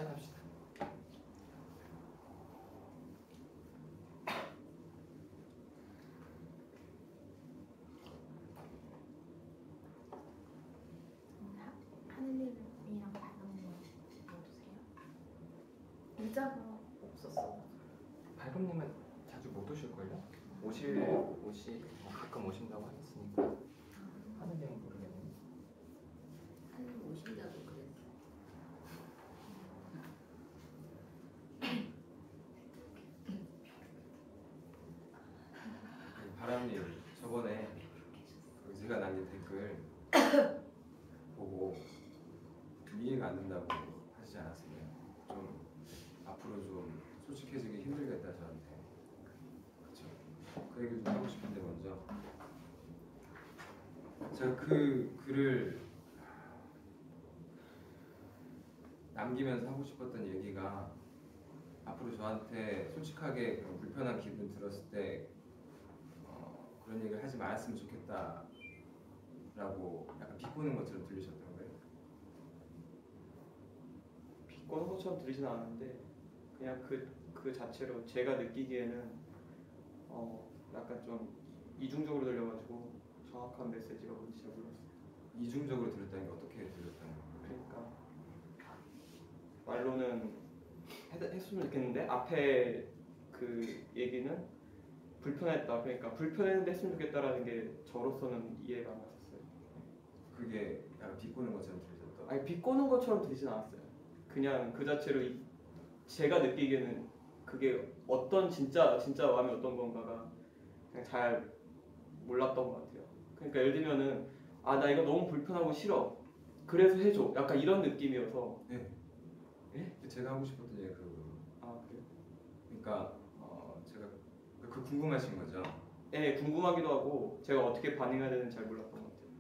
시작합시다. 하느님이랑 발음은 모르세요? 의자가 없었어. 발금님은 자주 못 오실걸요? 가끔 오신다고 하셨으니까 하느님은 모르겠네요. 하느님 오신다고 그랬어. 바람님 저번에 제가 남긴 댓글 보고 이해가 안 된다고 하시지 않았습니까? 좀 앞으로 좀 솔직해지기 힘들겠다 저한테. 그렇죠? 그 얘기 좀 하고 싶은데 먼저 제가 그 글을 남기면서 하고 싶었던 얘기가 앞으로 저한테 솔직하게 그런 불편한 기분 들었을 때 그런 얘기를 하지 말았으면 좋겠다라고 약간 비꼬는 것처럼 들리셨던 거예요. 비꼬는 것처럼 들리진 않았는데 그냥 그 자체로 제가 느끼기에는 약간 좀 이중적으로 들려가지고 정확한 메시지가 뭔지 잘 몰랐어요. 이중적으로 들었다는 게 어떻게 들렸다는 거예요? 그러니까 말로는 했으면 좋겠는데 앞에 그 얘기는 불편했다. 그러니까 불편했는데 했으면 좋겠다라는 게 저로서는 이해가 안 갔었어요. 그게 약간 비꼬는 것처럼 들리셨다. 아니 비꼬는 것처럼 들리진 않았어요. 그냥 그 자체로 제가 느끼기에는 그게 어떤 진짜 마음이 어떤 건가가 그냥 잘 몰랐던 것 같아요. 그러니까 예를 들면은 나 이거 너무 불편하고 싫어. 그래서 해줘. 약간 이런 느낌이어서. 네. 예? 제가 하고 싶었던 얘기가 그거예요. 그래요? 그러니까 제가 그 궁금하신 거죠? 네, 궁금하기도 하고 제가 어떻게 반응해야 되는지 잘 몰랐던 것 같아요.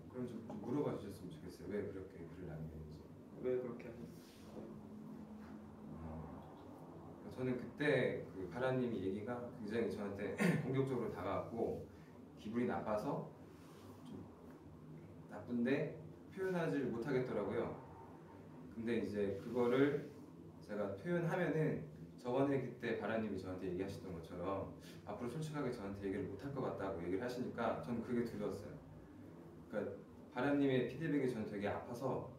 그럼 좀 물어봐 주셨으면 좋겠어요. 왜 그렇게 글을 남겼는지. 왜 그렇게 하셨어요? 저는 그때 그 바라님이 얘기가 굉장히 저한테 공격적으로 다가왔고 기분이 나빠서 좀 나쁜데 표현하지 못하겠더라고요. 근데 이제 그거를 제가 표현하면은 저번에 그때 바라님이 저한테 얘기하셨던 것처럼 앞으로 솔직하게 저한테 얘기를 못할 것 같다고 얘기를 하시니까 저는 그게 두려웠어요. 그러니까 바라님의 피드백이 저는 되게 아파서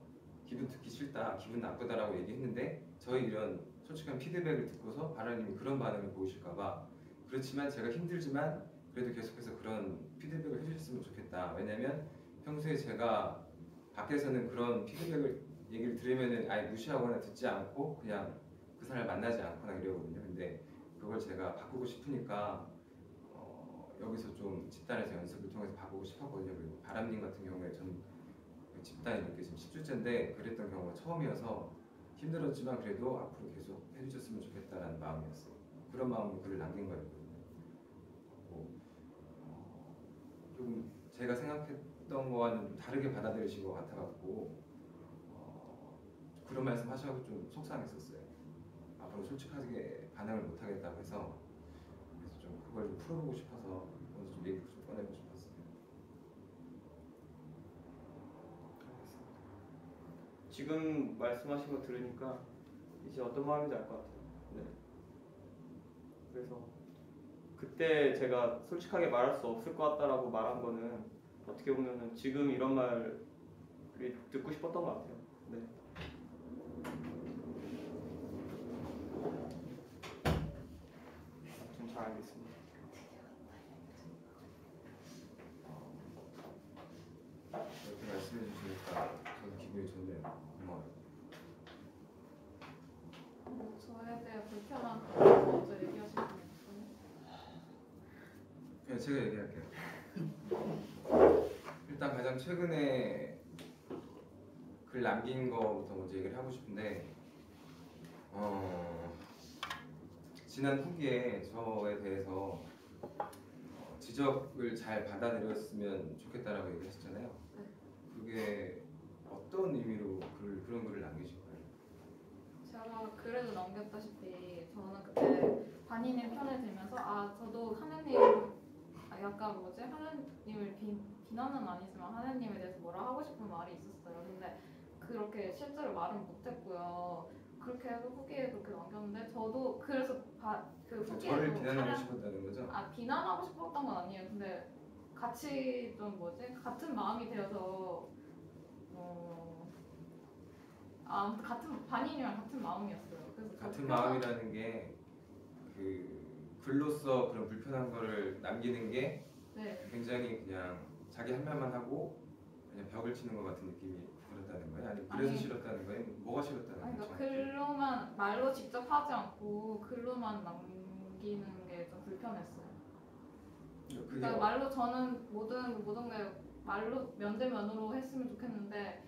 기분 듣기 싫다, 기분 나쁘다라고 얘기했는데 저희 이런 솔직한 피드백을 듣고서 바라님이 그런 반응을 보이실까봐. 그렇지만 제가 힘들지만 그래도 계속해서 그런 피드백을 해주셨으면 좋겠다. 왜냐면 평소에 제가 밖에서는 그런 얘기를 들으면은 아예 무시하거나 듣지 않고 그냥 그 사람을 만나지 않거나 이러거든요. 근데 그걸 제가 바꾸고 싶으니까 여기서 좀 집단에서 연습을 통해서 바꾸고 싶었거든요. 그리고 바람님 같은 경우에 저는 집단이 이렇게 지금 10주째인데 그랬던 경우가 처음이어서 힘들었지만 그래도 앞으로 계속 해주셨으면 좋겠다라는 마음이었어요. 그런 마음으로 글을 남긴 거였거든요. 조금 제가 생각했던 거와는 좀 다르게 받아들이신 것 같아갖고 그런 말씀 하셔서 좀 속상했었어요. 앞으로 솔직하게 반응을 못하겠다고 해서 그래서 좀 그걸 좀 풀어보고 싶어서 오늘 좀 얘기 좀 꺼내고 싶었어요. 지금 말씀하신 거 들으니까 이제 어떤 마음인지 알 것 같아요. 네. 그래서 그때 제가 솔직하게 말할 수 없을 것 같다라고 말한 거는 어떻게 보면은 지금 이런 말을 듣고 싶었던 것 같아요. 네. 좀 잘 알겠습니다. 이렇게 말씀해 주시니까 저도 기분이 좋네요. 고마워요. 저에 대해 불편한 거 먼저 얘기하시는 거 있어요? 그냥 제가 얘기할게요. 일단 가장 최근에 글 남긴 거부터 먼저 얘기를 하고 싶은데 지난 후기에 저에 대해서 지적을 잘 받아들였으면 좋겠다라고 얘기하셨잖아요. 그게 어떤 의미로 그런 글을 남기신 거예요? 제가 글에도 남겼다시피 저는 그때 반인의 편을 들면서 저도 하느님 약간 하느님을 비난은 아니지만 하느님에 대해서 뭐라 하고 싶은 말이 있었어요. 근데 그 그렇게 실제로 말은 못했고요. 그렇게 해서 후기에 그렇게 남겼는데 저도 그래서 그 저를 후기에도 비난하고 싶었다는 거죠? 비난하고 싶었던 건 아니에요. 근데 같이 좀 뭐지 같은 마음이 되어서 아무튼 같은 반인이랑 같은 마음이었어요. 그래서 같은 마음이라는 게 그 글로써 그런 불편한 거를 남기는 게 네. 굉장히 그냥 자기 할 말만 하고 그냥 벽을 치는 것 같은 느낌이 들었다는 거예요? 아니 그래서 아니, 싫었다는 거예요? 뭐가 싫었다는 아니, 거예요? 그러니까 글로만 말로 직접 하지 않고 글로만 남기는 게 좀 불편했어요. 그게 그러니까 말로 저는 모든 게 말로 면대면으로 했으면 좋겠는데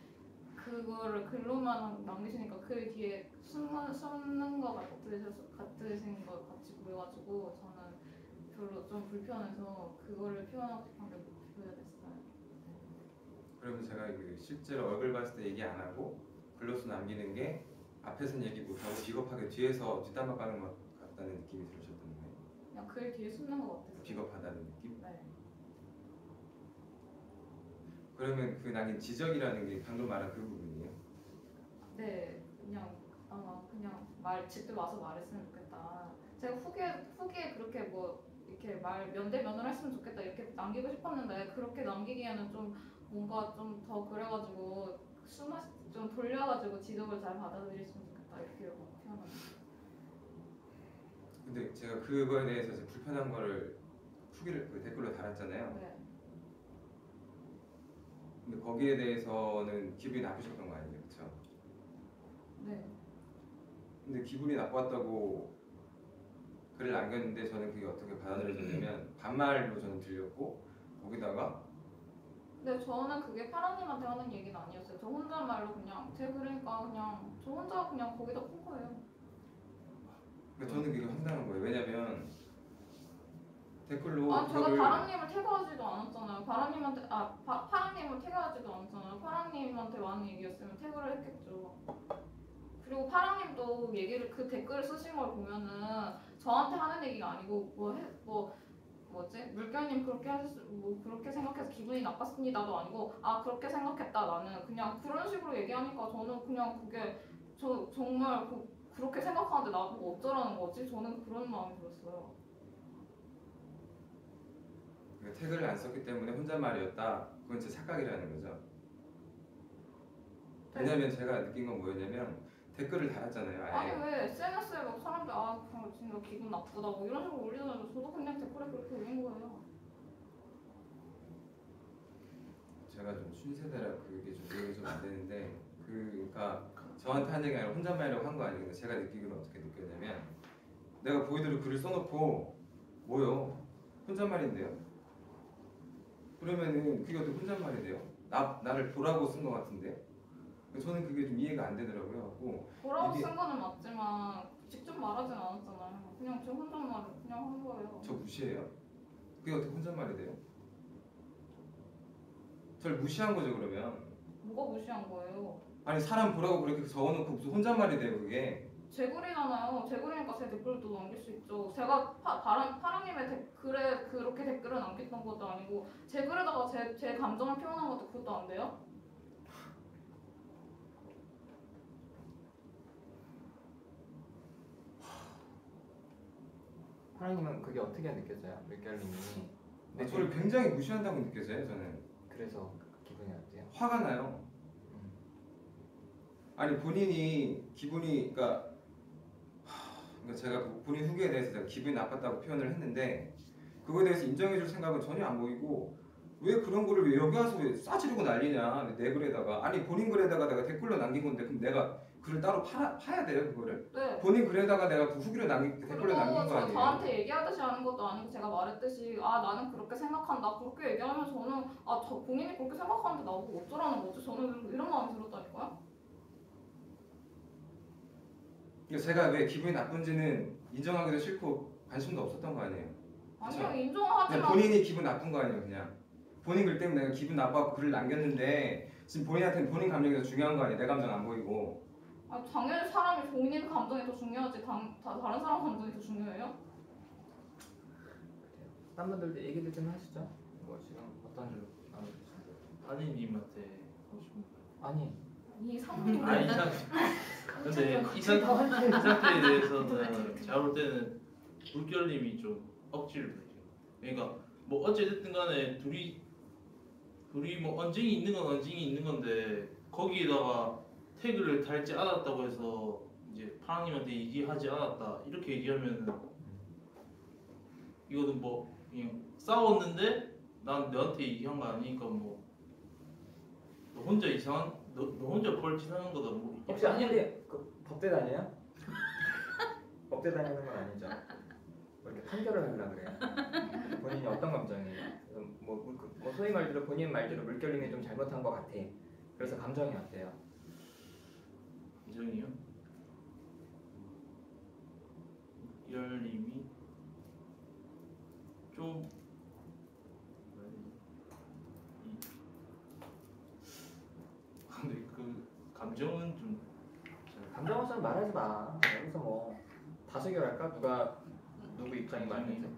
그거를 글로만 남기시니까 그 뒤에 숨는 거 같으신 거 같이 보여가지고 저는 별로 좀 불편해서 그거를 표현하고 싶은데 못 표현했어요. 그러면 제가 그 실제로 얼굴 봤을 때 얘기 안 하고 글로써 남기는 게 앞에서는 얘기 못 하고 비겁하게 뒤에서 뒷담화 까는 것 같다는 느낌이 들으셨던 거예요? 그냥 글 뒤에 숨는 것 같아서. 비겁하다는 느낌? 네. 그러면 그 남긴 지적이라는 게 방금 말한 그 부분이에요? 네, 그냥 말 직접 와서 말했으면 좋겠다. 제가 후기에 그렇게 뭐 이렇게 말 면대면으로 했으면 좋겠다 이렇게 남기고 싶었는데 그렇게 남기기에는 좀 뭔가 좀 더 그래가지고 좀 돌려가지고 지적을 잘 받아들였으면 좋겠다 이렇게 표현합니다. 근데 제가 그거에 대해서 이제 불편한 거를 후기를 그 댓글로 달았잖아요. 네. 근데 거기에 대해서는 기분이 나쁘셨던 거 아니에요, 그렇죠? 네. 근데 기분이 나빴다고 글을 남겼는데 저는 그게 어떻게 받아들여졌냐면 반말로 저는 들렸고 거기다가 근데 저는 그게 파라님한테 하는 얘기는 아니었어요. 저 혼잣말로 그냥 제 그러니까 그냥 저 혼자 그냥 거기다 푼 거예요. 그러니까 저는 그게 황당한 거예요. 왜냐면 댓글로 제가 그거를 바람님을 태그하지도 않았잖아요. 바람님한테 파랑님을 태그하지도 않았잖아요. 파랑님한테 많은 얘기였으면 태그를 했겠죠. 그리고 파랑님도 얘기를 그 댓글을 쓰신 걸 보면은 저한테 하는 얘기가 아니고 뭐지 물결님 그렇게 생각해서 기분이 나빴습니다도 아니고 그렇게 생각했다 나는 그냥 그런 식으로 얘기하니까 저는 그냥 그게 정말 그렇게 생각하는데 나보고 어쩌라는 거지? 저는 그런 마음이 들었어요. 그러니까 태그를 안 썼기 때문에 혼잣말이었다. 그건 제 착각이라는 거죠. 왜냐면 제가 느낀 건 뭐였냐면 댓글을 달았잖아요. 아예. 아니 왜 SNS에 막 사람들 그냥 진짜 기분 나쁘다 뭐 이런 식으로 올리잖아요. 저도 그냥 댓글에 그렇게 올린 거예요. 제가 좀 신세대라 그게 좀 이해가 좀 안 되는데 그러니까 저한테 한 얘기가 아니라 혼잣말이라고 한 거 아니에요. 근데 제가 느끼기로는 어떻게 느꼈냐면 내가 보이대로 글을 써놓고 뭐요? 혼잣말인데요? 그러면은 그게 어떻게 혼잣말이 돼요? 나를 보라고 쓴 거 같은데요? 저는 그게 좀 이해가 안 되더라고요. 보라고 이게- 쓴 거는 맞지만 직접 말하진 않았잖아요. 그냥 제 혼잣말을 그냥 한 거예요. 저 무시해요? 그게 어떻게 혼잣말이 돼요? 저를 무시한 거죠 그러면. 뭐가 무시한 거예요? 아니 사람 보라고 그렇게 적어놓고 무슨 혼잣말이 돼요 그게? 제 글이잖아요. 제 글이니까 제 댓글도 남길 수 있죠. 제가 파랑님의 댓글에 그렇게 댓글을 남겼던 것도 아니고 제 글에다가 제 감정을 표현한 것도 그것도 안 돼요? 파랑님은 그게 어떻게 느껴져요? 물결님이 저를 굉장히 무시한다고 느껴져요 저는. 그래서 기분이 어때요? 화가 나요. 아니 본인이 기분이 그러니까 제가 본인 후기에 대해서 제가 기분이 나빴다고 표현을 했는데 그거에 대해서 인정해줄 생각은 전혀 안 보이고 왜 그런 거를 왜 여기 와서 왜 싸지르고 난리냐 내 글에다가. 아니 본인 글에다가 내가 댓글로 남긴 건데 그럼 내가 글을 따로 파야 돼요 그거를? 네. 본인 글에다가 내가 그 후기로 댓글로 그리고 남긴 거 아니에요? 저한테 얘기하듯이 하는 것도 아니고 제가 말했듯이 나는 그렇게 생각한다 그렇게 얘기하면 저는 저 본인이 그렇게 생각하는데 나보고 어쩌라는 거지? 저는 이런 마음이 들었다니까요. 제가 왜 기분이 나쁜지는 인정하기도 싫고 관심도 없었던 거 아니에요? 아니요 그쵸? 인정하지만 그냥 본인이 기분 나쁜 거 아니에요 그냥. 본인 글 때문에 내가 기분 나빠서 글을 남겼는데 지금 본인한테는 본인 감정이 더 중요한 거 아니에요? 내 감정 안 보이고. 당연히 사람이 본인 감정이 더 중요하지 다른 사람 감정이 더 중요해요? 딴 분들도 얘기들 좀 하시죠. 뭐 지금 어떤 일로 나눠주시는지. 하느님한테 하고 싶은 말. 아니 이 상황을 아니 근데 이 상태에 대해서는 제가 볼 때는 물결님이 좀 억지를 부리죠. 그러니까 뭐 어찌됐든 간에 둘이 뭐 언쟁이 있는 건 언쟁이 있는 건데 거기에다가 태그를 달지 않았다고 해서 이제 파랑님한테 얘기하지 않았다 이렇게 얘기하면은 이거는 뭐 그냥 싸웠는데 난 너한테 얘기한 거 아니니까 뭐 너 혼자 이상한 너 혼자 벌짓하는 거다 뭐 혹시 한일이 그 법대 다녀요? 법대 다니는 건 아니죠? 뭐 이렇게 판결을 하려고 그래요? 본인이 어떤 감정이에요? 뭐 소위 말대로 본인 말대로 물결님이 좀 잘못한 것 같아. 그래서 감정이 어때요? 이정이요? 열님이 좀 근데 그 감정은 좀 감정 없으면 말하지 마. 여기서 뭐 다수결할까? 누구 입장이 맞는지.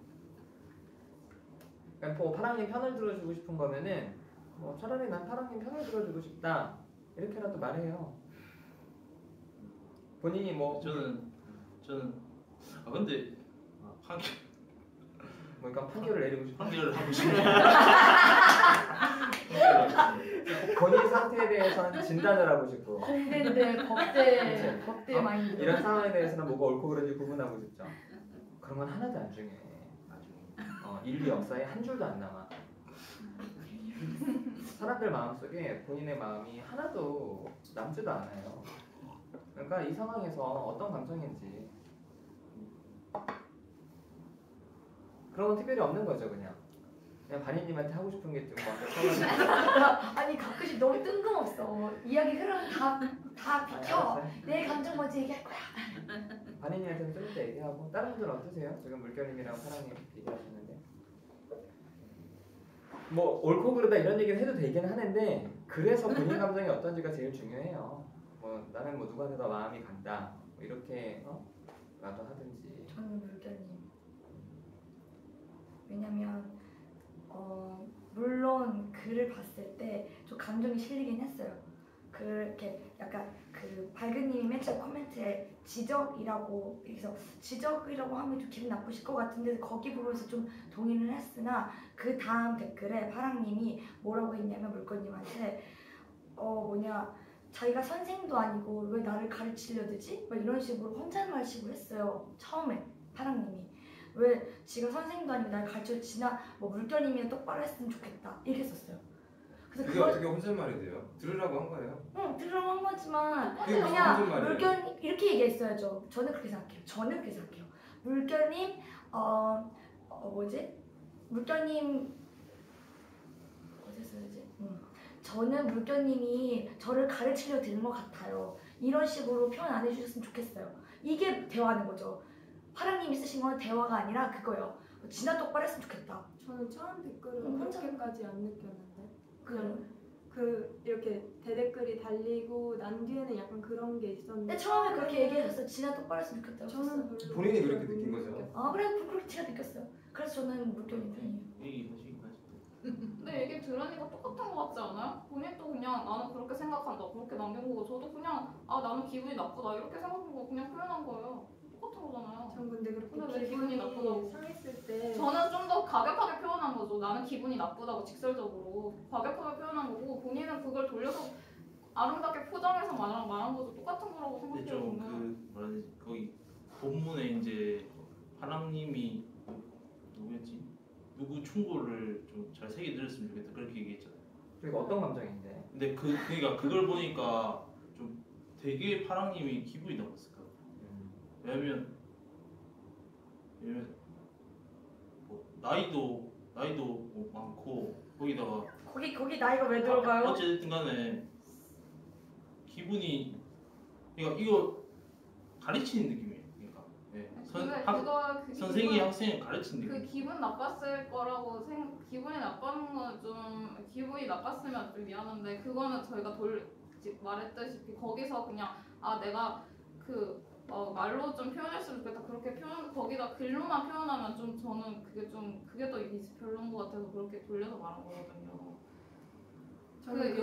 그러니까 뭐 파랑님 편을 들어주고 싶은 거면은 뭐 차라리 난 파랑님 편을 들어주고 싶다 이렇게라도 말해요. 본인이 뭐 저는 아 근데 그러니까 판결을 내리고 싶어. 판결을 하고 싶어요. 본인 상태에 대해서는 진단을 하고 싶고 공대인데 그치? 법대 마인드. 이런 상황에 대해서는 뭐가 옳고 그른지 구분하고 싶죠. 그런 건 하나도 안 중요해. 인류 역사에 한 줄도 안 남아. 사람들 마음속에 본인의 마음이 하나도 남지도 않아요. 그러니까 이 상황에서 어떤 감정인지 그런 건 특별히 없는 거죠. 그냥 반인님한테 하고 싶은 게 좀 막 아니 가끔씩 너무 뜬금없어. 이야기 흐름 다 비켜. 내 감정 먼저 얘기할 거야. 반인님한테는 좀 이따 얘기하고 다른 분들은 어떠세요? 지금 물결님이랑 사랑님 얘기하시는데 뭐 옳고 그르다 이런 얘기를 해도 되긴 하는데 그래서 본인 감정이 어떤지가 제일 중요해요. 뭐 나는 뭐 누구한테 더 마음이 간다 뭐 이렇게 라도 하든지. 저는 물결님. 왜냐면 물론 글을 봤을 때 좀 감정이 실리긴 했어요. 그렇게 약간 그 발근님이 맨 처음 코멘트에 지적이라고 하면 좀 기분 나쁘실 것 같은데 거기 부분에서 좀 동의를 했으나 그 다음 댓글에 파랑님이 뭐라고 했냐면 물건님한테 자기가 선생도 아니고 왜 나를 가르치려 드지? 막 이런 식으로 혼잣말식으로 했어요. 처음에 파랑님이 왜 지가 선생도 아니고 날 가르쳐 지나 뭐 물결님이랑 똑바로 했으면 좋겠다 이렇게 썼어요. 그래서 그게 어떻게 혼잣말이 돼요? 들으라고 한 거예요? 응 들으라고 한 거지만 그게 무슨 그냥 혼잣말이에요? 물결님 이렇게 얘기했어야죠. 저는 그렇게 생각해요. 물결님 물결님 어디서 써야지? 저는 물결님이 저를 가르치려 드는 것 같아요. 이런 식으로 표현 안 해주셨으면 좋겠어요. 이게 대화하는 거죠. 파랑님이 쓰신 건 대화가 아니라 그거예요. 지나 똑바로 했으면 좋겠다. 저는 처음 댓글은 혼자- 그렇게까지 안 느꼈는데 그냥 이렇게 대댓글이 달리고 난 뒤에는 약간 그런 게 있었는데 근데 처음에 그렇게 얘기해줬어요. 지나 똑바로 했으면 좋겠다고 저는 썼어요. 별로 본인이 그렇게 느낀 거죠? 아 그래 그렇게 제가 느꼈어요. 그래서 저는 물결님 편이에요. 얘기하시긴 하시죠. 근데 얘기 들으니까 똑같은 것 같지 않아요? 본인도 그냥 나는 그렇게 생각한다 그렇게 남긴 거고 저도 그냥 나는 기분이 나쁘다 이렇게 생각하고 그냥 표현한 거예요. 똑같은 거잖아요. 전 근데 근데 그렇게 왜 기분이 나쁘다고? 상했을 때 저는 좀 더 과격하게 표현한 거죠. 나는 기분이 나쁘다고 직설적으로 과격하게 표현한 거고 본인은 그걸 돌려서 아름답게 포장해서 말한 거죠. 똑같은 거라고 근데 생각해요. 좀 저는. 뭐라 해야 되지? 거기 본문에 이제 파랑님이 누구였지? 누구 충고를 좀 잘 새겨 들었으면 좋겠다 그렇게 얘기했잖아요. 그리고 어떤 감정인데? 근데 그러니까 그걸 보니까 좀 되게 파랑님이 기분이 나빴을 것 같아요. 왜냐면 뭐 나이도 뭐 많고 거기다가 거기 나이가 왜 들어가요? 어쨌든 간에 기분이 그러니까 이거 가르치는 느낌이에요. 그러니까 그 선생이 기분- 학생을 가르치는 그 느낌. 기분 나빴을 거라고 기분이 나빠는 건 좀 기분이 나빴으면 좀 미안한데 그거는 저희가 말했다시피 거기서 그냥 내가 말로 좀 표현했으면 좋겠다 그렇게 거기다 글로만 표현하면 좀 저는 그게 더 별로인 것 같아서 그렇게 돌려서 말한 거거든요.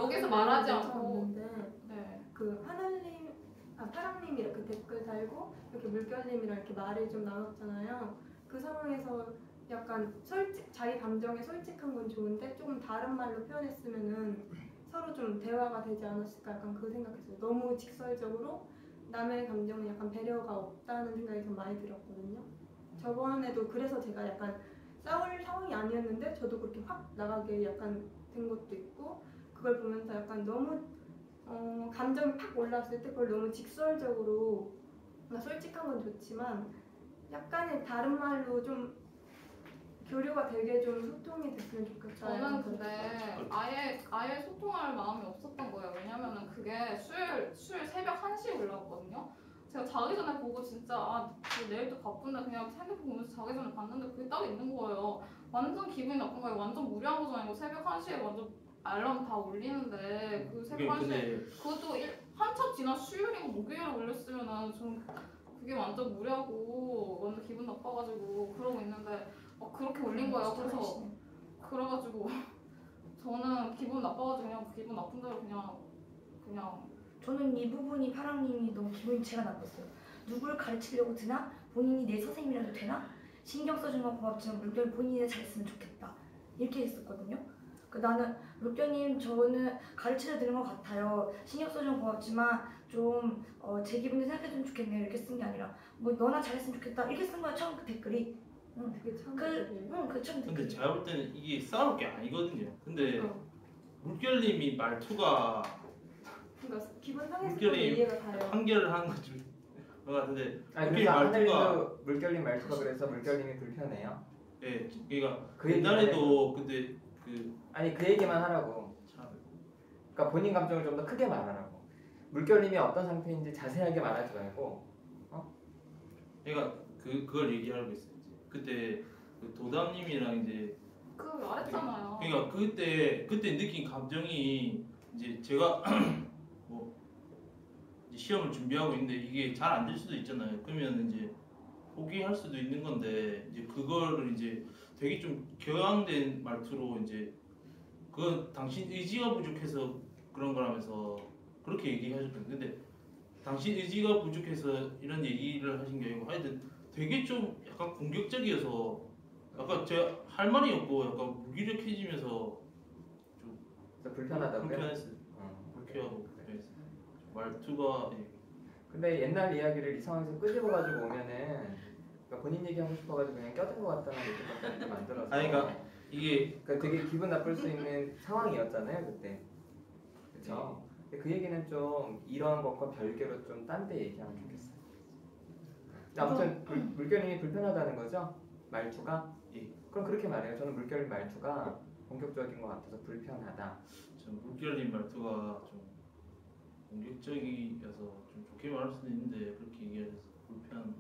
여기서 말하지 않고 네. 네. 그 파랑님이 이렇게 댓글 달고 이렇게 물결님이랑 이렇게 말을 좀 나눴잖아요. 그 상황에서 약간 자기 감정에 솔직한 건 좋은데 조금 다른 말로 표현했으면은 서로 좀 대화가 되지 않았을까 약간 그 생각했어요. 너무 직설적으로 남의 감정에 약간 배려가 없다는 생각이 좀 많이 들었거든요. 저번에도 그래서 제가 약간 싸울 상황이 아니었는데 저도 그렇게 확 나가게 약간 된 것도 있고 그걸 보면서 약간 너무 감정이 팍 올라왔을 때 그걸 너무 직설적으로 그러니까 솔직한 건 좋지만 약간의 다른 말로 좀 교류가 되게 좀 소통이 됐으면 좋겠다. 저는 근데 아예 소통할 마음이 없었던 거예요. 왜냐면은 그게 수요일 새벽 1시에 올라왔거든요. 제가 자기 전에 보고 진짜 내일 또 바쁜데 그냥 핸드폰 보면서 자기 전에 봤는데 그게 딱 있는 거예요. 완전 기분이 나쁜 거예요. 완전 무리한 거잖아요. 이거 새벽 1시에 완전 알람 다 울리는데 그 새벽 1시에 그것도 한참 지난 수요일이고 목요일에 올렸으면은 좀 그게 완전 무리하고 완전 기분 나빠가지고 그러고 있는데 그렇게 올린 거예요. 그래가지고 저는 기분 나빠가지고 그냥 기분 나쁜 대로 그냥 저는 이 부분이 파랑님이 너무 기분이 제가 나빴어요. 누구를 가르치려고 드나? 본인이 내 선생님이라도 되나? 신경 써준 건 고맙지만 물결 본인이 잘했으면 좋겠다. 이렇게 했었거든요. 나는 물결님 저는 가르치려 드는 것 같아요. 신경 써준 건 고맙지만 좀 제 기분을 생각해주면 좋겠네요. 이렇게 쓴 게 아니라 뭐 너나 잘했으면 좋겠다. 이렇게 쓴 거야 처음 그 댓글이. 되게 참 그 처음 근데 댓글. 제가 볼 때는 이게 싸울 게 아니거든요. 근데 물결님이 말투가 그러니까 기분 상했을 때 물결이 이해가 가요. 판결을 하는 것 같은데 아니 물결 그래서 말투가 하늘이도 물결님 말투가 그래서 물결님이 불편해요. 예, 그러니까 그 옛날에도 근데 아니 그 얘기만 하라고. 참 그러니까 본인 감정을 좀 더 크게 말하라고. 물결님이 어떤 상태인지 자세하게 말하지 말고. 그러니까 그걸 얘기하고 있어요. 이제 그때 그 도담님이랑 이제 그 말했잖아요. 그러니까 그때 느낀 감정이 이제 제가 뭐 이제 시험을 준비하고 있는데 이게 잘 안 될 수도 있잖아요. 그러면 이제 포기할 수도 있는 건데 이제 그거를 이제 되게 좀 격앙된 말투로 이제 그건 당신 의지가 부족해서 그런 거라면서 그렇게 얘기하셨거든요. 근데 당신 의지가 부족해서 이런 얘기를 하신 게 아니고 하여튼 되게 좀 약간 공격적이어서 약간 제가 할 말이 없고 약간 무기력해지면서 불편하다고요? 불편했어요. 불쾌하고 불편했어요. 말투가 예. 근데 옛날 이야기를 이 상황에서 끄집어가지고 오면은 그러니까 본인 얘기하고 싶어가지고 그냥 껴든 것 같다는 느낌밖에 만들어서. 아니, 그러니까 이게 그러니까 되게 기분 나쁠 수 있는 상황이었잖아요 그때. 그렇죠. 그 얘기는 좀 이런 것과 별개로 좀 딴 데 얘기하면 좋겠어요. 아무튼 물결님이 불편하다는 거죠? 말투가? 예. 그럼 그렇게 말해요. 저는 물결님 말투가 공격적인 것 같아서 불편하다. 전 물결님 말투가 좀 공격적이어서 좀 좋게 말할 수도 있는데 그렇게 얘기해서 불편.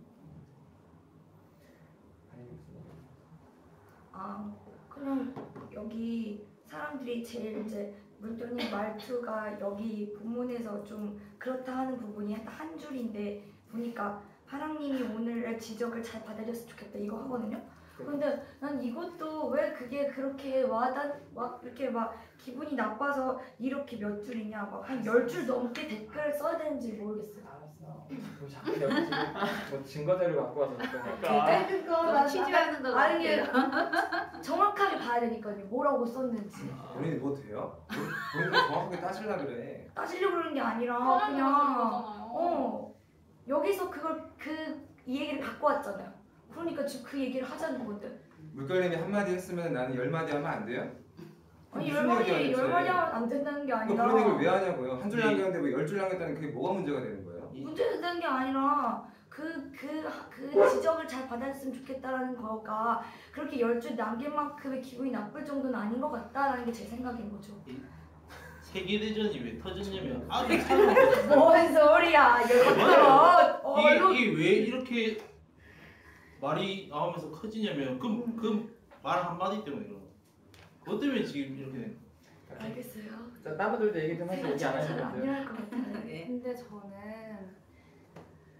그냥 여기 사람들이 제일 이제 물결님 말투가 여기 본문에서 좀 그렇다 하는 부분이 한 줄인데 보니까 파랑님이 오늘의 지적을 잘 받아줬으면 좋겠다 이거 하거든요. 근데 난 이것도 왜 그게 그렇게 이렇게 막 기분이 나빠서 이렇게 몇 줄이냐 막 한 10줄 넘게 댓글을 써야 되는지 모르겠어요. 알았어. 뭐 자꾸 여기 지금 뭐 증거 자료 갖고 와서 그거 취재하는 거 아니 게 정확하게 봐야 되니까요. 뭐라고 썼는지. 본인이 뭐 돼요? 본인이 정확하게 따질라 그래. 따지려고 그러는 게 아니라 사람이 그냥 거잖아요. 여기서 이 얘기를 갖고 왔잖아요. 그러니까 지금 그 얘기를 하자는 거거든. 물결님이 한마디 했으면 나는 10마디 하면 안 돼요? 아니 무슨 얘기야, 대체? 10마디 하면 안 된다는 게 아니라 그런 얘기를 왜 하냐고요? 한 줄 남겼는데 왜 10줄 남겼다는 그게 뭐가 문제가 되는 거예요? 문제 된다는 게 아니라 그 지적을 잘 받았으면 좋겠다라는 거가 그렇게 10줄 남길 만큼의 기분이 나쁠 정도는 아닌 것 같다라는 게 제 생각인 거죠. 세계대전이 왜 터졌냐면 아주 사람 뭔 소리야 이거 이게 왜 이렇게 말이 나오면서 커지냐면 그 말 한마디 때문에 그런 거. 그것 때문에 지금 이렇게 된 거야. 알겠어요. 자, 다른 분들도 얘기 좀 하시고 얘기 안 하시는 안 분들. 일어날 것 같아요. 근데 저는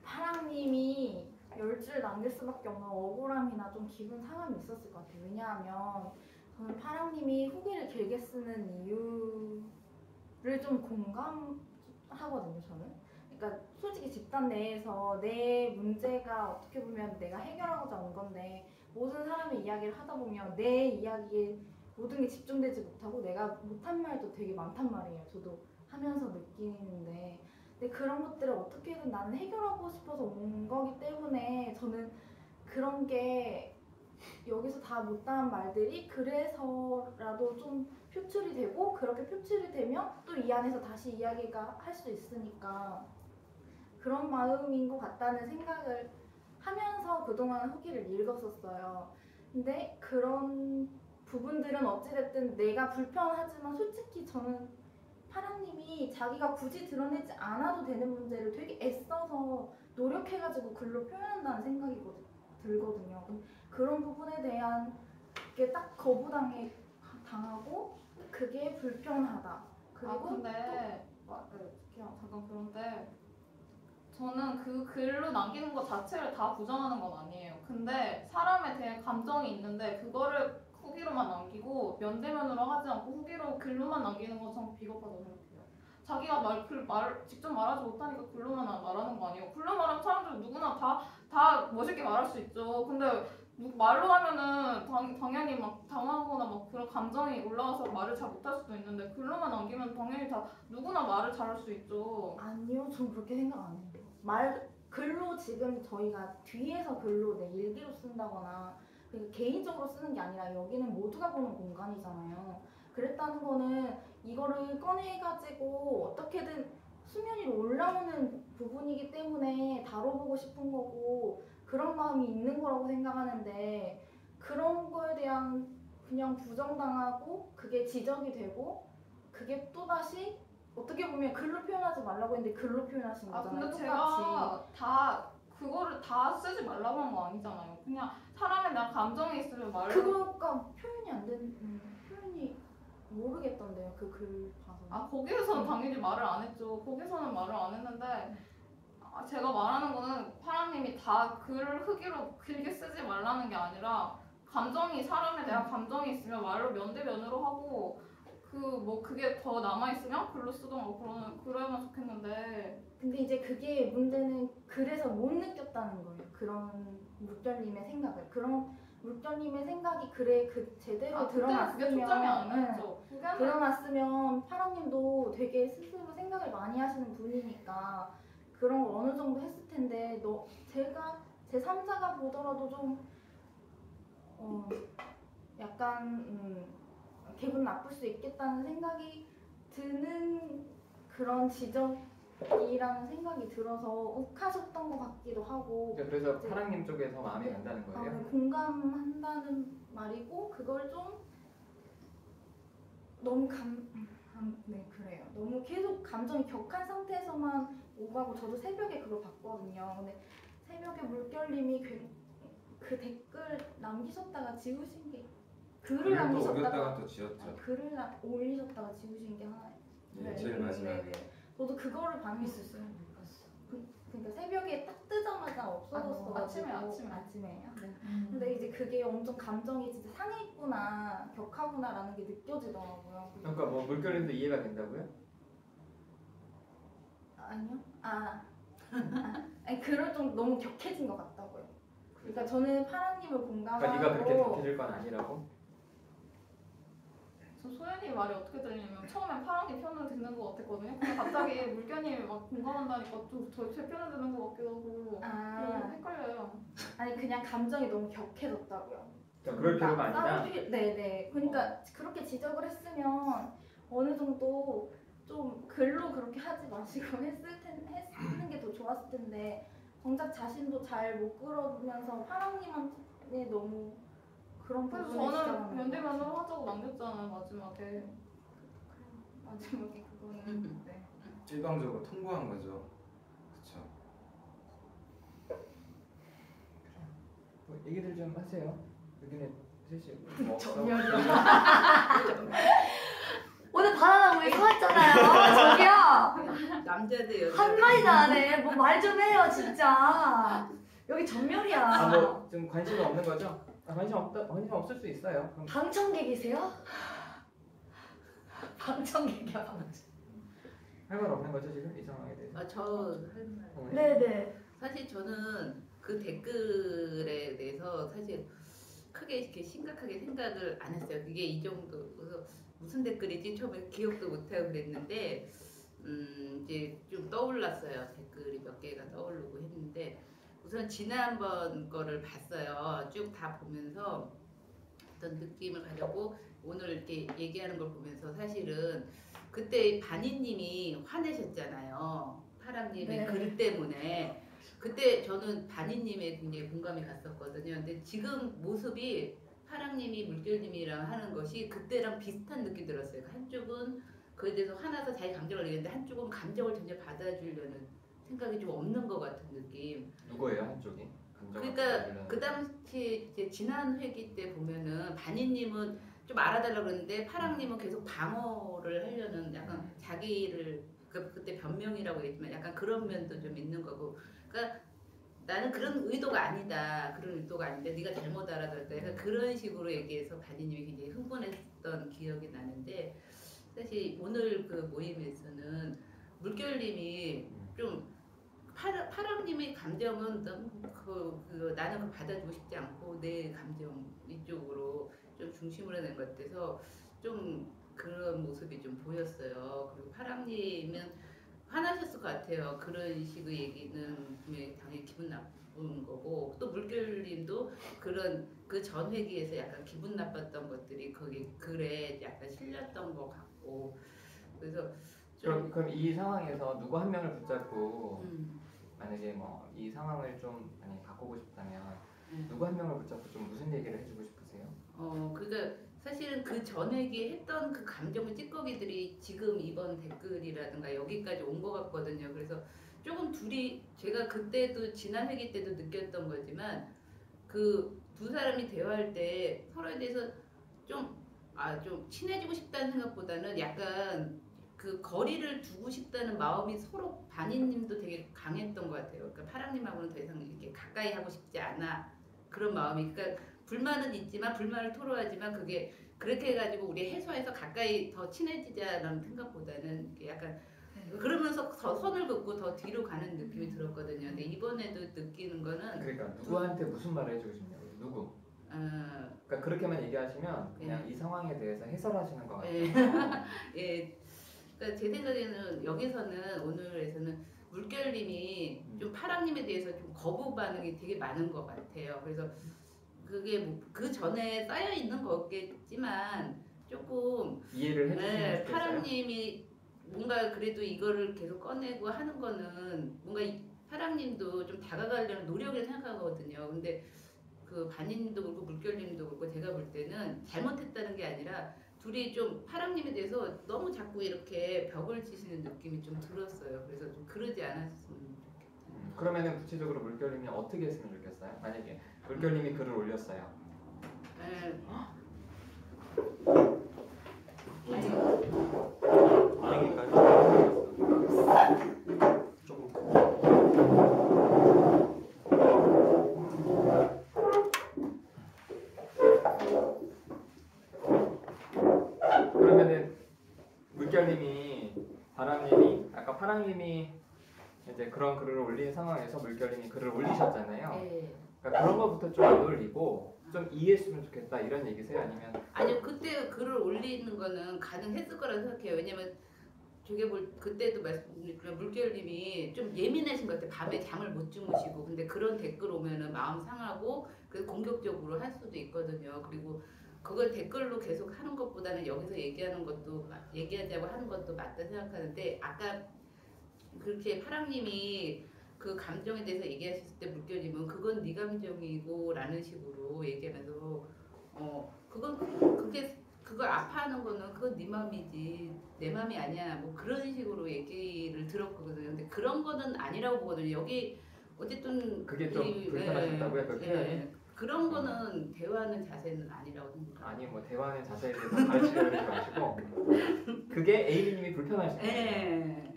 파랑님이 10줄 남길 수밖에 없는 억울함이나 좀 기분 상함이 있었을 것 같아요. 왜냐하면 저는 파랑님이 후기를 길게 쓰는 이유를 좀 하거든요, 저는. 그러니까 솔직히 집단 내에서 내 문제가 어떻게 보면 내가 해결하고자 온 건데 모든 사람의 이야기를 하다 보면 내 이야기에 모든 게 집중되지 못하고 내가 못한 말도 되게 많단 말이에요. 저도 하면서 느끼는데 근데 그런 것들을 어떻게든 나는 해결하고 싶어서 온 거기 때문에 저는 그런 게 여기서 다 못다한 말들이 그래서라도 좀 표출이 되고 그렇게 표출이 되면 또 이 안에서 다시 이야기가 할 수 있으니까 그런 마음인 것 같다는 생각을 하면서 그동안 후기를 읽었었어요. 근데 그런 부분들은 어찌됐든 내가 불편하지만 솔직히 저는 파랑님이 자기가 굳이 드러내지 않아도 되는 문제를 되게 애써서 노력해가지고 글로 표현한다는 생각이 들거든요. 그런 부분에 대한 게 딱 당하고 그게 불편하다. 그리고 근데 그냥 잠깐 그런데 저는 그 글로 남기는 것 자체를 다 부정하는 건 아니에요. 근데 사람에 대한 감정이 있는데 그거를 후기로만 남기고 면대면으로 하지 않고 후기로 글로만 남기는 건 전 비겁하다고 생각해요. 자기가 직접 말하지 못하니까 글로만 말하는 거 아니에요. 글로 말하면 사람들 누구나 다 멋있게 말할 수 있죠. 근데 말로 하면은 당연히 막 당황하거나 막 그런 감정이 올라와서 말을 잘 못할 수도 있는데 글로만 남기면 당연히 다 누구나 말을 잘할 수 있죠. 아니요, 전 그렇게 생각 안 해요. 글로 지금 저희가 뒤에서 글로 내 일기로 쓴다거나 개인적으로 쓰는 게 아니라 여기는 모두가 보는 공간이잖아요. 그랬다는 거는 이거를 꺼내가지고 어떻게든 수면 위로 올라오는 부분이기 때문에 다뤄보고 싶은 거고 그런 마음이 있는 거라고 생각하는데 그런 거에 대한 그냥 부정당하고 그게 지적이 되고 그게 또다시 어떻게 보면 글로 표현하지 말라고 했는데 글로 표현하신 거잖아요. 근데 똑같이. 제가 그거를 다 쓰지 말라고 한 거 아니잖아요. 그냥 사람에 대한 감정이 있으면 그거가 표현이 안 되는 표현이 모르겠던데요. 그 글 봐서. 거기에서는 당연히 말을 안 했죠. 거기서는 말을 안 했는데 제가 말하는 거는 파랑님이 다 글을 후기로 길게 쓰지 말라는 게 아니라 사람에 대한 감정이 있으면 말로 면대면으로 하고 그게 더 남아있으면 글로 쓰던가 그러면 좋겠는데 근데 이제 그게 문제는 그래서 못 느꼈다는 거예요. 그런 물결님의 생각을. 그런 물결님의 생각이 제대로 드러났으면 그게 초점이 아니었죠. 드러났으면 파랑님도 되게 스스로 생각을 많이 하시는 분이니까 그런 걸 어느 정도 했을 텐데 제가 제 3자가 보더라도 좀 약간 기분 나쁠 수 있겠다는 생각이 드는 그런 지적이라는 생각이 들어서 욱하셨던 것 같기도 하고 그래서 파랑님 쪽에서 마음이 간다는 거예요? 공감한다는 말이고 그걸 좀 너무 네 그래요. 너무 계속 감정이 격한 상태에서만 오가고 저도 새벽에 그걸 봤거든요. 근데 새벽에 물결님이 그 댓글 남기셨다가 지우신 게 글을 남기셨다가 또 지웠죠. 글을 올리셨다가 지우신 게 하나. 네, 제일 마지막에. 저도 그거를 봤었어요. 그러니까 새벽에 딱 뜨자마자 없어졌어. 아침에요. 네. 근데 이제 그게 엄청 감정이 진짜 상했구나, 격하구나라는 게 느껴지더라고요. 그러니까 뭐 물결님도 이해가 된다고요? 아니요. 아니 그럴 좀 너무 격해진 것 같다고요. 그러니까 저는 파랑님을 공감하고. 그러니까 네가 그렇게 격해질 건 아니라고? 저 소연이 말이 어떻게 들리냐면 처음엔 파랑님 편을 듣는 것 같았거든요. 근데 갑자기 물견님이 막 공감한다니까 좀 제 편을 듣는 것 같기도 하고 헷갈려요. 아니 그냥 감정이 너무 격해졌다고요. 그럴 필요가 아니라. 네네. 그러니까 그렇게 지적을 했으면 어느 정도 좀 글로 그렇게 하지 마시고 했는 게 더 좋았을 텐데 정작 자신도 잘 못 끌어주면서 파랑님한테 너무 그런 부분이 그래서 저는 면대면으로 하자고 남겼잖아요 마지막에. 마지막에 그거는 네. 일방적으로 통보한 거죠. 그렇죠. 뭐 얘기들 좀 하세요. 여기는 셋이 뭐 오늘 바나나 우유 사왔잖아요. 저기요. 남자들 여자 한마디도 안 해. 뭐 말 좀 해요 진짜. 여기 전멸이야. 뭐 좀 관심이 없는 거죠? 관심 없을 수 있어요. 그럼 방청객이세요? 방청객이야 방청. 할 말 없는 거죠 지금 이 상황에 대해서? 저할 말. 어머니? 네네. 사실 저는 그 댓글에 대해서 사실 크게 이렇게 심각하게 생각을 안 했어요. 그게 이 정도 그래서 무슨 댓글이지 처음에 기억도 못하고 그랬는데 이제 좀 떠올랐어요. 댓글이 몇 개가 떠오르고 했는데 우선 지난번 거를 봤어요. 쭉 다 보면서 어떤 느낌을 가졌고 오늘 이렇게 얘기하는 걸 보면서 사실은 그때 바니님이 화내셨잖아요. 파랑님의 네. 글 때문에. 그때 저는 바니님의 굉장히 공감이 갔었거든요. 근데 지금 모습이 파랑님이 물결님이랑 하는 것이 그때랑 비슷한 느낌 들었어요. 한쪽은 그에 대해서 화나서 자기 감정을 얘기했는데 한쪽은 감정을 전혀 받아주려는 생각이 좀 없는 것 같은 느낌. 누구예요 한쪽이? 감정을 그러니까 받아주려는 그 당시 이제 지난 회기 때 보면은 바니님은 좀 알아달라고 그랬는데 파랑님은 계속 방어를 하려는 약간 자기를 그때 변명이라고 했지만 약간 그런 면도 좀 있는 거고. 그러니까 나는 그런 의도가 아니다. 그런 의도가 아닌데 네가 잘못 알아들었다. 약간 그런 식으로 얘기해서 바니님이 굉장히 흥분했던 기억이 나는데 사실 오늘 그 모임에서는 물결님이 좀 파랑님의 감정은 너무 나는 그거 받아주고 싶지 않고 내 감정 이쪽으로 좀 중심을 해낸 것 같아서 좀 그런 모습이 좀 보였어요. 그리고 파랑님은 화나셨을 것 같아요. 그런 식의 얘기는 분명히 당연히 기분 나쁜 거고 또 물결님도 그런 그 전 회기에서 약간 기분 나빴던 것들이 거기 글에 약간 실렸던 것 같고 그래서 그럼 이 상황에서 누구 한 명을 붙잡고 음. 만약에 뭐 이 상황을 좀 많이 바꾸고 싶다면 음. 누구 한 명을 붙잡고 좀 무슨 얘기를 해주고 싶으세요? 그러니까 사실은 그 전에기 했던 그 감정의 찌꺼기들이 지금 이번 댓글이라든가 여기까지 온 것 같거든요. 그래서 조금 둘이 제가 그때도 지난 회기 때도 느꼈던 거지만 그 두 사람이 대화할 때 서로에 대해서 좀 친해지고 싶다는 생각보다는 약간 그 거리를 두고 싶다는 마음이 서로 바니님도 되게 강했던 것 같아요. 그러니까 파랑님하고는 더 이상 이렇게 가까이 하고 싶지 않아 그런 마음이. 그러니까 불만은 있지만 불만을 토로하지만 그게 그렇게 해가지고 우리 해소해서 가까이 더 친해지자라는 생각보다는 이렇게 약간 그러면서 더 선을 긋고 더 뒤로 가는 느낌이 들었거든요. 근데 이번에도 느끼는 거는 그러니까 누구한테 무슨 말을 해주고 싶냐고 누구? 그러니까 그렇게만 얘기하시면 그냥 이 상황에 대해서 해설하시는 것 같아요. 예. 그러니까 제 생각에는 여기서는 오늘에서는 물결님이 좀 파랑님에 대해서 좀 거부 반응이 되게 많은 것 같아요. 그래서 그게 뭐 그 전에 쌓여 있는 거겠지만 조금 이해를 해주시면 좋겠어요. 파랑님이 뭔가 그래도 이거를 계속 꺼내고 하는 거는 뭔가 파랑님도 좀 다가가려는 노력을 생각하거든요. 근데 그 바니님도 그렇고 물결님도 그렇고 제가 볼 때는 잘못했다는 게 아니라 둘이 좀 파랑님에 대해서 너무 자꾸 이렇게 벽을 치시는 느낌이 좀 들었어요. 그래서 좀 그러지 않았으면 좋겠다. 그러면은 구체적으로 물결님이 어떻게 했으면 좋겠어요? 만약에 물결님이 글을 올렸어요. 그러면은 물결님이 바람님이 아까 파랑님이 이제 그런 글을 올린 상황에서 물결님이 글을 올리셨잖아요. 네. 그러니까 그런 것부터 좀 안 올리고 좀 이해했으면 좋겠다 이런 얘기세요? 아니면 아니요 그때 글을 올리는 거는 가능했을 거라고 생각해요. 왜냐면 저게 그때도 말씀드린 물결님이 좀 예민하신 것 같아요. 밤에 잠을 못 주무시고 근데 그런 댓글 오면은 마음 상하고 그래서 공격적으로 할 수도 있거든요. 그리고 그걸 댓글로 계속 하는 것보다는 여기서 얘기하자고 하는 것도 맞다 생각하는데 아까 그렇게 파랑님이 그 감정에 대해서 얘기하셨을 때 물결님은 그건 네 감정이고 라는 식으로 얘기하면서 그걸 아파하는 거는 그건 네 마음이지 내 마음이 아니야 뭐 그런 식으로 얘기를 들었거든요. 근데 그런 거는 아니라고 보거든요. 여기 어쨌든 그게 좀 불편하셨다고요? 그 표현이? 그런 거는 대화하는 자세는 아니라고 생각해요. 아니 뭐 대화하는 자세에 대해서 가르치려고 하지 마시고 그게 에이비님이 불편하신 거예요. 네.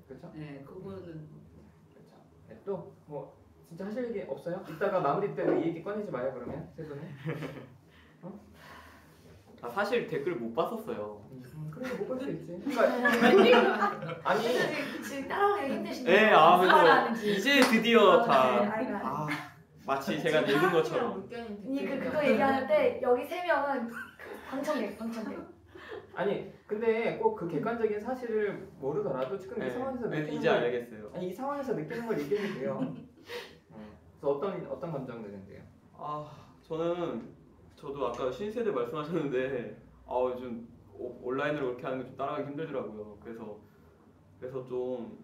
그렇죠? 네, 그거는 그렇죠. 네, 또 뭐 진짜 하실 얘기 없어요? 이따가 마무리 때도 이 얘기 꺼내지 마요 그러면 세 분은. 사실 댓글 못 봤었어요. 그래 못 수 있지. 그러니까 아니 지금 따라오기 힘드신데 네, 무슨 말 하는지. 이제 드디어 네, 다 알겠어요. 마치 제가 늙은 것처럼. 언니 그거 얘기할 때 여기 3명은 방청객. 아니 근데 꼭 그 객관적인 사실을 모르더라도 지금 이 상황에서 네, 느끼는 이제 걸 알겠어요. 아니 이 상황에서 느끼는 걸 얘기해도 돼요. 그래서 어떤 감정 드는데요? 저도 아까 신세대 말씀하셨는데 요즘 온라인으로 그렇게 하는 게 좀 따라가기 힘들더라고요. 그래서 좀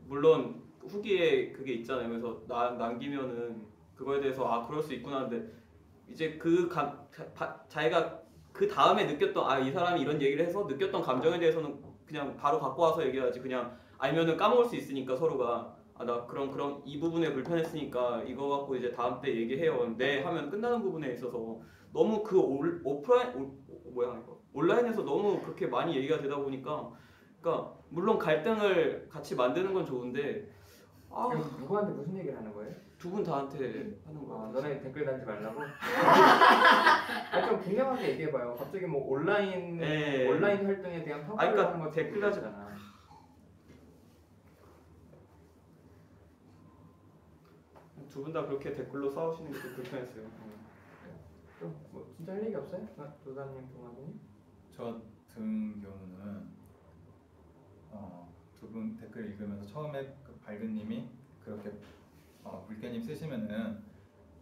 물론 후기에 그게 있잖아요. 그래서 남기면은 그거에 대해서 그럴 수 있구나 하는데 이제 자기가 그 다음에 느꼈던 이 사람이 이런 얘기를 해서 느꼈던 감정에 대해서는 그냥 바로 갖고 와서 얘기하지, 그냥 아니면은 까먹을 수 있으니까 서로가 나 그럼 이 부분에 불편했으니까 이거 갖고 이제 다음 때 얘기해요. 네 하면 끝나는 부분에 있어서 너무 그 온라인에서 너무 그렇게 많이 얘기가 되다 보니까, 그러니까 물론 갈등을 같이 만드는 건 좋은데 누구한테 무슨 얘기를 하는 거예요? 두 분 다한테 하는 거야. 너네 댓글 달지 말라고? 좀 분명하게 얘기해봐요. 갑자기 뭐 온라인 활동에 대한 평가를 그러니까 하는 거 댓글 달지 잖아. 두 분 다 그렇게 댓글로 싸우시는 게 좀 불편했어요. 뭐 진짜 할 얘기 없어요? 도사님, 동아님? 저 같은 경우는 두 분 댓글 읽으면서 처음에 그 밝은님이 그렇게 물개님 쓰시면은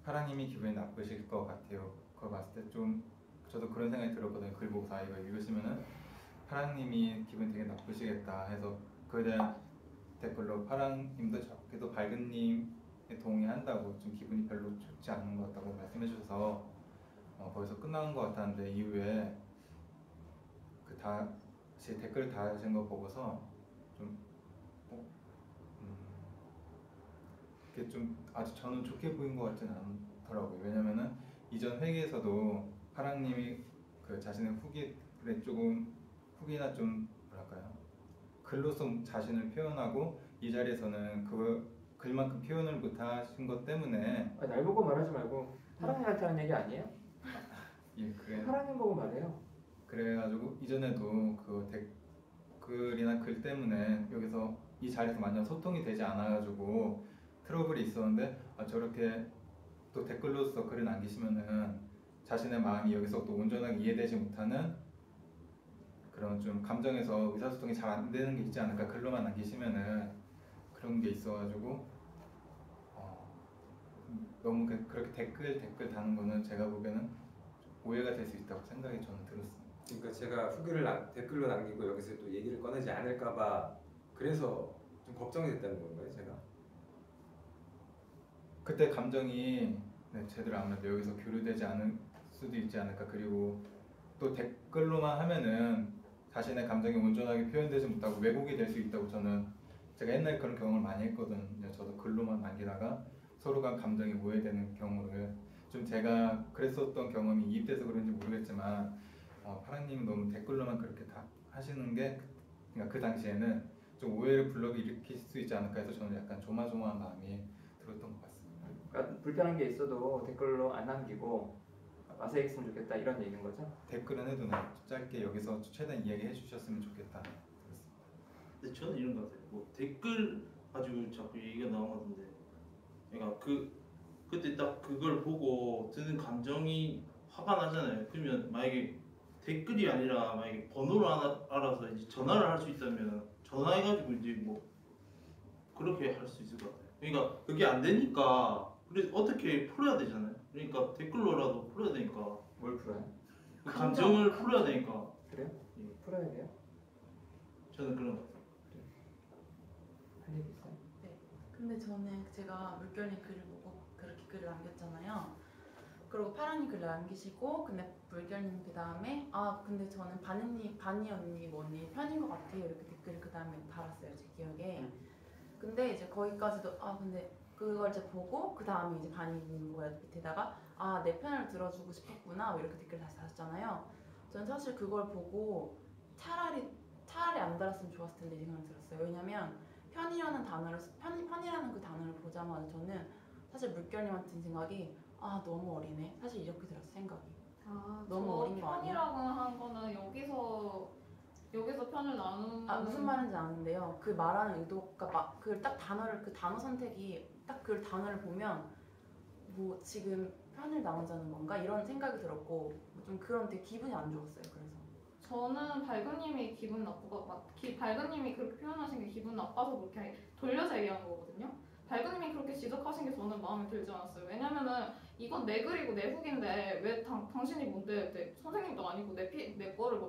파랑님이 기분이 나쁘실 것 같아요. 그거 봤을 때 좀 저도 그런 생각이 들었거든요. 글 보고 이거 읽으시면은 파랑님이 기분이 되게 나쁘시겠다 해서 그에 대한 댓글로 파랑님도 그래도 밝은님에 동의한다고 좀 기분이 별로 좋지 않은 것 같다고 말씀해 주셔서 거기서 끝난 것 같았는데 이후에 다시 댓글 다신 거 보고서 좀 그게 좀 아주 저는 좋게 보인 것 같지는 않더라고요. 왜냐면은 이전 회계에서도 파랑님이 그 자신의 후기를 조금 후기나 좀 뭐랄까요, 글로서 자신을 표현하고 이 자리에서는 그 글만큼 표현을 못하신 것 때문에 날 보고 말하지 말고 파랑님한테 하는 얘기 아니에요? 예, 그래. 파랑님 보고 말해요. 그래가지고 이전에도 그 댓글이나 글 때문에 여기서 이 자리에서 완전 소통이 되지 않아가지고 트러블이 있었는데 저렇게 또 댓글로서 글을 남기시면은 자신의 마음이 여기서 또 온전하게 이해되지 못하는 그런 좀 감정에서 의사소통이 잘 안 되는 게 있지 않을까, 글로만 남기시면은 그런 게 있어가지고 너무 그렇게 댓글 다는 거는 제가 보기에는 오해가 될 수 있다고 생각이 저는 들었습니다. 그러니까 제가 후기를 댓글로 남기고 여기서 또 얘기를 꺼내지 않을까봐 그래서 좀 걱정이 됐다는 건가요, 제가? 그때 감정이 제대로 아무래도 여기서 교류되지 않을 수도 있지 않을까. 그리고 또 댓글로만 하면은 자신의 감정이 온전하게 표현되지 못하고 왜곡이 될 수 있다고 제가 옛날에 그런 경험을 많이 했거든요. 저도 글로만 남기다가 서로가 감정이 오해되는 경우를 좀 제가 그랬었던 경험이 이입돼서 그런지 모르겠지만 파랑님은 너무 댓글로만 그렇게 다 하시는 게 그러니까 그 당시에는 좀 오해를 불러일으킬 수 있지 않을까 해서 저는 약간 조마조마한 마음이 들었던 것 같습니다. 그러니까 불편한 게 있어도 댓글로 안 남기고 와서 얘기했으면 좋겠다 이런 얘기인 거죠? 댓글은 해도 짧게 여기서 최대한 이야기해 주셨으면 좋겠다. 근데 저는 이런 거 같아요. 뭐 댓글 가지고 자꾸 얘기가 나온 것 같은데, 그러니까 그때 딱 그걸 보고 드는 감정이 화가 나잖아요. 그러면 만약에 댓글이 아니라 만약에 번호를 알아서 이제 전화를 할 수 있다면 전화해가지고 이제 뭐 그렇게 할 수 있을 것 같아요. 그러니까 그게 안 되니까 그래 어떻게 풀어야 되잖아요. 그러니까 댓글로라도 풀어야 되니까. 뭘 풀어요? 그 감정을 풀어야 되니까. 그래요? 예. 풀어야 돼요? 저는 그런 것 같아요. 할 얘기 있어요? 근데 저는 제가 물결님 글을 보고 그렇게 글을 남겼잖아요. 그리고 파랑님 글을 남기시고 근데 물결님 그 다음에 근데 저는 바니 언니 뭐 언니 편인 것 같아요 이렇게 댓글을 그 다음에 달았어요 제 기억에. 근데 이제 거기까지도 근데 그걸 이제 보고 그 다음에 이제 바니님 뭐야 밑에다가 내 편을 들어주고 싶었구나 뭐 이렇게 댓글 다시 달았잖아요. 저는 사실 그걸 보고 차라리 안 달았으면 좋았을 텐데 이 생각이 들었어요. 왜냐면 편이라는 그 단어를 보자마자 저는 사실 물결님한테 든 생각이 너무 어리네. 사실 이렇게 들었어 생각이. 너무 어린 거 아니야? 편이라고 한 거는 편을 나누는 아 무슨 말인지 아는데요. 그 말하는 의도가 막 그 딱 단어를 그 단어 선택이 딱 그 단어를 보면 뭐 지금 편을 나누자는 건가 이런 생각이 들었고 좀 그런 되게 기분이 안 좋았어요. 그래서 저는 발근님이 기분 나쁘고 발근님이 그렇게 표현하신 게 기분 나빠서 그렇게 돌려서 얘기한 거거든요. 발근님이 그렇게 지적하신 게 저는 마음에 들지 않았어요. 왜냐면은 이건 내 글이고 내 후기인데 왜 당신이 뭔데 선생님도 아니고 내 거를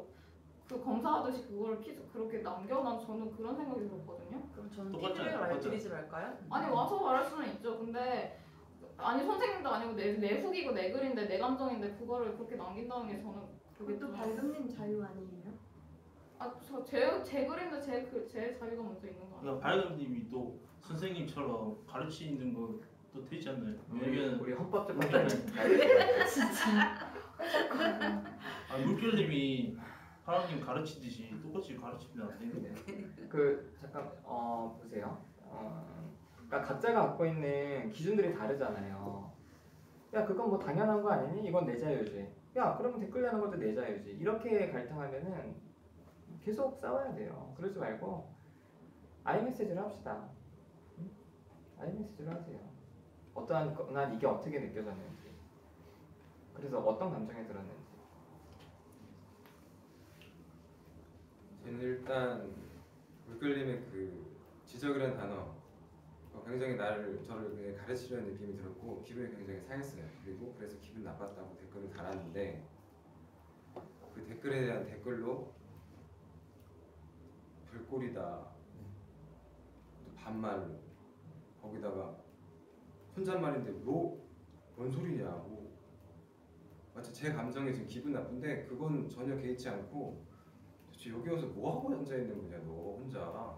그 검사하듯이 그걸 그렇게 남겨놔 저는 그런 생각이 들었거든요. 그럼 저는 똑같잖아요. 피드백을 아예 똑같잖아요. 드리지 말까요? 아니 와서 말할 수는 있죠. 근데 아니 선생님도 아니고 내 후기고 내 글인데 내 감정인데 그거를 그렇게 남긴다는 게 저는 그게 그것도 좀 발금님 자유 아니에요? 제 글인데 제 자유가 먼저 있는 거 아니에요? 그러니까 발음님이 또 선생님처럼 가르치는 것도 되지 않나요? 왜냐면 우리 헌법재판관 아, 물결님이 파랑님 가르치듯이 똑같이 가르치면 안 되는데. 그 잠깐 보세요. 그러니까 각자가 갖고 있는 기준들이 다르잖아요. 야 그건 뭐 당연한 거 아니니? 이건 내 자유지. 야 그러면 댓글 다는 것도 내 자유지. 이렇게 갈등하면은 계속 싸워야 돼요. 그러지 말고 아이메시지를 합시다. 응? 아이메시지를 하세요. 난 이게 어떻게 느껴졌는지. 그래서 어떤 감정이 들었는지. 저는 일단 물결님의 그 지적이라는 단어 굉장히 저를 그냥 가르치려는 느낌이 들었고 기분이 굉장히 상했어요. 그리고 그래서 기분 나빴다고 댓글을 달았는데 그 댓글에 대한 댓글로 별꼴이다 또 반말로 거기다가 혼잣말인데 뭔 소리냐고 마치 제 감정에 지금 기분 나쁜데 그건 전혀 개의치 않고 도대체 여기 와서 뭐하고 앉아있는 거냐 너 혼자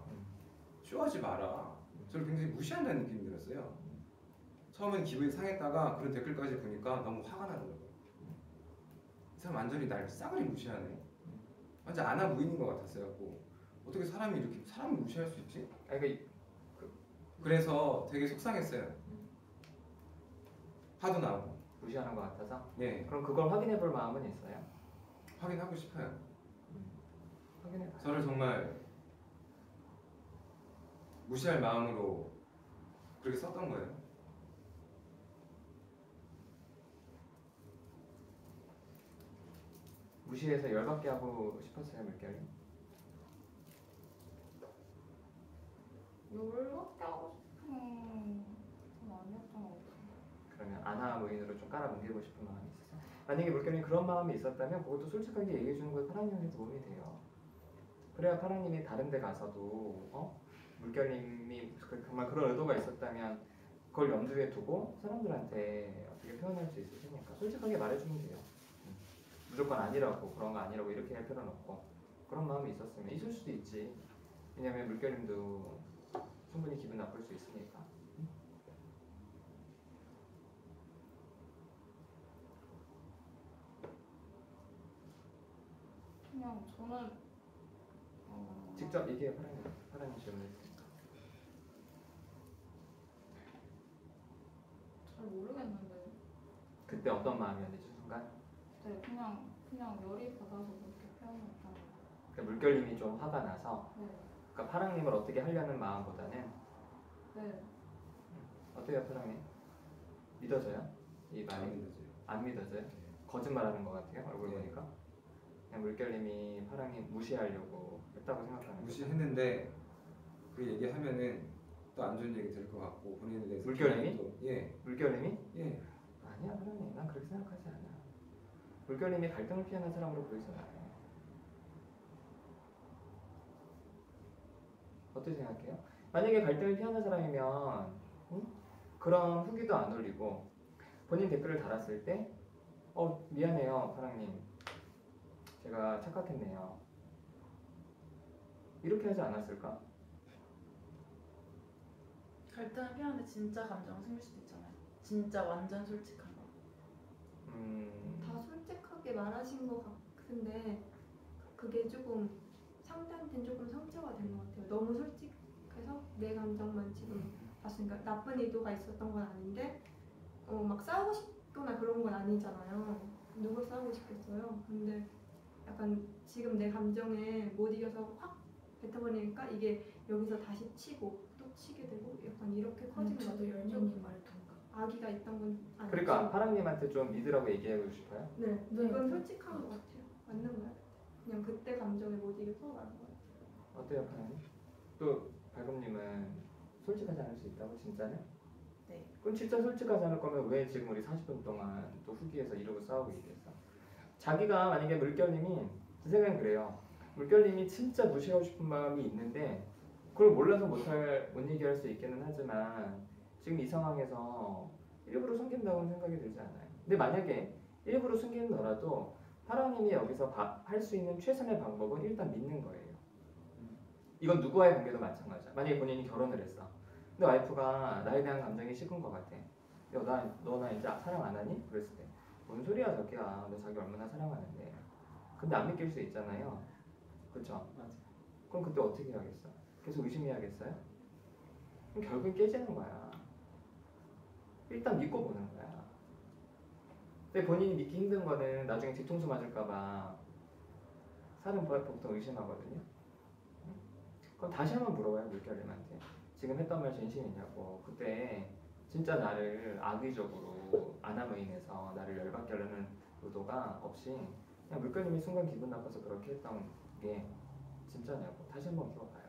쇼하지 마라. 저를 굉장히 무시한다는 느낌이 들었어요. 처음엔 기분이 상했다가 그런 댓글까지 보니까 너무 화가 나더라고요. 이 사람 완전히 날 싸그리 무시하네. 완전 아나무인인 것 같았어요. 어떻게 사람이 이렇게 사람을 무시할 수 있지? 그래서 되게 속상했어요. 화도 나고 무시하는 것 같아서. 네. 그럼 그걸 확인해 볼 마음은 있어요? 확인하고 싶어요. 확인해 봐요. 저를 정말 무시할 마음으로 그렇게 썼던 거예요. 무시해서 열받게 하고 싶었어요, 물결이? 열받게 하고 싶은 건 아니었던 것 같아요. 그러면 아나무인으로 좀 깔아뭉개고 싶은 마음이 있었어요. 만약에 물결이 그런 마음이 있었다면 그것도 솔직하게 얘기해 주는 게 파랑님한테 도움이 돼요. 그래야 파랑님이 다른 데 가서도 물결님이 정말 그런 의도가 있었다면 그걸 염두에 두고 사람들한테 어떻게 표현할 수 있을 테니까 솔직하게 말해주면 돼요. 무조건 아니라고 그런 거 아니라고 이렇게 할 필요는 없고 그런 마음이 있었으면 있을 수도 있지. 왜냐면 물결님도 충분히 기분 나쁠 수 있으니까. 그냥 저는 직접 얘기해 파랑님 질문했으니까. 잘 모르겠는데. 그때 어떤 마음이었는지 순간? 네, 그냥 열이 받아서 그렇게 표현했다. 그러니까 물결님이 좀 화가 나서. 네. 그러니까 파랑님을 어떻게 하려는 마음보다는. 네. 어때요, 파랑님? 믿어져요? 이 말이? 안 믿어져요? 거짓말하는 것 같아요, 얼굴 보니까. 그냥 물결님이 파랑님 무시하려고 했다고 생각하는 거예요. 무시했는데 그 얘기하면은 또 안 좋은 얘기 들을 것 같고 본인에 대해서 물결님이? 또, 예. 물결님이? 예. 아니야, 파랑님. 난 그렇게 생각하지 않아. 물결님이 갈등을 피하는 사람으로 보이지 않아요. 어떻게 생각해요? 만약에 갈등을 피하는 사람이면 그런 후기도 안 올리고 본인 댓글을 달았을 때 미안해요, 파랑님. 제가 착각했네요. 이렇게 하지 않았을까? 갈등을 피하는데 진짜 감정 생길 수도 있잖아요. 진짜 완전 솔직한 거. 다 솔직하게 말하신 것 같은데 그게 조금 상대한테는 조금 상처가 된 것 같아요. 너무 솔직해서 내 감정만 지금 봤으니까 나쁜 의도가 있었던 건 아닌데 막 싸우고 싶거나 그런 건 아니잖아요. 누굴 싸우고 싶겠어요. 근데 약간 지금 내 감정에 못 이겨서 확 뱉어버리니까 이게 여기서 다시 치고 또 치게 되고 약간 이렇게 커지는 것 저도 같아요. 열매님 말에 동감. 아기가 있던 건 아니죠. 그러니까 파랑님한테 좀 믿으라고 얘기하고 싶어요. 네, 네. 이건 솔직한 것 같아요. 맞는 것 같아요. 그냥 그때 감정에 못 이겨서 말한 것 같아요. 어때요, 파랑님? 또 발금님은 솔직하지 않을 수 있다고 진짜는? 네. 그럼 진짜 솔직하지 않을 거면 왜 지금 우리 40분 동안 또 후기에서 이러고 싸우고 있겠어? 자기가 만약에 물결님이 제 생각엔 그래요. 물결님이 진짜 무시하고 싶은 마음이 있는데 그걸 몰라서 못 얘기할 수 있기는 하지만 지금 이 상황에서 일부러 숨긴다고는 생각이 들지 않아요. 근데 만약에 일부러 숨기더라도 파랑님이 여기서 할 수 있는 최선의 방법은 일단 믿는 거예요. 이건 누구와의 관계도 마찬가지야. 만약에 본인이 결혼을 했어. 근데 와이프가 나에 대한 감정이 식은 것 같아. 너 나 이제 사랑 안 하니? 그랬을 때 뭔 소리야 자기야. 너 자기 얼마나 사랑하는데. 근데 안 믿길 수 있잖아요. 그쵸? 맞아. 그럼 그때 어떻게 해야겠어? 계속 의심해야겠어요? 그럼 결국엔 깨지는 거야. 일단 믿고 보는 거야. 근데 본인이 믿기 힘든 거는 나중에 뒤통수 맞을까봐 사람 보통 의심하거든요. 그럼 다시 한번 물어봐요, 물결님한테. 지금 했던 말 진심이냐고. 그때 진짜 나를 악의적으로 안함으로 인해서 나를 열받게 하려는 의도가 없이 그냥 물결님이 순간 기분 나빠서 그렇게 했던 게 진짜냐고. 다시 한번 물어봐요.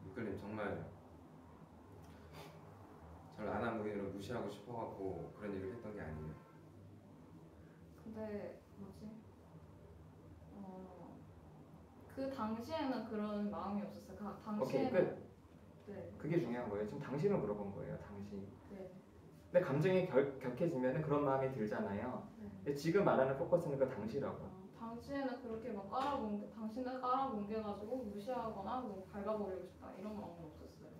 물결님 정말 저를 안한무인으로 무시하고 싶어갖고 그런 얘기를 했던 게 아니에요. 근데 뭐지? 그 당시에는 그런 마음이 없었어요. 그 오케이, 당시에는 끝. 네. 그게 중요한 거예요. 지금 당신을 물어본 거예요, 당신. 네. 근데 감정이 격해지면 그런 마음이 들잖아요. 네. 근데 지금 말하는 포커스는 그 당시라고. 당시에는 그렇게 막 당신을 깔아뭉개가지고 무시하거나 뭐 밟아버리고 싶다 이런 마음은 없었어요.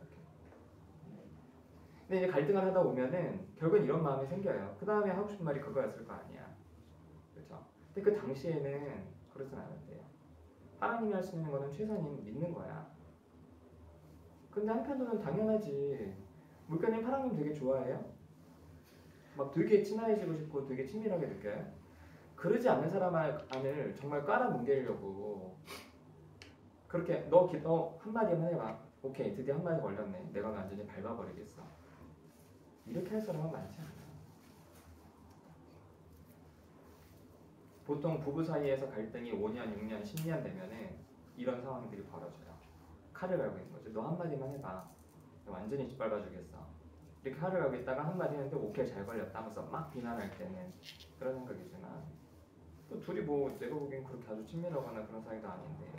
근데 이제 갈등을 하다 보면은 결국엔 이런 마음이 생겨요. 그 다음에 하고 싶은 말이 그거였을 거 아니야. 그렇죠? 근데 그 당시에는 그러진 않았대요. 하나님이 할 수 있는 거는 최선인 믿는 거야. 근데 한편으로는 당연하지. 물결님 파랑님 되게 좋아해요? 막 되게 친해지고 싶고 되게 친밀하게 느껴요? 그러지 않는 사람 안을 정말 깔아뭉개려고 그렇게 너 한마디만 해봐. 오케이 드디어 한마디 걸렸네. 내가 완전히 밟아버리겠어. 이렇게 할 사람은 많지 않아요. 보통 부부 사이에서 갈등이 5년, 6년, 10년 되면은 이런 상황들이 벌어져요. 칼을 갈고 있는 거죠. 너 한마디만 해봐. 완전히 짓밟아주겠어. 이렇게 칼을 갈고 있다가 한마디 했는데 오케이 잘 걸렸다 하면서 막 비난할 때는 그런 생각이지만 또 둘이 뭐 내가 보기엔 그렇게 아주 친밀하거나 그런 사이도 아닌데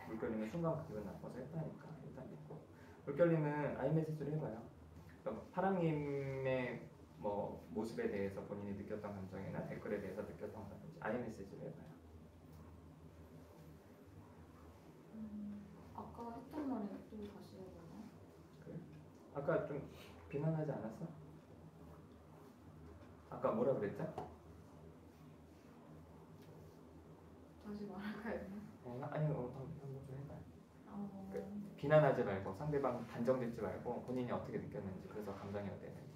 물결님은 순간 기분 나빠서 했다니까. 일단 믿고 물결님은 아이메시지를 해봐요. 그러니까 파랑님의 뭐 모습에 대해서 본인이 느꼈던 감정이나 댓글에 대해서 느꼈던 감정인지 아이메시지를 해봐요. 아까 했던 말에 또 다시 해보나? 그래? 아까 좀 비난하지 않았어? 아까 뭐라 그랬죠? 다시 말할까요? 아니 한번 좀 해봐요. 비난하지 말고 상대방 단정짓지 말고 본인이 어떻게 느꼈는지 그래서 감정이 어땠는지.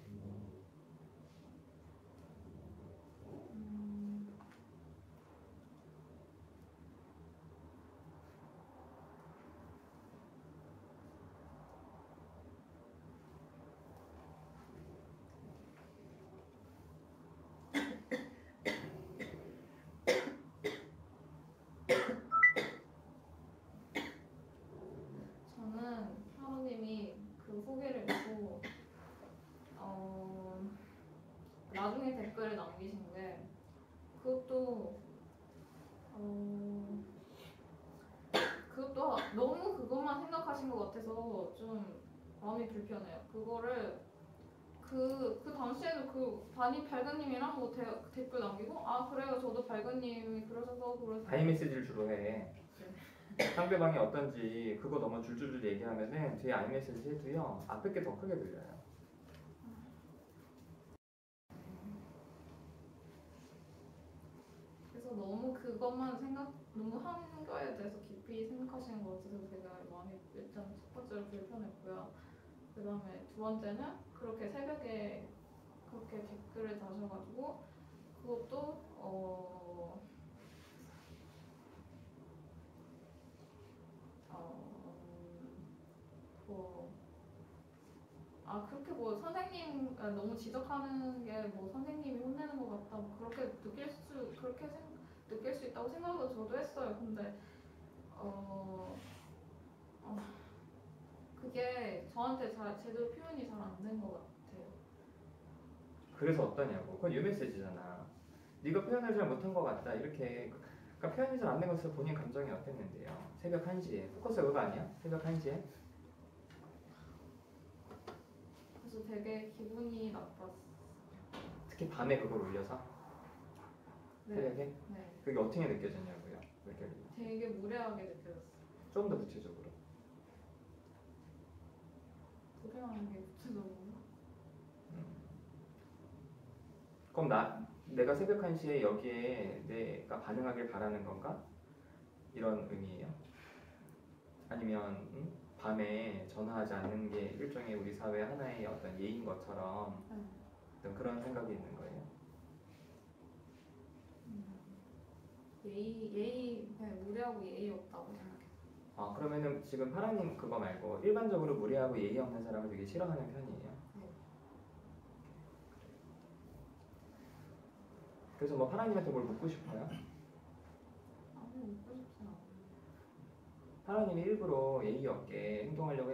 저는 하루님이 그 후기를 읽고 나중에 댓글을 남기신 게 그것도 너무 그것만 생각하신 것 같아서 좀 마음이 불편해요. 그거를 그 당시에도 그 발근님이랑 뭐 댓글 남기고 아 그래요 저도 발근님이 그러셔서 아이메시지를 주로 해. 상대방이 어떤지 그거 너무 줄줄줄 얘기하면은 뒤에 아이메시지 해도요 앞에 게 더 크게 들려요. 그래서 너무 그것만 너무 하는 거에 대해서 깊이 생각하시는 것 같아서 제가 많이 일단 첫 번째로 불편했고요. 그 다음에 두 번째는 그렇게 새벽에 그렇게 댓글을 다셔가지고 그것도 그렇게 뭐 선생님 너무 지적하는 게 뭐 선생님이 혼내는 것 같다 뭐 그렇게 느낄 수 있다고 생각을 저도 했어요. 근데 그게 저한테 제대로 표현이 잘 안 된 것 같아요. 그래서 어떠냐고. 그건 유메시지잖아. 네가 표현을 잘 못한 것 같다. 이렇게 그러니까 표현이 잘 안 된 것을 본인 감정이 어땠는데요. 새벽 1시에. 포커스 그거 아니야? 새벽 1시에? 그래서 되게 기분이 나빴어요. 특히 밤에 그걸 올려서? 네. 새벽에? 네. 그게 어떻게 느껴졌냐고요? 이렇게 되게 무례하게 느껴졌어요. 좀 더 구체적으로. 무례한 게 구체적으로. 그럼 내가 새벽 1시에 여기에 내가 반응하길 바라는 건가? 이런 의미예요? 아니면 밤에 전화하지 않는 게 일종의 우리 사회 하나의 어떤 예인 것처럼 어떤 그런 생각이 있는 거예요? 그냥 무례하고 예의 없다고 생각해요. 그러면은 지금 파라님 그거 말고 일반적으로 무례하고 예의 없는 사람을 되게 싫어하는 편이에요? 네. 그래서 뭐 파라님한테 뭘 묻고 싶어요? 아무 묻고 싶진 않아요. 파라님이 일부러 예의 없게 행동하려고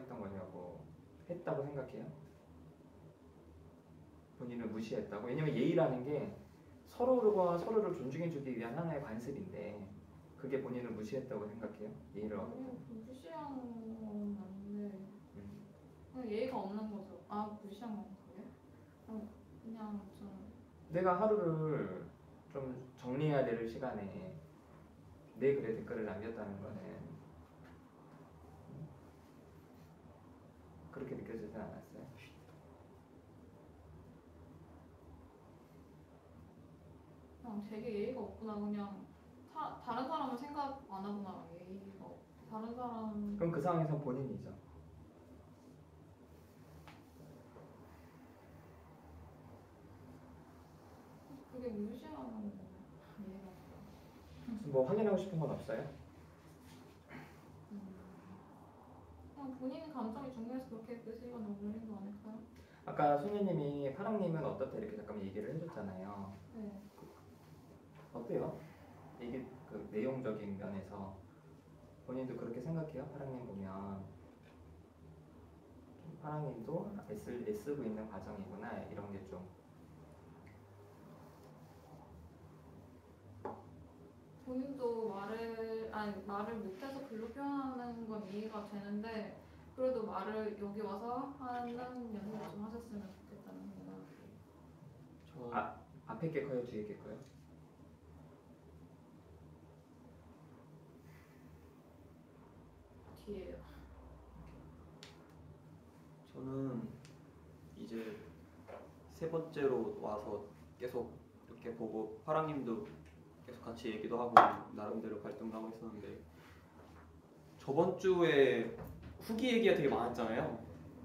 했다고 생각해요? 본인을 무시했다고? 왜냐면 예의라는 게 서로가 서로를 존중해주기 위한 하나의 관습인데 그게 본인을 무시했다고 생각해요? 예의를 무시한 건 아닌데 그냥 예의가 없는 거죠. 무시한 건가요? 그냥 좀 내가 하루를 좀 정리해야 될 시간에 내 글에 댓글을 남겼다는 거는 그렇게 느껴지지 않았어요? 그냥 되게 예의가 없구나. 그냥 다른 사람은 생각 안 하구나. 예의가 다른 사람. 그럼 그 상황에서 본인이죠. 그게 무시하는 예의가 없어. 뭐 확인하고 싶은 건 없어요? 그냥 본인 감정이 중요해서 그렇게 그 시간에 올린 거 아닐까요? 아까 소녀님이 파랑님은 어떻다 이렇게 잠깐만 얘기를 해줬잖아요. 네. 어때요? 이게 그 내용적인 면에서 본인도 그렇게 생각해요? 파랑님 보면 파랑님도 애쓰고 있는 과정이구나 이런 게 좀 본인도 말을 못해서 글로 표현하는 건 이해가 되는데 그래도 말을 여기 와서 하는 연습을 좀 하셨으면 좋겠다는 생각. 앞에 게 커요? 뒤에 게 커요? 뒤에요. 저는 이제 세 번째로 와서 계속 이렇게 보고 파랑님도 계속 같이 얘기도 하고 나름대로 갈등도 하고 있었는데 저번 주에 후기 얘기가 되게 많았잖아요.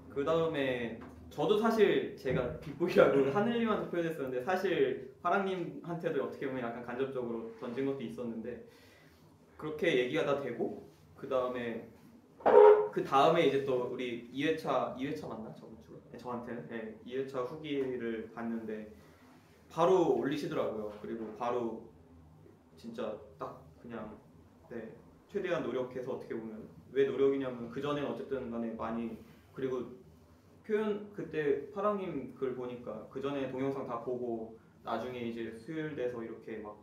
그 다음에 저도 사실 제가 빅보이라고 하늘님한테 표현했었는데 사실 파랑님한테도 어떻게 보면 약간 간접적으로 던진 것도 있었는데 그렇게 얘기가 다 되고 그 다음에 이제 또 우리 2회차 맞나? 저번 주에? 네, 저한테 네, 2회차 후기를 봤는데 바로 올리시더라고요. 그리고 바로 진짜 딱 그냥 네, 최대한 노력해서 어떻게 보면 왜 노력이냐면 그 전에는 어쨌든 간에 많이 그리고 표현 그때 파랑님 글 보니까 그 전에 동영상 다 보고 나중에 이제 수요일 돼서 이렇게 막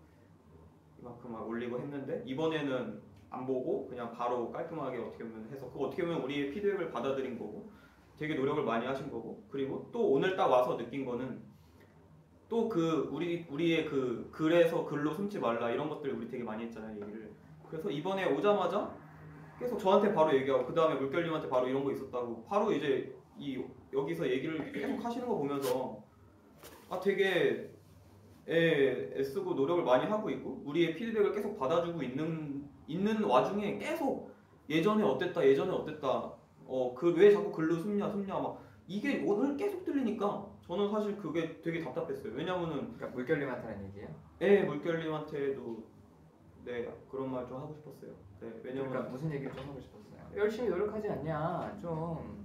이만큼 막 올리고 했는데 이번에는 안 보고 그냥 바로 깔끔하게 어떻게 보면 해서 그 어떻게 보면 우리의 피드백을 받아들인 거고 되게 노력을 많이 하신 거고 그리고 또 오늘 딱 와서 느낀 거는 또 그 우리의 그 글에서 글로 숨지 말라 이런 것들 우리 되게 많이 했잖아요 얘기를. 그래서 이번에 오자마자 계속 저한테 바로 얘기하고 그 다음에 물결님한테 바로 이런 거 있었다고 바로 이제 여기서 얘기를 계속 하시는 거 보면서 아 되게 애쓰고 노력을 많이 하고 있고 우리의 피드백을 계속 받아주고 있는 와중에 계속 예전에 어땠다 그 왜 자꾸 글로 숨냐 막 이게 오늘 계속 들리니까 저는 사실 그게 되게 답답했어요. 왜냐면은 그러니까 물결님한테 하는 얘기예요? 물결님한테도 네 그런 말 좀 하고 싶었어요. 네 왜냐면 그러니까 무슨 얘기를 좀 하고 싶었어요? 열심히 노력하지 않냐 좀.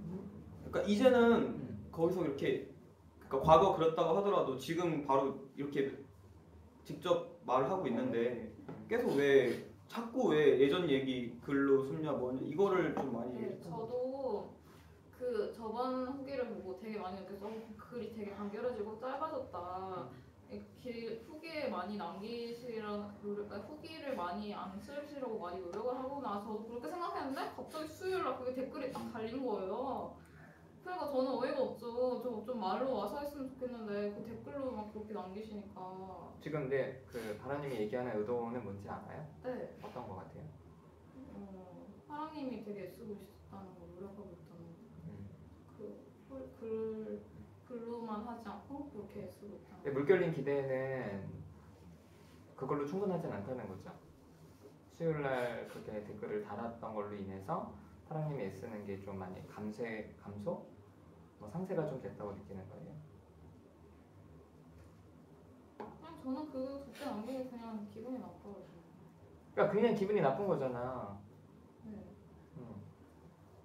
그러니까 이제는 거기서 이렇게 그러니까 과거 그랬다고 하더라도 지금 바로 이렇게 직접 말을 하고 있는데 계속 왜 자꾸 왜 예전 얘기 글로 숨냐 뭐냐 이거를 좀 많이 네, 저도 그 저번 후기를 보고 되게 많이 느꼈어. 글이 되게 간결해지고 짧아졌다. 후기에 많이 남기시라는 그러니까 후기를 많이 안 쓰시려고 많이 노력을 하구나. 저도 그렇게 생각했는데 갑자기 수요일날 그게 댓글이 딱 달린 거예요. 그러니까 저는 어이가 없죠. 좀 말로 와서 했으면 좋겠는데 그 댓글로 막 그렇게 남기시니까. 지금 근데 그 바라님이 얘기하는 의도는 뭔지 알아요? 네. 어떤 거 같아요? 사랑님이 되게 애쓰고 있다는 거, 노력하고 있다는 거. 글로만 하지 않고 그렇게 애쓰고 있다는 거. 근데 물결님 기대는 그걸로 충분하진 않다는 거죠. 수요일날 그렇게 댓글을 달았던 걸로 인해서 사랑님이 애쓰는 게 좀 많이 감소? 뭐 상세가 좀 됐다고 느끼는 거예요. 그냥 저는 그 그때 남긴 게 그냥 기분이 나빠요. 그러니까 그냥 기분이 나쁜 거잖아. 네.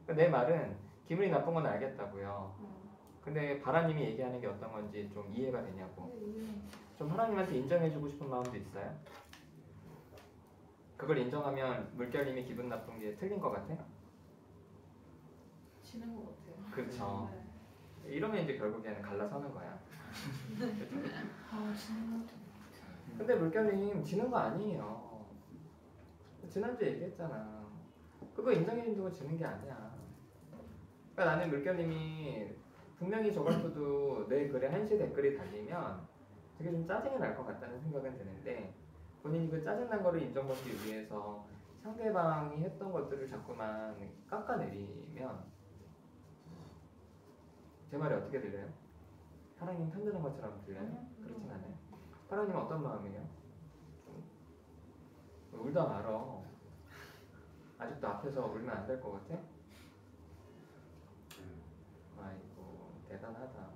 그러니까 내 말은 기분이 나쁜 건 알겠다고요. 근데 바라님이 얘기하는 게 어떤 건지 좀 이해가 되냐고. 좀 하나님한테 인정해주고 싶은 마음도 있어요? 그걸 인정하면 물결님이 기분 나쁜 게 틀린 것 같아? 지는 것 같아요. 그렇죠. 네. 이러면 이제 결국에는 갈라서는 거야. 근데 물결님 지는 거 아니에요. 지난주에 얘기했잖아. 그거 인정해준다고 지는 게 아니야. 그러니까 나는 물결님이 분명히 저 같아도 내 글에 한시 댓글이 달리면 되게 좀 짜증이 날 것 같다는 생각은 드는데 본인이 그 짜증난 거를 인정받기 위해서 상대방이 했던 것들을 자꾸만 깎아내리면 제 말이 어떻게 들려요? 사랑님 편드는 것처럼 들려요? 그렇진 않아요. 사랑님은 어떤 마음이에요? 울다 말어. 아직도 앞에서 울면 안 될 것 같아? 아이고 대단하다.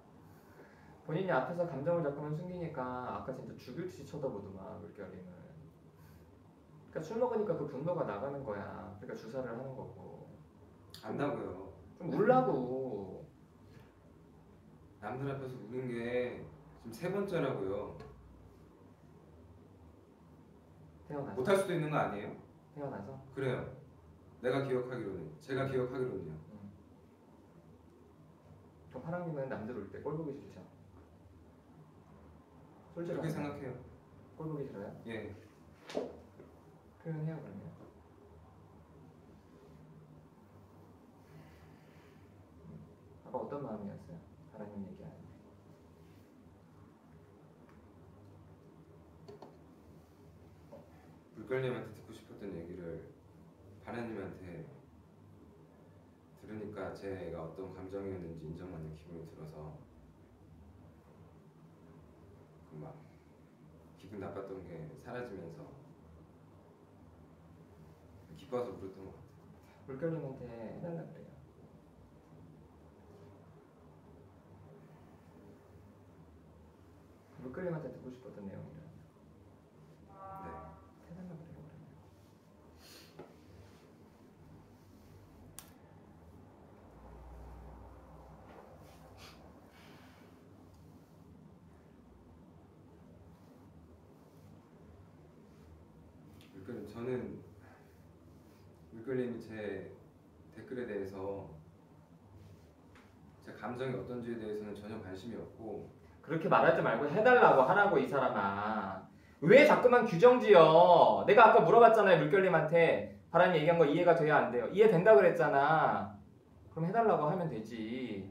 본인이 앞에서 감정을 자꾸만 숨기니까 아까 진짜 죽일 듯이 쳐다보더만 물결님을. 그러니까 술 먹으니까 그 분노가 나가는 거야. 그러니까 주사를 하는 거고. 안다고요. 좀 울라고. 남들 앞에서 우는 게 지금 3번째라고요. 태어나서? 못할 수도 있는 거 아니에요? 태어나서? 그래요. 내가 기억하기로는, 제가 기억하기로는요. 그럼 파랑님은 남들 울 때 꼴 보기 싫죠? 솔직히 그렇게 생각해요. 꼴 보기 싫어요? 예. 표현해요 그러면. 아까 어떤 마음이었어요? 파랑님 얘기하는데. 물결님한테 듣고 싶었던 얘기를 바라님한테 들으니까 제가 어떤 감정이었는지 인정받는 기분이 들어서 막 기분 나빴던 게 사라지면서 기뻐서 울었던 것 같아요. 물결님한테 해달라 그래요. 물결님한테 듣고 싶었던 내용이라. 네. 해달라 그래요 그러면. 저는 물결님이 제 댓글에 대해서 제 감정이 어떤지에 대해서는 전혀 관심이 없고 그렇게 말하지 말고 해달라고 하라고 이 사람아. 왜 자꾸만 규정지어? 내가 아까 물어봤잖아요 물결님한테. 바람이 얘기한 거 이해가 돼야 안 돼요? 이해된다 그랬잖아. 그럼 해달라고 하면 되지.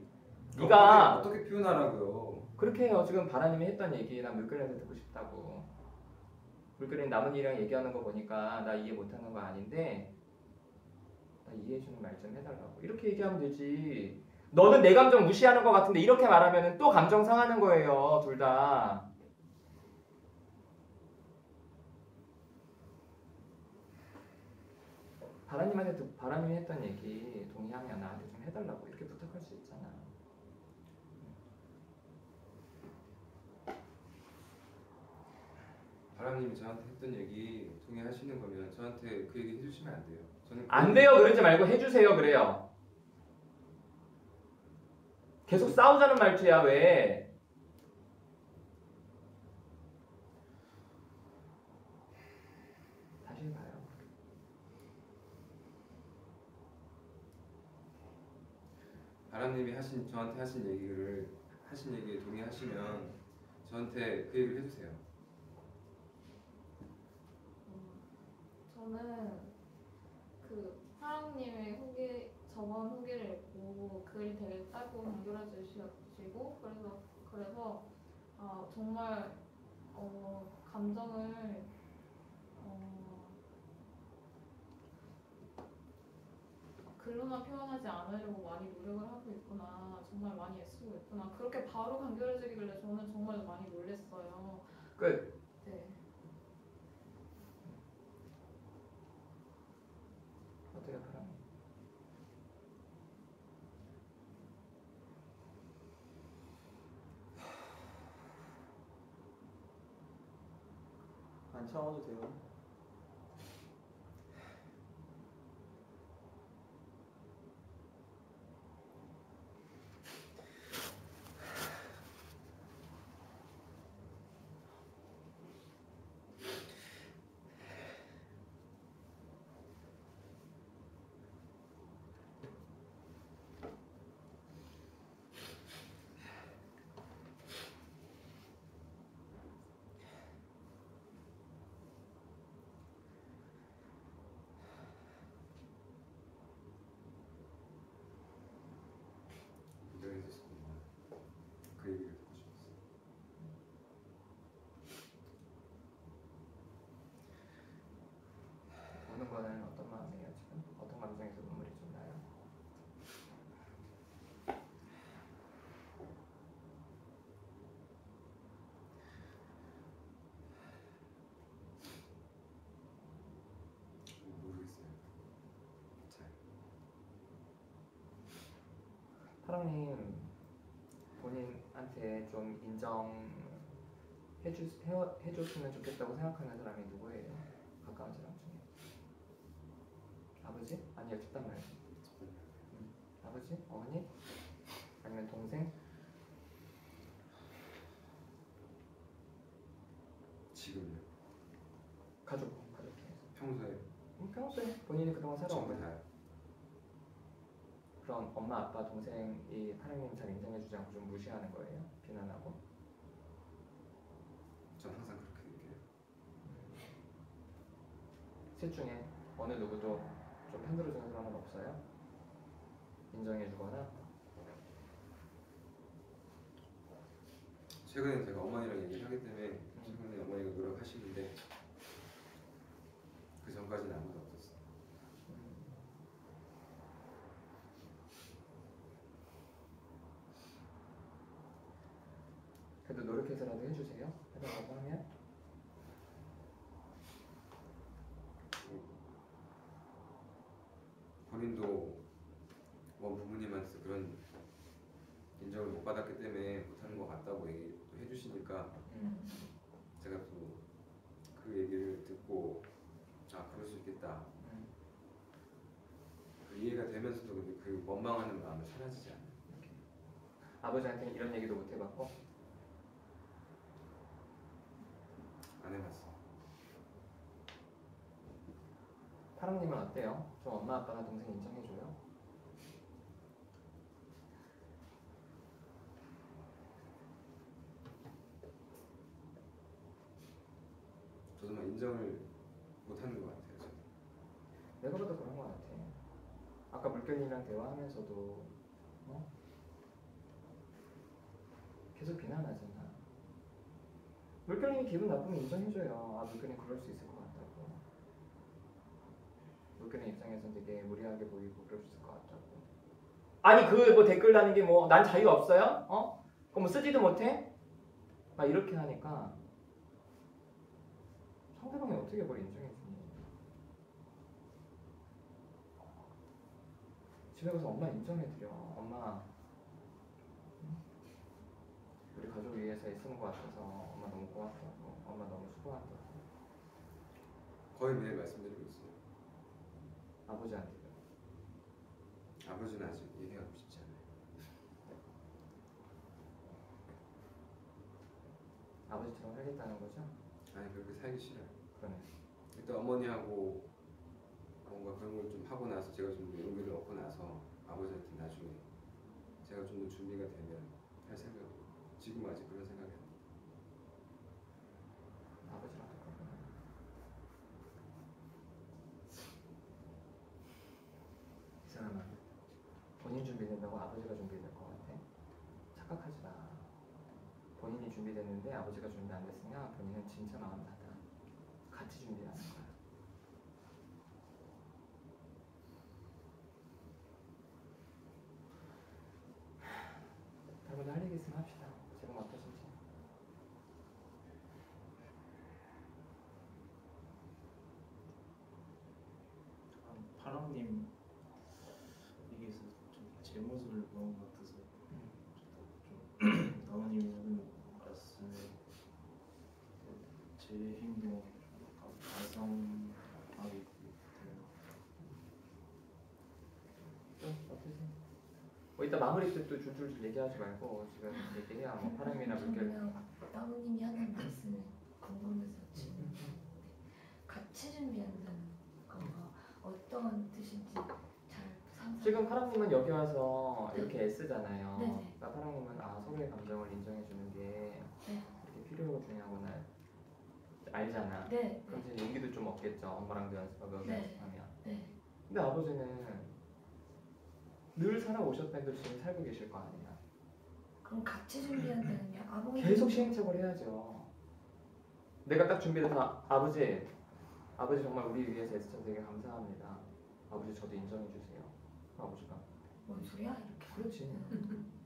네가 어떻게 표현하라고요? 그렇게 해요. 지금 바라님이 했던 얘기 난 물결님한테 듣고 싶다고. 물결님 남은이랑 얘기하는 거 보니까 나 이해 못하는 거 아닌데 이해해주는 말 좀 해달라고 이렇게 얘기하면 되지. 너는 내 감정 무시하는 것 같은데 이렇게 말하면 또 감정 상하는 거예요. 둘 다. 바람님이 했던 얘기 동의하면 나한테 좀 해달라고 이렇게 부탁할 수 있잖아. 바람님이 저한테 했던 얘기 동의하시는 거면 저한테 그 얘기 해주시면 안 돼요. 저는 안 돼요 그러지 말고 해주세요 그래요. 계속 싸우자는 말투야 왜? 다시 해봐요. 바람님이 저한테 하신 얘기에 동의하시면 저한테 그 얘기를 해주세요. 저는 그 파랑님의 저번 후기를 읽고 글이 되게 짧고 간결해 주시고 그래서 정말 감정을 글로만 표현하지 않으려고 많이 노력을 하고 있구나. 정말 많이 애쓰고 있구나. 그렇게 바로 간결해지길래 저는 정말 많이 놀랐어요. 끝. 네. 어때요 바람? 안 참아도 돼요. 그 얘기를 듣고 싶었어요. 보는 거는 어떤 마음이에요 지금? 어떤 감정에서 눈물이 좀 나요? 모르겠어요. 잘. 파랑님 본인한테 좀 해줬으면 좋겠다고 생각하는 사람이 누구예요? 가까운 사람 중에 아버지? 아니요 집단 말고 아버지? 어머니? 아니면 동생? 지금요? 가족 중에서 평소에 평소에 본인이 그동안 살아온 전부 거죠. 다요. 그럼 엄마 아빠 동생이 파랑님 잘 인정해주지 않고 좀 무시하는 거예요? 비난하고? 전 항상 그렇게 느껴요. 셋 중에 어느 누구도 좀 편들어주는 사람은 없어요? 인정해주거나? 최근에 제가 어머니랑 얘기를 하기 때문에 최근에 어머니가 노력하시는데 그 전까지는 아무도 없었어요. 그래도 노력해서라도 해주세요? 해달라고 하면? 본인도 부모님한테서 그런 인정을 못 받았기 때문에 못하는 것 같다고 얘기도 해주시니까 제가 또 그 얘기를 듣고 그럴 수 있겠다. 그 이해가 되면서도 근데 그 원망하는 마음은 사라지지 않아요. 아버지한테 이런 얘기도 못 해봤고? 안 해봤어요. 파랑님은 어때요? 좀 엄마 아빠나 동생 인정해줘요? 저도 막 인정을 못하는 것 같아요. 저는. 내가 봐도 그런 것 같아. 아까 물결이랑 대화하면서도 계속 비난하잖아. 물결님이 기분 나쁘면 인정해줘요. 물결이 그럴 수 있을 것 같다고. 물결의 입장에서 입장에서는 되게 무리하게 보이고 그럴 수 있을 것 같다고. 아니 그 뭐 댓글 다는 게 뭐 난 자유가 없어요? 그럼 뭐 쓰지도 못해? 막 이렇게 하니까 상대방이 어떻게 그걸 인정해주니? 집에 가서 엄마 인정해드려. 엄마 우리 가족 위해서 애쓰는 것 같아서 엄마 너무 고맙다고. 엄마 너무 수고한다고. 거의 매일 말씀드리고 있어요. 아버지한테요. 아버지는 아직 얘기하고 싶지 않아요. 아버지처럼 살겠다는 거죠? 아니 그렇게 살기 싫어요. 그러네. 일단 어머니하고 뭔가 그런 걸 좀 하고 나서 제가 좀 용기를 얻고 나서 아버지한테 나중에 제가 좀 더 준비가 되면 할 생각이에요. 지금 아직 그런 생각이 안 돼요. 아버지랑 똑같구나. 이상하나 본인 준비된다고 아버지가 준비될 것 같아? 착각하지 마. 본인이 준비됐는데 아버지가 준비 안 됐으면 본인은 진짜 마음 닫아. 같이 준비하는 거야. 다른 분들 할 얘기 있으면 합시다. 지금 어떠신지. 파랑님 얘기에서 좀 제 모습을 보는 것 같아서 좀 나무님이 하는 말씀에 제 행동 반성하게 돼요. 어떠세요? 뭐 이따 마무리 때 또 줄줄 얘기하지 말고 지금 얘기해야 뭐 파랑이나 물결. 그러면 나무님이 하는 말씀을 궁금해서 질문. 같이 준비한다는 건가 어떤 뜻인지 잘 상상. 지금 파랑님은 여기 와서 이렇게 애쓰잖아요. 네네. 그러니까 파랑님은 서로의 감정을 인정해 주는 게 네. 이렇게 필요하고 중요하구나 알잖아. 네. 그럼 이제 용기도 좀 얻겠죠. 엄마랑도 연습하고 여기 네. 연습하면. 네. 근데 아버지는 늘 살아오셨는데 지금 살고 계실 거 아니야. 그럼 같이 준비한다는 게 아버지 계속 시행착오를 해야죠. 내가 딱 준비해서 아버지 정말 우리 위해서 애써서 되게 감사합니다. 아버지 저도 인정해 주세요. 아버지가 뭔 소리야 이렇게. 그렇지.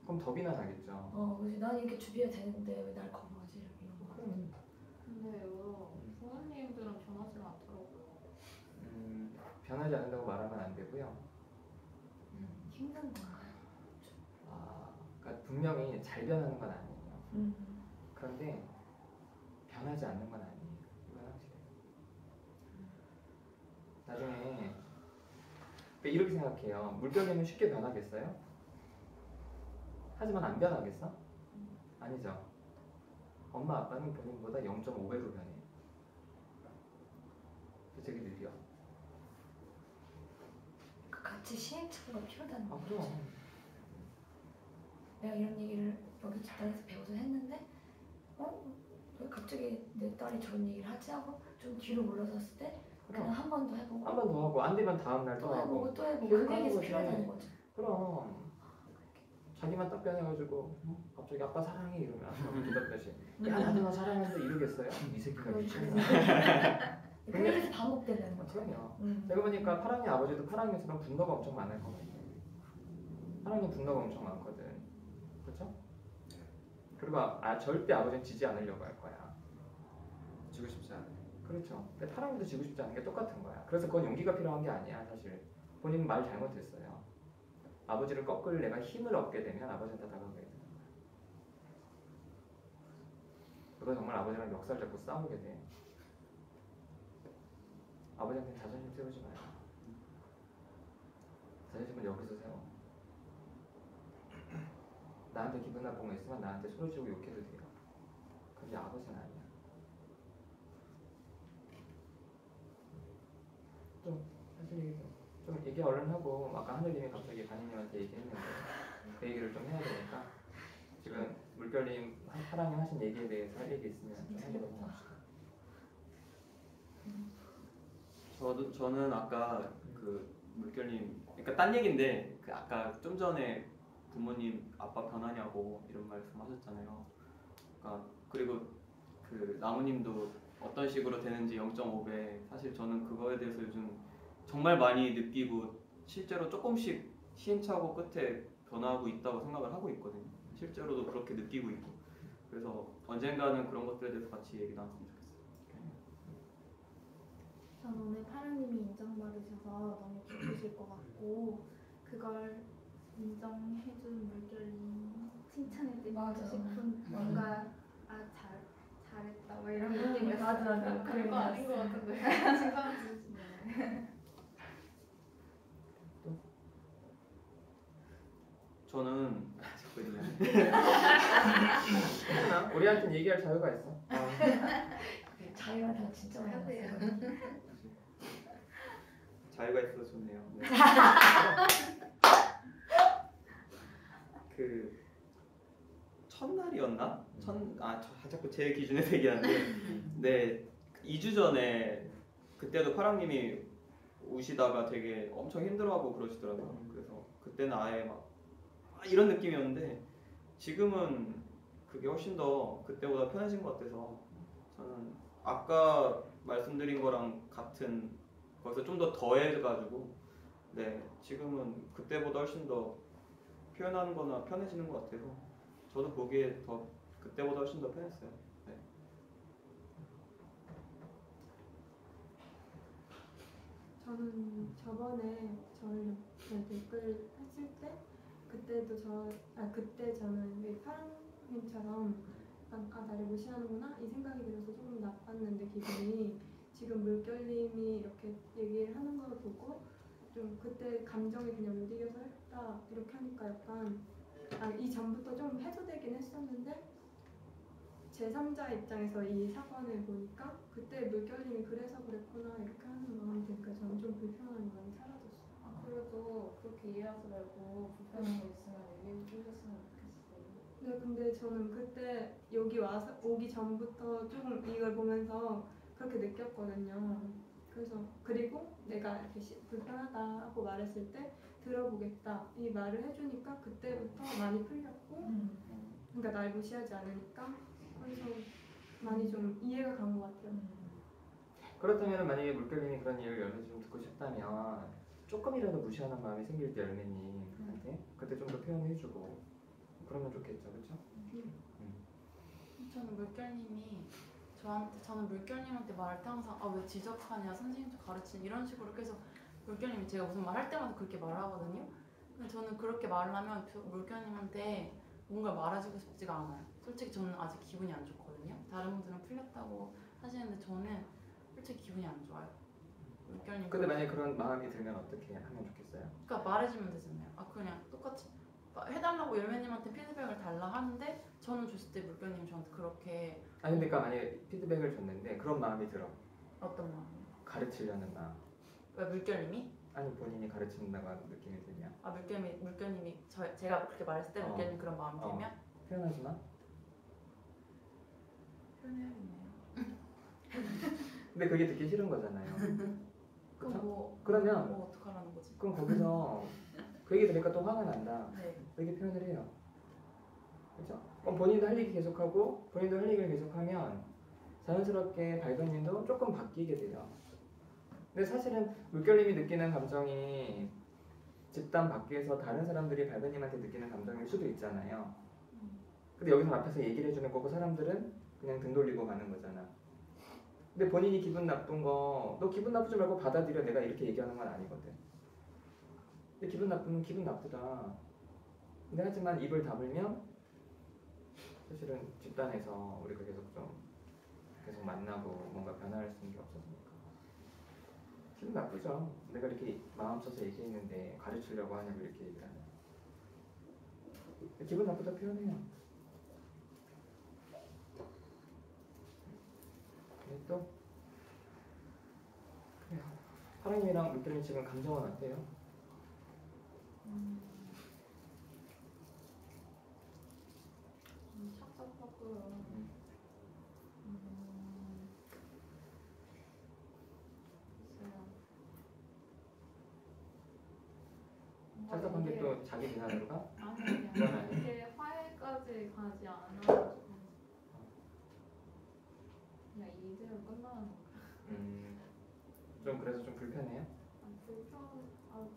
그럼 더 비난하겠죠. 그래서 난 이렇게 준비가 되는데 왜 날 거부하지 이런 거. 근데요 부모님들은 변하지 않더라고요. 변하지 않는다고 말하면 안 되고요. 힘든 건가요? 그러니까 분명히 잘 변하는 건 아니에요. 그런데 변하지 않는 건 아니에요. 이건 확실해요. 나중에 그러니까 이렇게 생각해요. 물결님은 쉽게 변하겠어요? 하지만 안 변하겠어? 아니죠. 엄마 아빠는 본인보다 0.5배로 변해요. 되게 느려. 같이 시행착오가 필요하다는 거죠. 그럼. 내가 이런 얘기를 여기 집단에서 배워서 했는데 왜 갑자기 내 딸이 저런 얘기를 하지 하고 좀 뒤로 물러섰을 때 그냥 한 번 더 해보고 한 번 더 하고 안 되면 다음 날 또 하고 또 해보고 계속 그게 하는 계속 거지. 필요하다는 거죠. 그럼 자기만 딱 변해가지고 갑자기 아빠 사랑해 이러면 대답다시 야 나도 너 사랑한다 이러겠어요? 이 새끼가 미쳤나? 그게 계속 반복된다는 거죠. 그럼요. 내가 보니까 파랑이 아버지도 파랑이처럼 분노가 엄청 많을 것 같아요. 파랑이 분노가 엄청 많거든. 그렇죠? 그리고 절대 아버지는 지지 않으려고 할 거야. 지고 싶지 않아요. 그렇죠. 근데 파랑이도 지고 싶지 않은 게 똑같은 거야. 그래서 그건 용기가 필요한 게 아니야 사실. 본인은 말 잘못했어요. 아버지를 꺾을 내가 힘을 얻게 되면 아버지한테 다가가게 되는 거야. 그거 정말 아버지랑 멱살 잡고 싸우게 돼. 아버지한테 자존심 세우지 마요. 자존심은 여기서 세워. 나한테 기분 나쁜 거 있으면 나한테 소리 지르고 욕해도 돼요. 근데 아버지는 아니야. 좀 사실 좀 얘기 얼른 하고 아까 하늘님이 갑자기 반인님한테 얘기했는데 그 얘기를 좀 해야 되니까 지금 물결님 사랑님 하신 얘기에 대해서 할 얘기 있으면 좀 해보도록 합시다. 저는 아까 그 물결님 그러니까 딴 얘긴데 그 아까 좀 전에 부모님 아빠 변하냐고 이런 말씀하셨잖아요. 그러니까 그리고 그 나무님도 어떤 식으로 되는지 0.5배 사실 저는 그거에 대해서 요즘 정말 많이 느끼고 실제로 조금씩 시행착오 끝에 변화하고 있다고 생각을 하고 있거든요. 실제로도 그렇게 느끼고 있고. 그래서 언젠가는 그런 것들에 대해서 같이 얘기 나눴으면 좋겠어요. 전 오늘 파랑님이 인정받으셔서 너무 기쁘실 것 같고 그걸 인정해준 물결님 칭찬해드리고 맞아. 싶은 뭔가 잘했다 뭐 이런 맞아, 느낌이었어요. 맞아. 그런 거 아닌 것 같은데. 칭찬 주시네. 저는 자꾸 얘기하네. 괜찮아. 우리한테는 얘기할 자유가 있어. 자기가 다 진짜 많이 하세요. 했어요. 자유가 있어서 좋네요. 네. 그 첫날이었나? 자꾸 제 기준에서 얘기하는데 네 2주 전에 그때도 파랑님이 우시다가 되게 엄청 힘들어하고 그러시더라고요. 그래서 그때는 아예 막 이런 느낌이었는데 지금은 그게 훨씬 더 그때보다 편해진 것 같아서 저는 아까 말씀드린 거랑 같은 거기서 좀 더 더해가지고 네 지금은 그때보다 훨씬 더 표현하는 거나 편해지는 것 같아서 저도 보기에 더 그때보다 훨씬 더 편했어요. 네. 저는 저번에 저희 댓글 했을 때 그때도 그때 저는 왜 파랑님처럼 약간 나를 무시하는구나 이 생각이 들어서 조금 나빴는데 기분이 지금 물결님이 이렇게 얘기를 하는 걸 보고 좀 그때 감정이 그냥 못 이겨서 했다 이렇게 하니까 약간 이 전부터 좀 해소되긴 했었는데 제3자 입장에서 이 사건을 보니까 그때 물결님이 그래서 그랬구나 이렇게 하는 마음이 드니까 저는 좀 불편한 마음이 사라졌어요. 그래도 그렇게 이해하지 말고 불편한 거 있으면 얘기해 주셨으면 좋겠어요. 네, 근데 저는 그때 여기 와서 오기 전부터 좀 이걸 보면서 그렇게 느꼈거든요. 그래서 그리고 내가 이렇게 불편하다 하고 말했을 때 들어보겠다 이 말을 해주니까 그때부터 많이 풀렸고 그러니까 날 무시하지 않으니까 그래서 많이 좀 이해가 간 것 같아요. 그렇다면 만약에 물결님이 그런 얘기를 열매님 좀 듣고 싶다면 조금이라도 무시하는 마음이 생길 때 열매님한테 그때 좀 더 표현해주고 그러면 좋겠죠, 그렇죠? 저는 물결님이 저는 물결님한테 말할 때 항상 왜 지적하냐 선생님도 가르치는 이런 식으로 계속 물결님이 제가 무슨 말 할 때마다 그렇게 말을 하거든요. 근데 저는 그렇게 말을 하면 물결님한테 뭔가 말해주고 싶지가 않아요. 솔직히 저는 아직 기분이 안 좋거든요. 다른 분들은 풀렸다고 하시는데 저는 솔직히 기분이 안 좋아요. 물결님. 근데 만약에 그런 마음이 들면 어떻게 하면 좋겠어요? 그러니까 말해주면 되잖아요. 그냥 똑같이 해달라고 열매님한테 피드백을 달라 하는데 저는 줬을 때 물결님이 저한테 그렇게 아니 그러니까 만약에 피드백을 줬는데 그런 마음이 들어. 어떤 마음? 가르치려는 마음. 왜 물결님이? 아니 본인이 가르친다고 하는 느낌이 들냐? 물결님이 제가 그렇게 말했을 때 물결님 그런 마음이 들면 표현하지 마. 표현해야겠네요. 근데 그게 듣기 싫은 거잖아요. 그럼 그쵸? 그러면 뭐 어떡하라는 거지? 그럼 거기서 그 얘기 들으니까 또 화가 난다. 네. 이렇게 표현을 해요. 그렇죠? 그럼 본인도 할 얘기 계속하고 본인도 할 얘기를 계속하면 자연스럽게 발견님도 조금 바뀌게 돼요. 근데 사실은 물결님이 느끼는 감정이 집단 밖에서 다른 사람들이 발견님한테 느끼는 감정일 수도 있잖아요. 근데 여기서 앞에서 얘기를 해주는 거고 사람들은 그냥 등 돌리고 가는 거잖아. 근데 본인이 기분 나쁜 거 너 기분 나쁘지 말고 받아들여 내가 이렇게 얘기하는 건 아니거든. 근데 기분 나쁘면 기분 나쁘다. 근데 하지만 입을 다물면 사실은 집단에서 우리가 계속 만나고 뭔가 변화할 수 있는 게 없어지니까 기분 나쁘죠. 내가 이렇게 마음 써서 얘기했는데 가르치려고 하냐고 이렇게 얘기를 하냐. 기분 나쁘다 표현해요. 또 그래요. 파랑님이랑 물결님 지금 감정은 어때요? 착잡하고요. 착잡한 게 또 자기 비난으로 가? 아니 그건 아니에요. 이게 화해까지 가지 않아가지고 그냥 이대로 끝나는 거. 좀 그래서 좀 불편해요?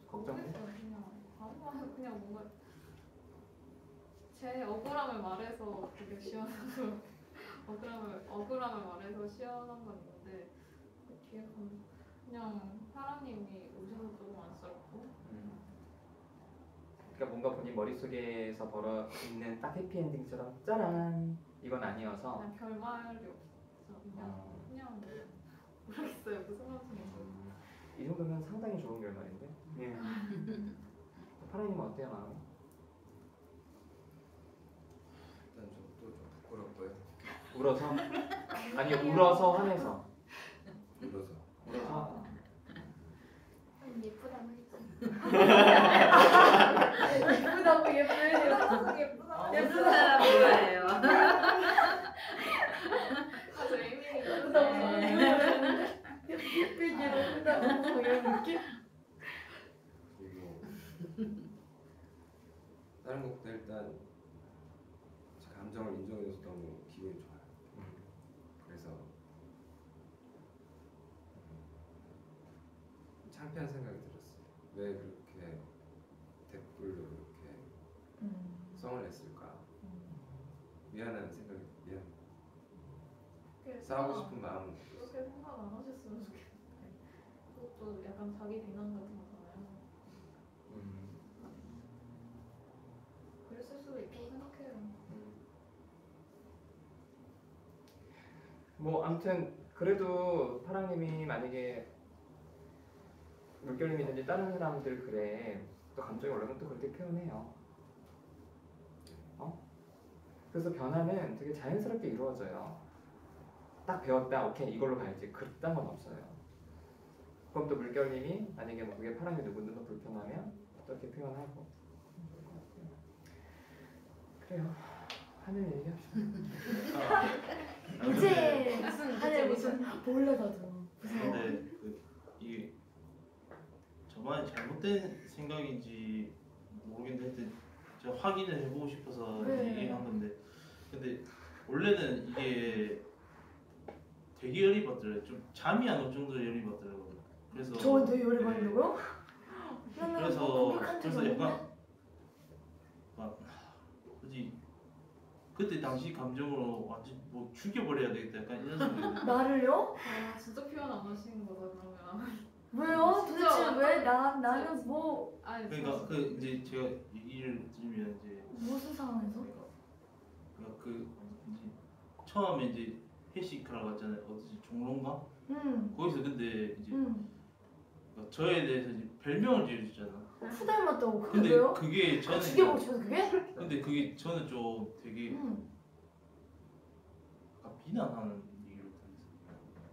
걱정해? 그냥 아무 그냥 뭔가 제 억울함을 말해서 되게 시원하고 억울함을 말해서 시원한 건 있는데 그 뒤에 그냥 파랑님이 오셔서 조금 안쓰럽고. 그러니까 뭔가 본인 머릿속에서 벌어 있는 딱 해피엔딩처럼 짜란 이건 아니어서 그냥 결말이 없어. 그냥 모르겠어요 무슨 말인지. 이 정도면 상당히 좋은 결말인데. 예. 파랑님은 어때요 마음? 일단 저도 좀 부끄럽고요. 울어서? 아니 울어서 화내서. 울어서. 울어서. 예쁘다고 했지. 예쁘다고 예쁘네요. 예쁜 사람 좋아해요. 아주 의미 예쁘다고 있는데. 예쁘게 예쁘다고 이런 느낌? 그리고 다른 것보다 일단 제 감정을 인정해줘서 너무 기분이 좋아요. 그래서 창피한 생각이 들었어요. 왜 그렇게 댓글로 그렇게 성을 냈을까? 미안한 생각이 미안. 싸우고 싶은 마음은 그렇게 생각 안 하셨으면 좋겠는데 그것도 약간 자기 비난 같은 거잖아요. 그랬을 수도 있다고 생각해요. 뭐 아무튼 그래도 파랑님이 만약에 물결님이든지 다른 사람들 글에 또 감정이 올라오면 또 그렇게 표현해요. 그래서 변화는 되게 자연스럽게 이루어져요. 딱 배웠다, 오케이 이걸로 가야지. 그딴 건 없어요. 그럼 또 물결님이 만약에 뭐 그게 파랑이 누구누구 불편하면 또 이렇게 표현하고. 그래요. 하늘 얘기합시다. 이제 무슨 하늘 무슨 몰라가지고 무서워. 근데 이게 저만의 잘못된 생각인지 모르겠는데 제가 확인을 해보고 싶어서 네. 얘기한 건데 근데 원래는 이게 되게 열이 받더라고요. 좀 잠이 안 올 정도로 열이 받더라고요. 그래서 저한테 열이 네. 받는다고요? 그래서 약간 굳이 그때 당시 감정으로 완전 뭐 죽여버려야 되겠다 약간 이런 생각이 나를요? 아 진짜 표현 안 하시는 거다 그러면. 왜요? 진짜 도대체 왜 완전- 나는 뭐 아니 그러니까 그 이제 제가 얘기를 드리면 이제 무슨 상황에서? 그러니까 그 이제 처음에 이제 회식하러 갔잖아요. 어디지 종로인가? 거기서 근데 이제 그러니까 저에 대해서 이제 별명을 지어주잖아. 푸 닮았다고 그게 근데 왜요? 그게 저는 죽여보고 싶어서 그게? 근데 그게 저는 좀 되게 약간 비난하는 얘기를 들었어요.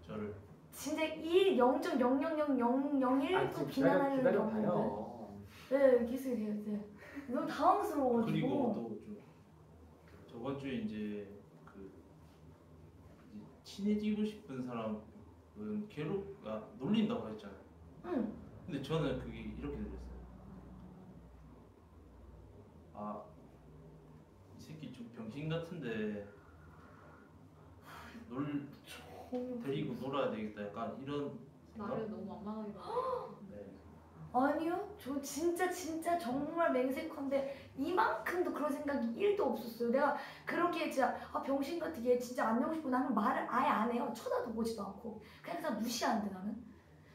저를 진짜 0.0000001도 비난하는 기다려봐요. 네, 기술 네. 너무 당황스러워가지고. 그리고 또 좀 저번 주에 이제 그 이제 친해지고 싶은 사람은 괴롭가 놀린다고 했잖아요. 근데 저는 그게 이렇게 들렸어요. 아, 이 새끼 좀 병신 같은데 데리고 놀아야 되겠다. 약간 이런 생각. 나를 너무 만만하게 봐. 네. 아니요, 저 진짜 정말 맹세컨대 이만큼도 그런 생각이 1도 없었어요. 내가 그렇게 진짜 병신 같은 게 진짜 안 되고 싶고 나는 말을 아예 안 해요. 쳐다도 보지도 않고 그냥 다 무시하는데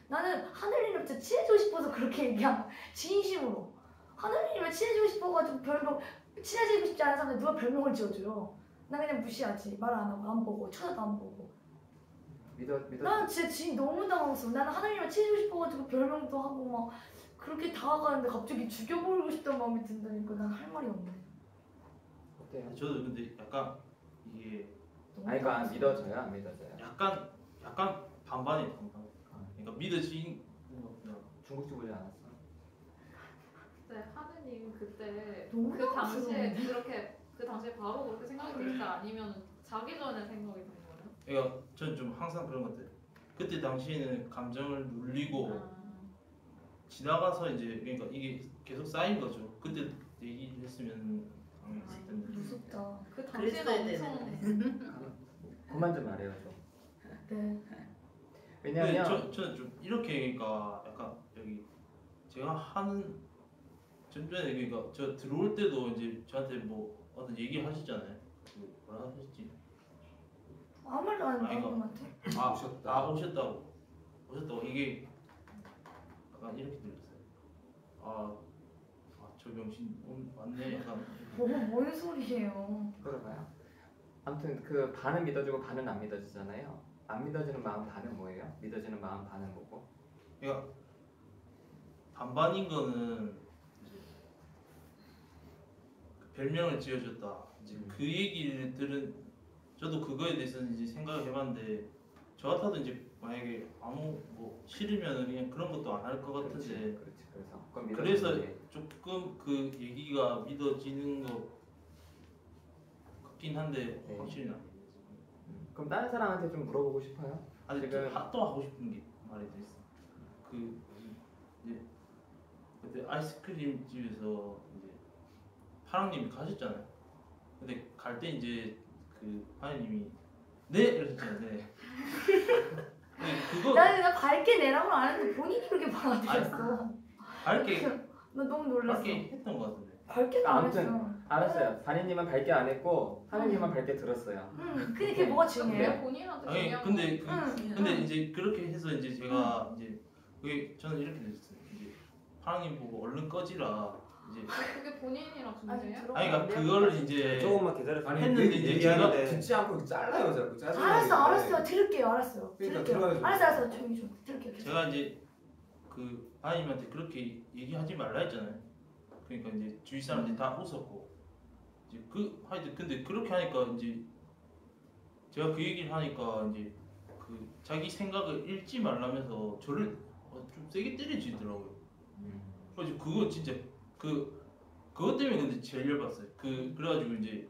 나는 하늘이랑 진짜 친해지고 싶어서 그렇게 얘기한 진심으로. 하늘이랑 친해지고 싶어가지고 별명 친해지고 싶지 않은 사람한테 누가 별명을 지어줘요. 나 그냥 무시하지. 말 안 하고 안 보고 쳐다도 안 보고. 믿어. 난 진짜 너무 당황스러워. 나는 하나님이랑 친해지고 싶어가지고 별명도 하고 막 그렇게 다가가는데 갑자기 죽여버리고 싶다는 마음이 든다니까 난 할 말이 없네. 어때요? 저도 근데 약간 이게 너무 아니 그러니까 안 당황스러워. 믿어져요, 안 믿어져요? 약간 반반이에요. 반반. 그러니까 믿어지는 중국집 보지 않았어? 네, 하느님 그때 너무 그 당시에 당황스러운데? 그렇게 그 당시에 바로 그렇게 생각이 들까 아니면 자기 전에 생각이 든 거예요? 그러니까 저는 좀 항상 그런 것 같아요. 그때 당시에는 감정을 눌리고 지나가서 이제 그러니까 이게 계속 쌓인 거죠. 그때 얘기를 했으면 당했을 텐데. 무섭다. 그 그랬어야 당시에는 엄청 되는데. 그만 좀 말해요 좀. 네. 근데 왜냐면 저는 좀 이렇게 그러니까 약간 여기 제가 하는 좀 전에 그러니까 저 들어올 때도 이제 저한테 뭐 어떤 얘기 하셨잖아요. 그 뭐라 하셨지? 아무 말도 안 아, 이거. 했는데. 오셨다고 이게 약간 이렇게 들렸어요. 저 병신 왔네 약간. 뭔 소리예요? 그러나요? 아무튼 그 반은 믿어주고 반은 안 믿어주잖아요. 안 믿어지는 마음 반은 뭐예요? 믿어지는 마음 반은 뭐고? 그러니까 반반인 거는 이제 그 별명을 지어줬다. 이제 그 얘기를 들은 저도 그거에 대해서는 이제 생각을 해봤는데 저 같아도 이제 만약에 아무 뭐 싫으면 그냥 그런 것도 안 할 것 같은데 그렇지. 그래서 조금 그 얘기가 믿어지는 것 같긴 한데 네. 확실히 안. 그럼 다른 사람한테 좀 물어보고 싶어요? 아니 지금- 또 하고 싶은 게 말이 더 있어. 그 이제 그때 아이스크림 집에서 이제 파랑님이 가셨잖아요. 근데 갈 때 이제 그 파랑님이 네 이러셨잖아요. 네. 근데 그거 나 밝게 내라고 안 했는데 본인이 그렇게 받아들였어. 밝게 나 너무 놀랐어. 밝게 했던 것 같은데. 밝게는 안 아무튼 했어. 알았어요. 반인님은 밝게 안 했고 하느님은 밝게 들었어요. 근데 그게 뭐가 중요해요? 왜 본인한테 아니 중요한 근데 거? 근데 이제 그렇게 해서 이제 제가 이제 그게 저는 이렇게 됐어요. 이제 파랑님 보고 얼른 꺼지라 이제 그게 본인이랑 문제예요? 아니 그러니까 그거를 이제 조금만 기다려. 했는데 이제 제가 듣지 않고 잘라요 자꾸 짜증. 알았어. 들을게요. 알았어요. 그러니까 들을게요. 들어야죠. 알았어. 조용히 좀 들을게요. 계속. 제가 이제 그 아님한테 그렇게 얘기하지 말라 했잖아요. 그러니까 이제 주위 사람들이 다 웃었고 이제 그 하여튼 근데 그렇게 하니까 이제 제가 그 얘기를 하니까 이제 그 자기 생각을 읽지 말라면서 저를 좀 세게 때려주더라고요. 그래서 그거 진짜 그것 때문에 근데 제일 열받았어요. 그래가지고 이제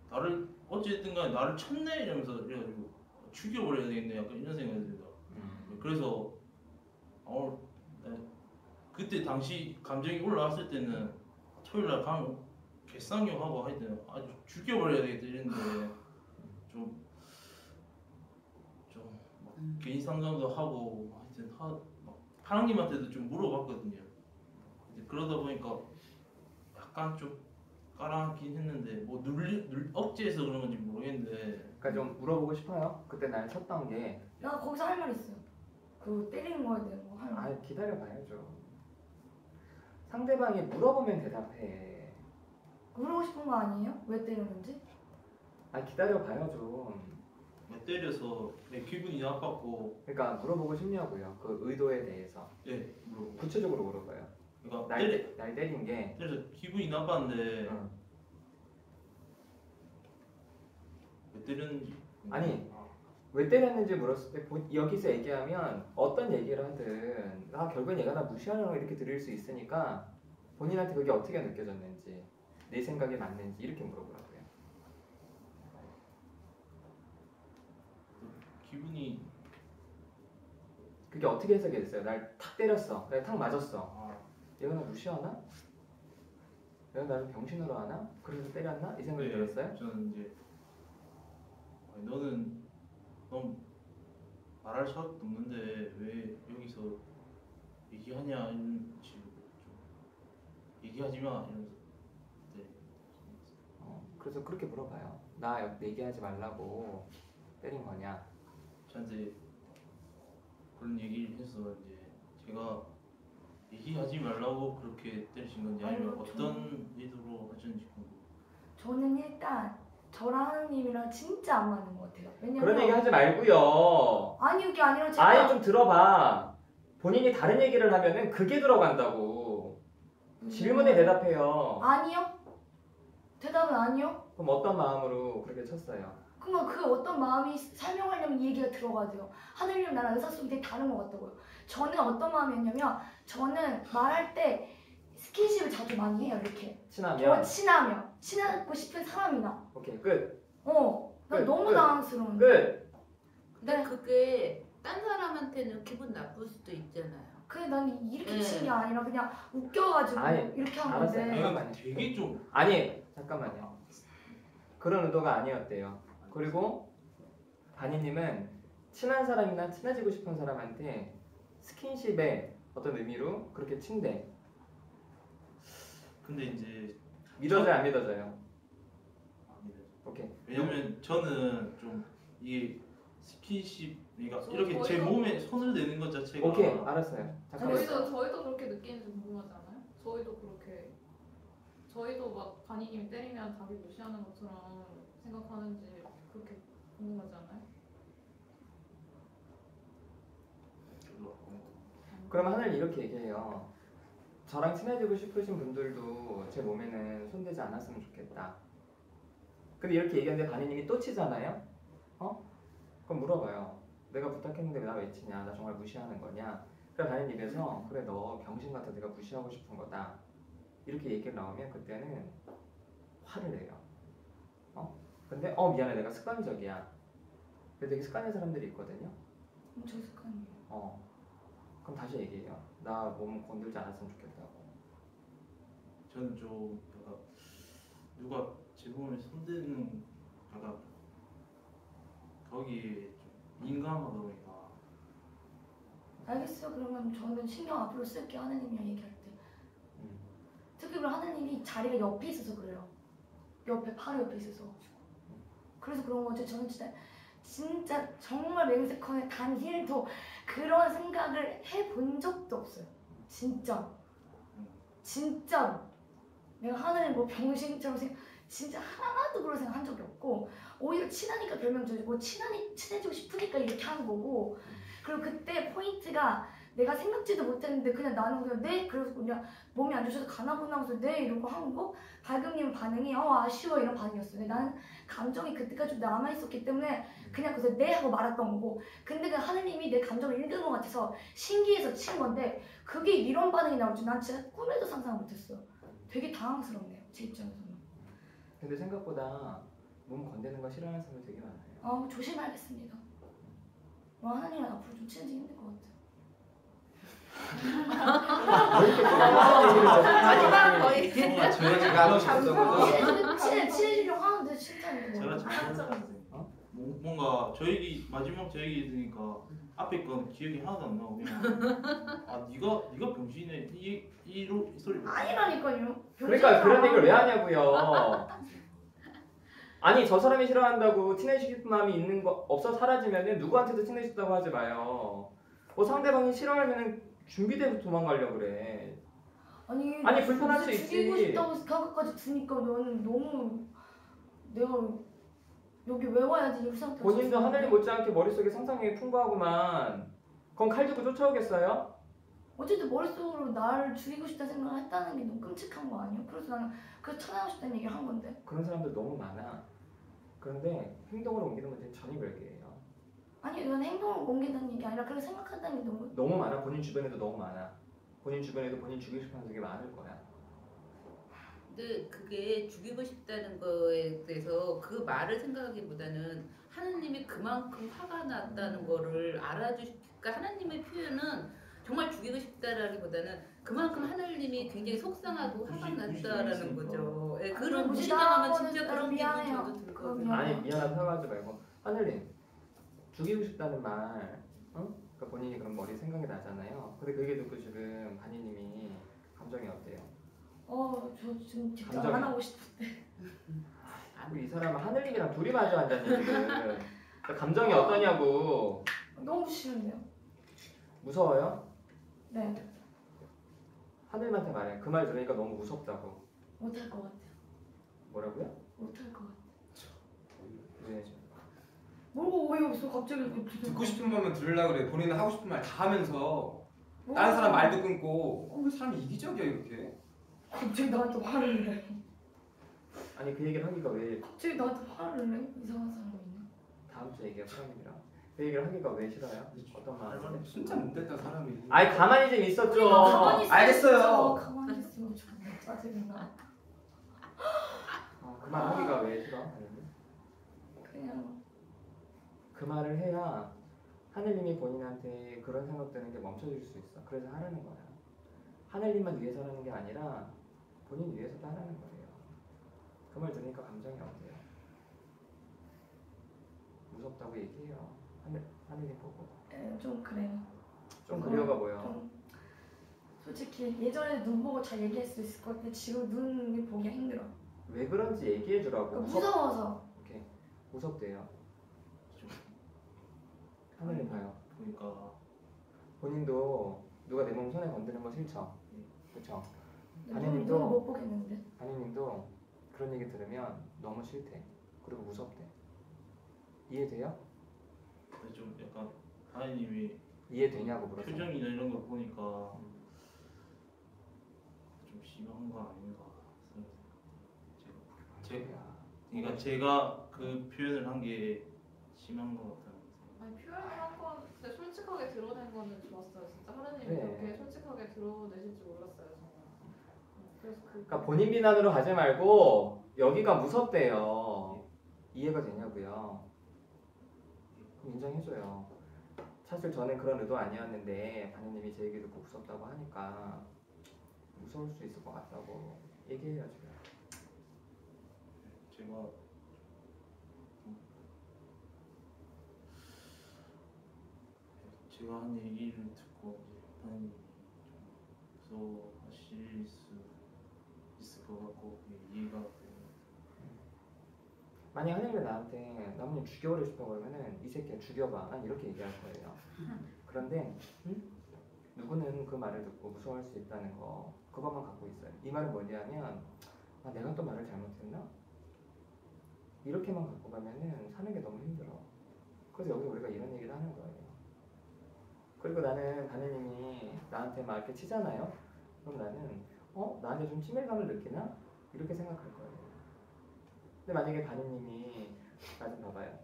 나를 어쨌든 간에 나를 쳤네 이러면서 이래가지고 죽여버려야 되겠네 약간 이런 생각이 들더라고요. 그래서 네. 그때 당시 감정이 올라왔을 때는 토요일날 가면 개쌍욕하고 하여튼 아주 죽여버려야 되겠다 이랬는데 좀 막 개인 상담도 하고 하여튼 막 파랑님한테도 좀 물어봤거든요. 근데 그러다 보니까 약간 좀 깔아앉긴 했는데 뭐 억지해서 그런 건지 모르겠는데 그러니까 좀 물어보고 싶어요. 그때 날 쳤던 게 나 거기서 할 말 있어. 그 때리는 거에 대한 거 할 말. 아니 기다려봐야죠. 상대방이 물어보면 대답해. 물어보고 싶은 거 아니에요? 왜 때렸는지? 아니 기다려봐요 좀. 때려서 내 기분이 나빴고 그러니까 물어보고 싶냐고요. 그 의도에 대해서. 예 물어보고 구체적으로 물어봐요. 그러니까 날 때린 게. 때려서 기분이 나빴는데 왜 때렸는지 아니 왜 때렸는지 물었을 때 여기서 얘기하면 어떤 얘기를 하든 결국엔 얘가 나 무시하는 거 이렇게 들을 수 있으니까 본인한테 그게 어떻게 느껴졌는지 내 생각이 맞는지 이렇게 물어보라고요. 기분이 그게 어떻게 해석이 됐어요? 날 탁 때렸어. 내가 탁 맞았어. 얘가 나 무시하나? 얘가 나를 병신으로 하나? 그래서 때렸나? 이 생각이 들었어요? 저는 이제 너는 말할 자격도 없는데 왜 여기서 얘기하냐 이런 식으로 좀 얘기하지 마 이러면서 그래서 그렇게 물어봐요. 나 얘기하지 말라고 때린 거냐? 저한테 그런 얘기를 해서 이제 제가 얘기하지 말라고 그렇게 때리신 건지 아니면 어떤 의도로 하셨는지 궁금해요. 저는 일단 저랑 하느님이랑 진짜 안 맞는 것 같아요. 왜냐면 그런 얘기 하지 말고요. 아니 그게 아니라 제가 아예 좀 들어봐. 본인이 다른 얘기를 하면은 그게 들어간다고. 질문에 대답해요. 아니요. 대답은 아니요. 그럼 어떤 마음으로 그렇게 쳤어요? 그러면 그 어떤 마음이 설명하려면 이 얘기가 들어가야 돼요. 하느님 나랑 의사소통이 되게 다른 것 같다고요. 저는 어떤 마음이었냐면 저는 말할 때 스킨십을 자주 많이 해요. 이렇게 친하면? 친하고 싶은 사람이나 오케이 끝. 나 끝, 너무 끝. 당황스러운데 끝. 근데 그게 딴 사람한테는 기분 나쁠 수도 있잖아요. 그래 난 이렇게 네. 친 게 아니라 그냥 웃겨가지고 아니, 이렇게 한 알았어요. 건데 잠깐만요. 되게 좀 아니 잠깐만요. 그런 의도가 아니었대요. 그리고 바니님은 친한 사람이나 친해지고 싶은 사람한테 스킨십에 어떤 의미로 그렇게 친대. 근데 이제 믿어져요 안 믿어져요? 안 믿어요. 오케이. 왜냐면 저는 좀 이게 스킨십 그러니까 저- 이렇게 제 저희도- 몸에 손을 대는 것 자체가 오케이 알았어요. 잠깐만. 저희도 그렇게 느끼는지 궁금하지 않아요? 저희도 막 반이님 때리면 자기 무시하는 것처럼 생각하는지 그렇게 궁금하지 않아요? 별로 없고. 그러면 하늘 이렇게 얘기해요. 저랑 친해지고 싶으신 분들도 제 몸에는 손대지 않았으면 좋겠다. 근데 이렇게 얘기하는데 반이님이 또 치잖아요? 그럼 물어봐요. 내가 부탁했는데 왜 나 왜 치냐? 나 정말 무시하는 거냐? 그래 반이님 입에서 그래 너 병신 같아 내가 무시하고 싶은 거다. 이렇게 얘기가 나오면 그때는 화를 내요. 근데 미안해 내가 습관적이야. 근데 되게 습관인 사람들이 있거든요. 엄청 습관이에요. 그럼 다시 얘기해요. 나 몸 건들지 않았으면 좋겠다고. 저는 좀 약간 누가 제 몸에 손대는 약간 거기에 좀 민감하다 보니까 알겠어요. 그러면 저는 신경 앞으로 쓸게요. 하느님이랑 얘기할 때. 특히 그리고 하느님이 자리가 옆에 있어서 그래요. 옆에 바로 옆에 있어서. 그래서 그런 거죠. 저는 진짜 정말 맹세컨에 단 1도 그런 생각을 해본 적도 없어요. 진짜로. 내가 하느님 뭐 병신처럼 진짜 하나도 그런 생각 한 적이 없고 오히려 친하니까 별명 줘주고 친해지고 싶으니까 이렇게 하는 거고. 그리고 그때 포인트가 내가 생각지도 못했는데 그냥 나는 그냥 네? 그래서 그냥 몸이 안 좋아서 가나 보나 하면서 네? 이러고 한 거 밝음님 반응이 아쉬워 이런 반응이었어요. 근데 나는 감정이 그때까지 좀 남아있었기 때문에 그냥 그래서 네? 하고 말았던 거고 근데 그 하느님이 내 감정을 읽은 것 같아서 신기해서 친 건데 그게 이런 반응이 나올 줄 난 진짜 꿈에도 상상 못했어요. 되게 당황스럽네요. 제 입장에서는. 근데 생각보다 몸 건드는 거 싫어하는 사람들 되게 많아요. 조심하겠습니다. 하나님은 앞으로 좀 친해지기 힘들 것 같아요. 마지막 거의 제가 하고 싶었던 거 친해지려고 하는데 싫다는 제가 거. 잘못했어요. 뭔가 저 얘기 마지막 제 얘기 들으니까 앞에 건 기억이 하나도 안 나고 그냥 네가 병신이네 이 소리 아니라니까요. 그러니까 그런 얘기를 왜 하냐고요. 아니 저 사람이 싫어한다고 친해지고 싶은 마음이 있는 거 없어 사라지면은 누구한테도 친해졌다고 하지 마요. 뭐 상대방이 싫어하면은 준비돼서 도망가려고 그래. 아니 불편할 수 있지. 죽이고 싶다고 생각까지 드니까 너는 너무 내가 여기 왜 와야지 이 상태. 본인도 하늘이 못지않게 머릿속에 상상력이 풍부하구만. 그럼 칼 들고 쫓아오겠어요? 어쨌든 머릿속으로 나를 죽이고 싶다 생각을 했다는 게 너무 끔찍한 거 아니에요? 그래서 나는 그래서 찾아가고 싶다는 얘기를 한 건데. 그런 사람들 너무 많아. 그런데 행동으로 옮기는 문제는 전혀 별개예요. 아니 이건 행동을 옮긴다는 얘기 아니라 그렇게 생각한다는 게 너무 많아. 본인 주변에도 너무 많아. 본인 주변에도 본인 죽이고 싶은 사람 되게 많을 거야. 근데 그게 죽이고 싶다는 거에 대해서 그 말을 생각하기보다는 하느님이 그만큼 화가 났다는 거를 알아주니까 하느님의 표현은 정말 죽이고 싶다라기보다는 그만큼 하느님이 굉장히 속상하고 화가 났다라는 거죠. 예, 그런 무시당하면 진짜 그런 기분 저도 들거든요. 아니 미안하다 생각하지 말고 하늘님 죽이고 싶다는 말 그러니까 본인이 그런 머리 생각이 나잖아요. 근데 그 얘기 듣고 지금 반이님이 감정이 어때요? 저 지금 직접 안 하고 싶은데. 이 사람은 하늘님이랑 둘이 마주 앉았냐 지금. 감정이 어떠냐고. 너무 싫은데요? 무서워요? 네. 하늘님한테 말해. 그 말 들으니까 너무 무섭다고. 못할 것 같아요. 뭐라고요? 못할 것 같아요. 그래야죠. 뭐가 어이없어 갑자기 이렇게 듣고 싶은 말만 들으려고 그래. 본인은 하고 싶은 말 다 하면서 다른 사람 말도 끊고 왜 사람이 이기적이야 이렇게. 갑자기 나한테 화를 내. 아니 그 얘기를 하기가 왜 갑자기 나한테 화를 내? 이상한 사람이 있나? 다음 주에 얘기해 사람이랑 그 얘기를 하기가 왜 싫어요? 어떤 마음인데? 진짜 못됐다 사람이. 아니 가만히 좀 있었죠. 가만히 있어. 알겠어요. 가만히 있으면 좋네. 짜증나. 그 말 하기가 왜 싫어? 그냥 그 말을 해야 하늘님이 본인한테 그런 생각 드는 게 멈춰질 수 있어. 그래서 하라는 거야. 하늘님만 위해서 하는 게 아니라 본인 위해서도 하라는 거예요. 그 말 들으니까 감정이 어때요? 무섭다고 얘기해요. 하늘님 보고. 좀 그래요. 좀 그려가 보여. 좀 솔직히 예전에 눈 보고 잘 얘기할 수 있을 것 같은데 지금 눈이 보기가 힘들어. 왜 그런지 얘기해 주라고. 그러니까 무서워서. 오케이. 무섭대요. 하늘을 봐요. 보니까 본인도 누가 내 몸 손에 건드는 거 싫죠? 그렇죠? 눈을 못 보겠는데. 반인님도 그런 얘기 들으면 너무 싫대. 그리고 무섭대. 이해돼요? 근데 좀 약간 하나님이 이해되냐고 물었어. 표정이나 이런 걸 보니까 좀 심한 거 아닌가 그러니까 제가 그 표현을 한 게 심한 것 같아요. 아니 표현을 한 건 근데 솔직하게 드러낸 거는 좋았어요. 진짜 하나님이 네. 그렇게 솔직하게 드러내실 줄 몰랐어요. 저는. 그래서 그러니까 본인 비난으로 가지 말고 여기가 무섭대요. 이해가 되냐고요? 그럼 인정해줘요. 사실 저는 그런 의도 아니었는데 반인님이 제 얘기 듣고 무섭다고 하니까 무서울 수 있을 것 같다고 얘기해야죠. 제가 한 얘기를 듣고 하나님이 좀 무서워하실 수 있을 것 같고 이해가 돼요. 만약 하나님이 나한테 나무님 죽여버리고 싶어 그러면은 이 새끼야 죽여봐. 난 이렇게 얘기할 거예요. 그런데 누구는 그 말을 듣고 무서워할 수 있다는 거 그것만 갖고 있어요. 이 말은 뭐냐면 아, 내가 또 말을 잘못했나? 이렇게만 갖고 가면은 사는 게 너무 힘들어. 그래서 여기서 우리가 이런 얘기를 하는 거예요. 그리고 나는 바느님이 나한테 막 이렇게 치잖아요. 그럼 나는 나한테 좀 친밀감을 느끼나? 이렇게 생각할 거예요. 근데 만약에 바느님이 나 좀 봐봐요.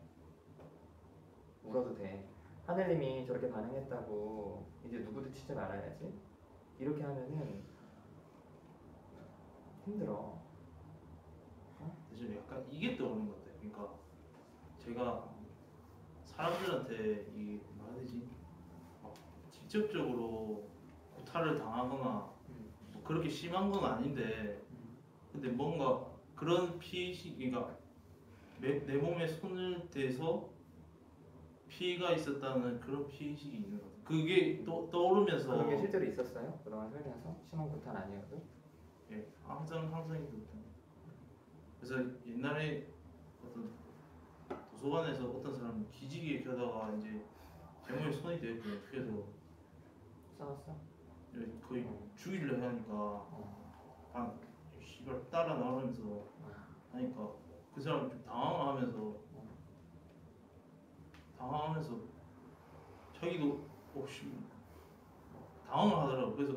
울어도 돼. 하늘님이 저렇게 반응했다고 이제 누구도 치지 말아야지. 이렇게 하면은 힘들어. 대신 약간 이게 떠오르는 것 같아요. 그러니까 제가 사람들한테 이 뭐라 해야 되지? 직접적으로 구타를 당하거나 뭐 그렇게 심한 건 아닌데 근데 뭔가 그런 피해식 그러니까 내 몸에 손을 대서 피해가 있었다는 그런 피해식이 있는 것 같아요. 그게 또 떠오르면서 그런 게 실제로 있었어요? 그동안 살면서? 심한 구탄 아니어도? 예, 항상 있었던. 그래서 옛날에 어떤 도서관에서 어떤 사람이 기지개 켜다가 이제 제 몸에 손이 대고 그래서 싸웠어? 거의 죽이려 하니까 한 씨발 따라 나오면서 하니까 그 사람 좀 당황하면서 자기도 혹시 당황을 하더라고. 그래서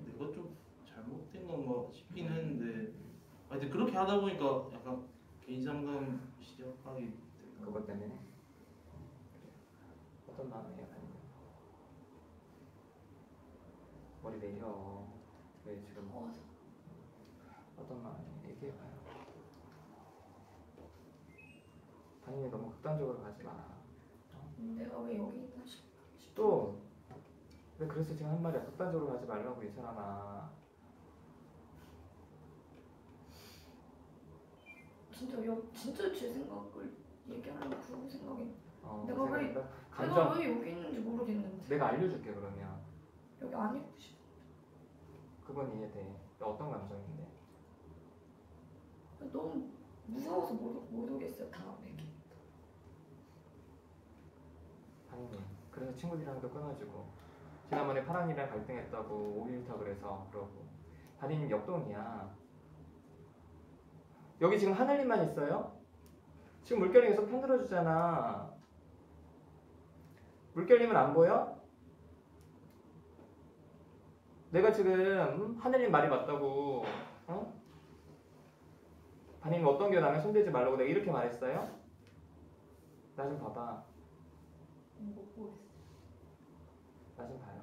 내가 좀 잘못된 건가 싶긴 했는데 하여튼 그렇게 하다 보니까 약간 개인 상담 시작하게 됐던 그것 때문에? 어떤 마음이에요? 머리 내려. 왜 지금 어떤 마음이에요? 얘기해봐요. 당연히 너무 극단적으로 가지 마. 내가 왜 여기 있나 싶어. 또 왜 그래서 지금 한 말이야. 극단적으로 가지 말라고 이 사람아. 진짜 제 생각을 얘기하려고 그런 생각이. 내가 왜 여기 있는지 모르겠는데. 내가 알려줄게 그러면. 여기 안 있고 싶어. 그건 이해돼. 너 어떤 감정인데? 너무 무서워서 모르겠어요. 다음에. 당연히. 그래서 친구들이랑도 끊어지고 지난번에 파랑이랑 갈등했다고 5일타 그래서 그러고 다리님 역동이야. 여기 지금 하늘님만 있어요? 지금 물결이 계속 편들어주잖아. 물결님은 안 보여? 내가 지금 하늘님 말이 맞다고 반님 어떤 게 나면 손대지 말라고 내가 이렇게 말했어요? 나 좀 봐봐. 못 보겠어. 나 좀 봐요.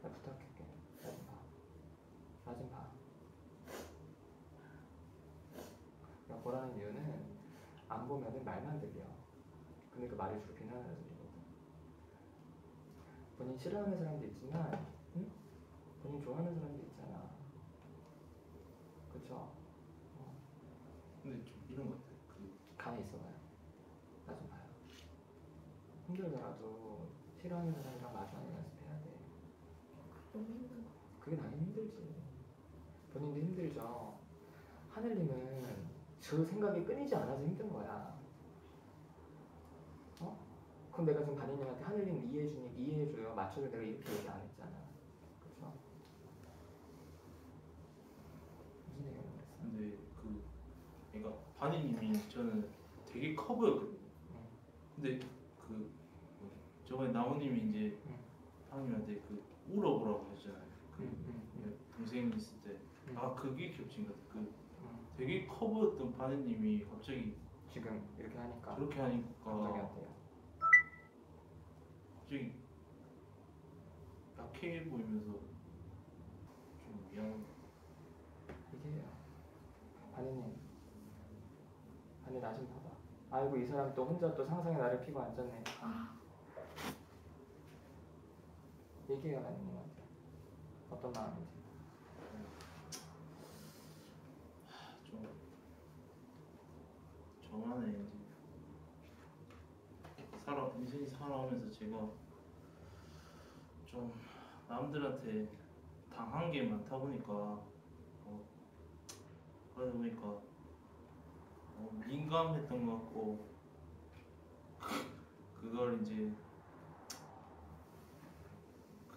나 부탁할게. 나 좀 봐. 나 좀 봐. 내가 보라는 이유는 안 보면은 말만 들려. 근데 그 말이 저렇게 하는 들리거든. 본인 싫어하는 사람도 있지만, 응? 본인 좋아하는 사람도 있잖아. 그쵸? 근데 좀 이런 것 같아. 가만히 있어봐요. 나 좀 봐요. 힘들더라도 싫어하는 사람이랑 마주하는 연습해야 돼. 너무 힘든 거. 그게 당연히 힘들지. 본인도 힘들죠. 하늘님은 저 생각이 끊이지 않아서 힘든 거야. 어? 그럼 내가 지금 반인님한테 하늘님 이해해줘요. 맞춰줘. 내가 이렇게 얘기 안 했잖아. 그렇죠? 무슨 얘기를 했어? 근데 그러니까 반이님이 저는 되게 커 보였거든요. 근데 저번에 나무님이 이제 파랑님한테 울어보라고 했잖아요. 동생이 있을 때. 아 그게 겹친 것 같아. 되게 커 보였던 반이님이 갑자기 지금 이렇게 하니까 그렇게 하니까 감정이 어때요? 갑자기 약해 보이면서 좀 미안. 이게요. 반인님, 반인 나 좀 봐봐. 아이고 이 사람 또 혼자 또 상상의 나를 피고 앉았네. 얘기해요 반인님한테 어떤 마음인지. 좀 저만의 이제 인생이 살아오면서 제가 좀 남들한테 당한 게 많다 보니까 그러다 보니까 민감했던 것 같고 그걸 이제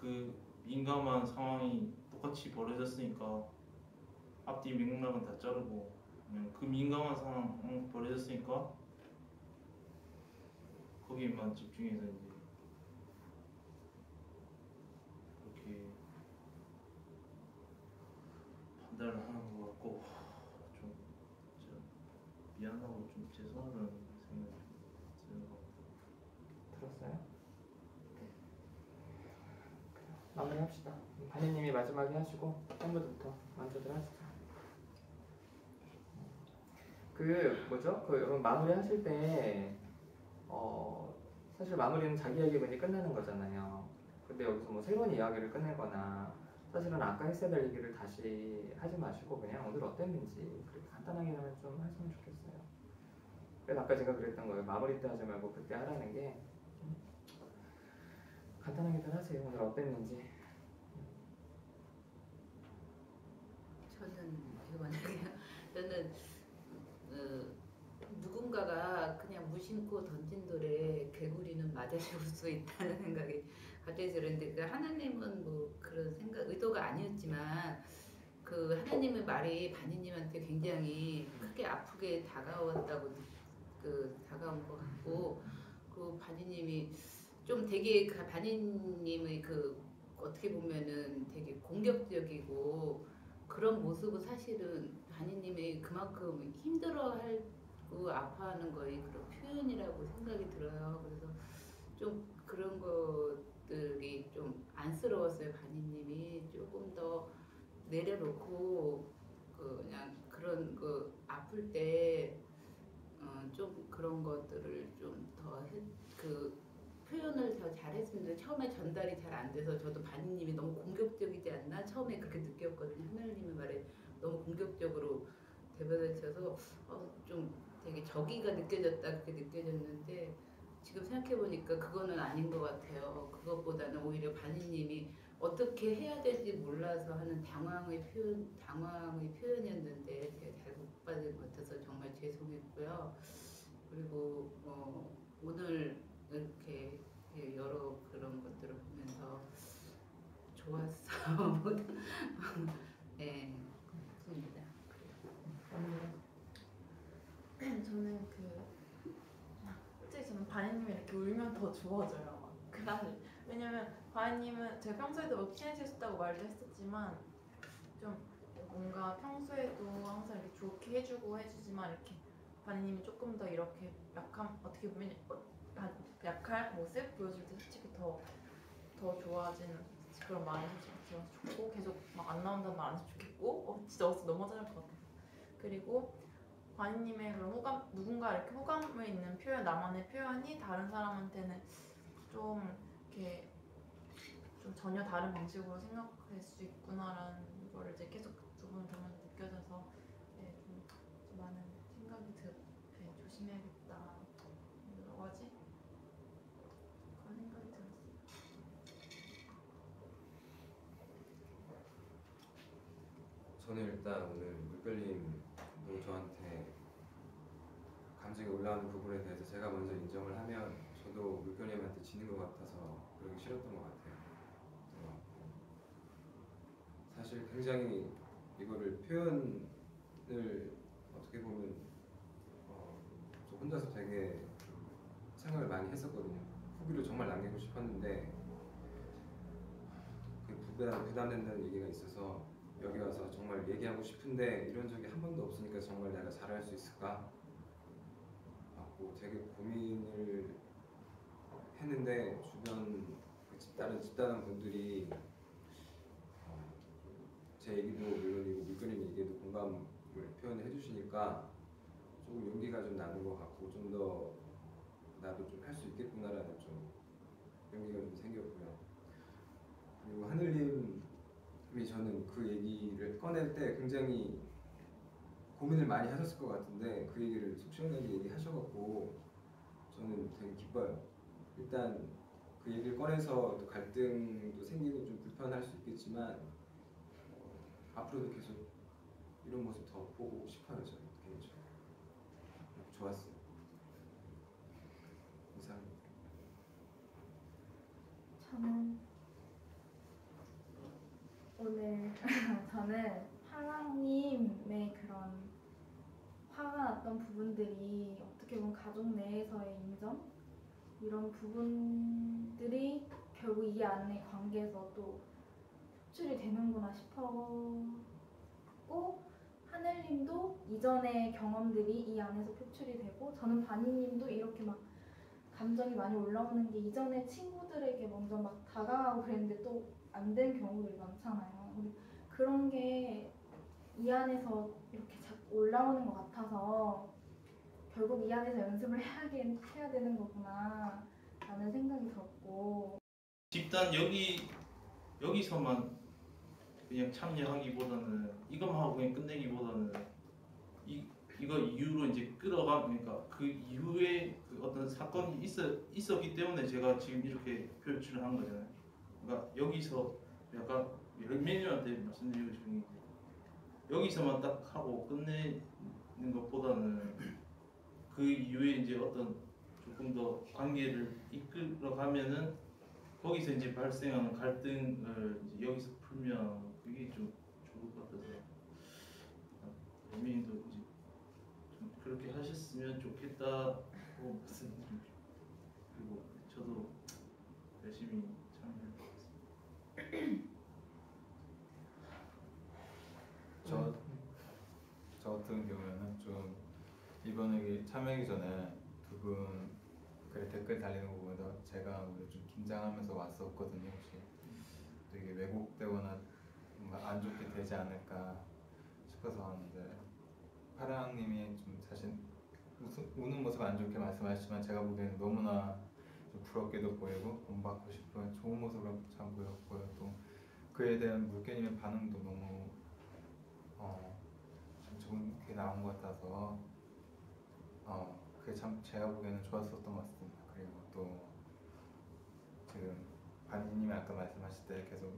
그 민감한 상황이 똑같이 벌어졌으니까 앞뒤 맥락은 다 자르고 그냥 그 민감한 상황 벌어졌으니까 거기에만 집중해서 이제 그렇게 판단을 하는 것 같고 좀 진짜 미안하고 좀 죄송하다는 생각이 드는 것 같아요. 들었어요? 마무리합시다. 반인님이 마지막에 하시고 팬분부터 먼저들 하시죠. 여러분 마무리 하실 때 사실 마무리는 자기 이야기 먼저 끝나는 거잖아요. 근데 여기서 뭐 새로운 이야기를 끝내거나 사실은 아까 했어야 될 얘기를 다시 하지 마시고 그냥 오늘 어땠는지 그렇게 간단하게나마 좀 하시면 좋겠어요. 그래서 아까 제가 그랬던 거예요. 마무리 때 하지 말고 그때 하라는 게 간단하게들 하세요. 오늘 어땠는지. 저는 누군가가 그냥 무심코 던진 돌에 개구리는 맞아 죽을 수 있다는 생각이 갑자기 들었는데 하나님은 뭐 그런 생각 의도가 아니었지만 그 하나님의 말이 반인님한테 굉장히 크게 아프게 다가왔다고 다가온 것 같고 그 반인님이 좀 되게 반인님의 어떻게 보면은 되게 공격적이고 그런 모습은 사실은 반인님이 그만큼 힘들어하고 아파하는 거의 그런 표현이라고 생각이 들어요. 그래서 좀 그런 것들이 좀 안쓰러웠어요. 반인님이 조금 더 내려놓고 그냥 그런 아플 때 좀 그런 것들을 좀 더 표현을 더 잘했으면 처음에 전달이 잘 안 돼서 저도 반인님이 너무 공격적이지 않나 처음에 그렇게 느꼈거든요. 하늘님의 말에 너무 공격적으로 대받아쳐서 좀 되게 적의가 느껴졌다 그렇게 느껴졌는데 지금 생각해 보니까 그거는 아닌 것 같아요. 그것보다는 오히려 반인님이 어떻게 해야 될지 몰라서 하는 당황의 표현이었는데 제가 잘 못 받은 것 같아서 정말 죄송했고요. 그리고 오늘 이렇게 여러 그런 것들을 보면서 좋았어. 네, 그렇습니다. 저는 솔직히 저는 바니님이 이렇게 울면 더 좋아져요. 왜냐면 바니님은 제가 평소에도 뭐 친해지셨다고 말도 했었지만 좀 뭔가 평소에도 항상 이렇게 좋게 해주지만 이렇게 바니님이 조금 더 이렇게 어떻게 보면 약할 모습 보여줄 때 솔직히 더 좋아지는 그런 마음이 들어서 좋고 계속 막 안 나온다는 말 안 해서 좋겠고 진짜 어디서 넘어질 것 같아요. 그리고 바니님의 그런 호감 누군가 이렇게 호감을 있는 표현 나만의 표현이 다른 사람한테는 좀 이렇게 좀 전혀 다른 방식으로 생각할 수 있구나라는 거를 이제 계속 두 분을 보면서 느껴져서 좀 많은 생각이 조심해야겠다 여러 가지 그런 생각이 들었어요. 저는 일단 오늘 물결님도 저한테 감정이 올라오는 부분에 대해서 제가 먼저 인정을 하면 저도 물결님한테 지는 것 같아서 그러기 싫었던 것 같아요. 사실 굉장히 이거를 표현을 어떻게 보면 저 혼자서 되게 생각을 많이 했었거든요. 후기로 정말 남기고 싶었는데 부담된다는 얘기가 있어서 여기 와서 정말 얘기하고 싶은데 이런 적이 한 번도 없으니까 정말 내가 잘할 수 있을까? 하고 되게 고민을 했는데 주변 다른 집단원 분들이 제 얘기도 물론이고 물결님 얘기에도 공감을 표현을 해주시니까 조금 용기가 좀 나는 것 같고 좀 더 나도 좀 할 수 있겠구나라는 좀 용기가 좀 생겼고요. 그리고 하늘님이 저는 그 얘기를 꺼낼 때 굉장히 고민을 많이 하셨을 것 같은데 그 얘기를 속 시원하게 얘기하셔갖고 저는 되게 기뻐요. 일단 그 얘기를 꺼내서 또 갈등도 생기고 좀 불편할 수 있겠지만 앞으로도 계속 이런 모습 더 보고 싶어요. 저는 개인적으로 좋았어요. 감사합니다. 저는 오늘 저는 파랑님의 그런 화가 났던 부분들이 어떻게 보면 가족 내에서의 인정 이런 부분들이 결국 이 안의 관계에서 또 표출이 되는구나 싶었고 하늘님도 이전의 경험들이 이 안에서 표출이 되고 저는 바니님도 이렇게 막 감정이 많이 올라오는 게 이전에 친구들에게 먼저 막 다가가고 그랬는데 또 안 된 경우들이 많잖아요. 근데 그런 게 이 안에서 이렇게 자꾸 올라오는 것 같아서 결국 이 안에서 연습을 해야 되는 거구나 라는 생각이 들었고 집단 여기서만 그냥 참여하기보다는 이것만 하고 그냥 끝내기보다는 이거 이후로 이제 끌어가니까 그 이후에 그 어떤 사건이 있었기 때문에 제가 지금 이렇게 표출을 한 거잖아요. 그러니까 여기서 약간 매니저한테 말씀드리고 싶은 게 여기서만 딱 하고 끝내는 것보다는 그 이후에 이제 어떤 조금 더 관계를 이끌어가면은 거기서 이제 발생하는 갈등을 이제 여기서 풀면 그게 좀 좋을 것 같아서 매니저도 이제 좀 그렇게 하셨으면 좋겠다고 말씀드립니다. 그리고 저도 열심히 참여할 것 같습니다. 저 같은 경우에는 좀 이번에 참여하기 전에 두 분 그래 댓글 달리는 거 보면서 제가 오히려 좀 긴장하면서 왔었거든요. 혹시 또 이게 왜곡되거나 뭔가 안 좋게 되지 않을까 싶어서 왔는데 파랑님이 좀 자신 우는 모습 안 좋게 말씀하셨지만 제가 보기에는 너무나 좀 부럽게도 보이고 본받고 싶은 좋은 모습으로 참 보였고요. 또 그에 대한 물개님의 반응도 너무 참 좋은 게 나온 것 같아서 그게 참 제가 보기에는 좋았었던 것 같습니다. 그리고 또 지금 반님이 아까 말씀하실 때 계속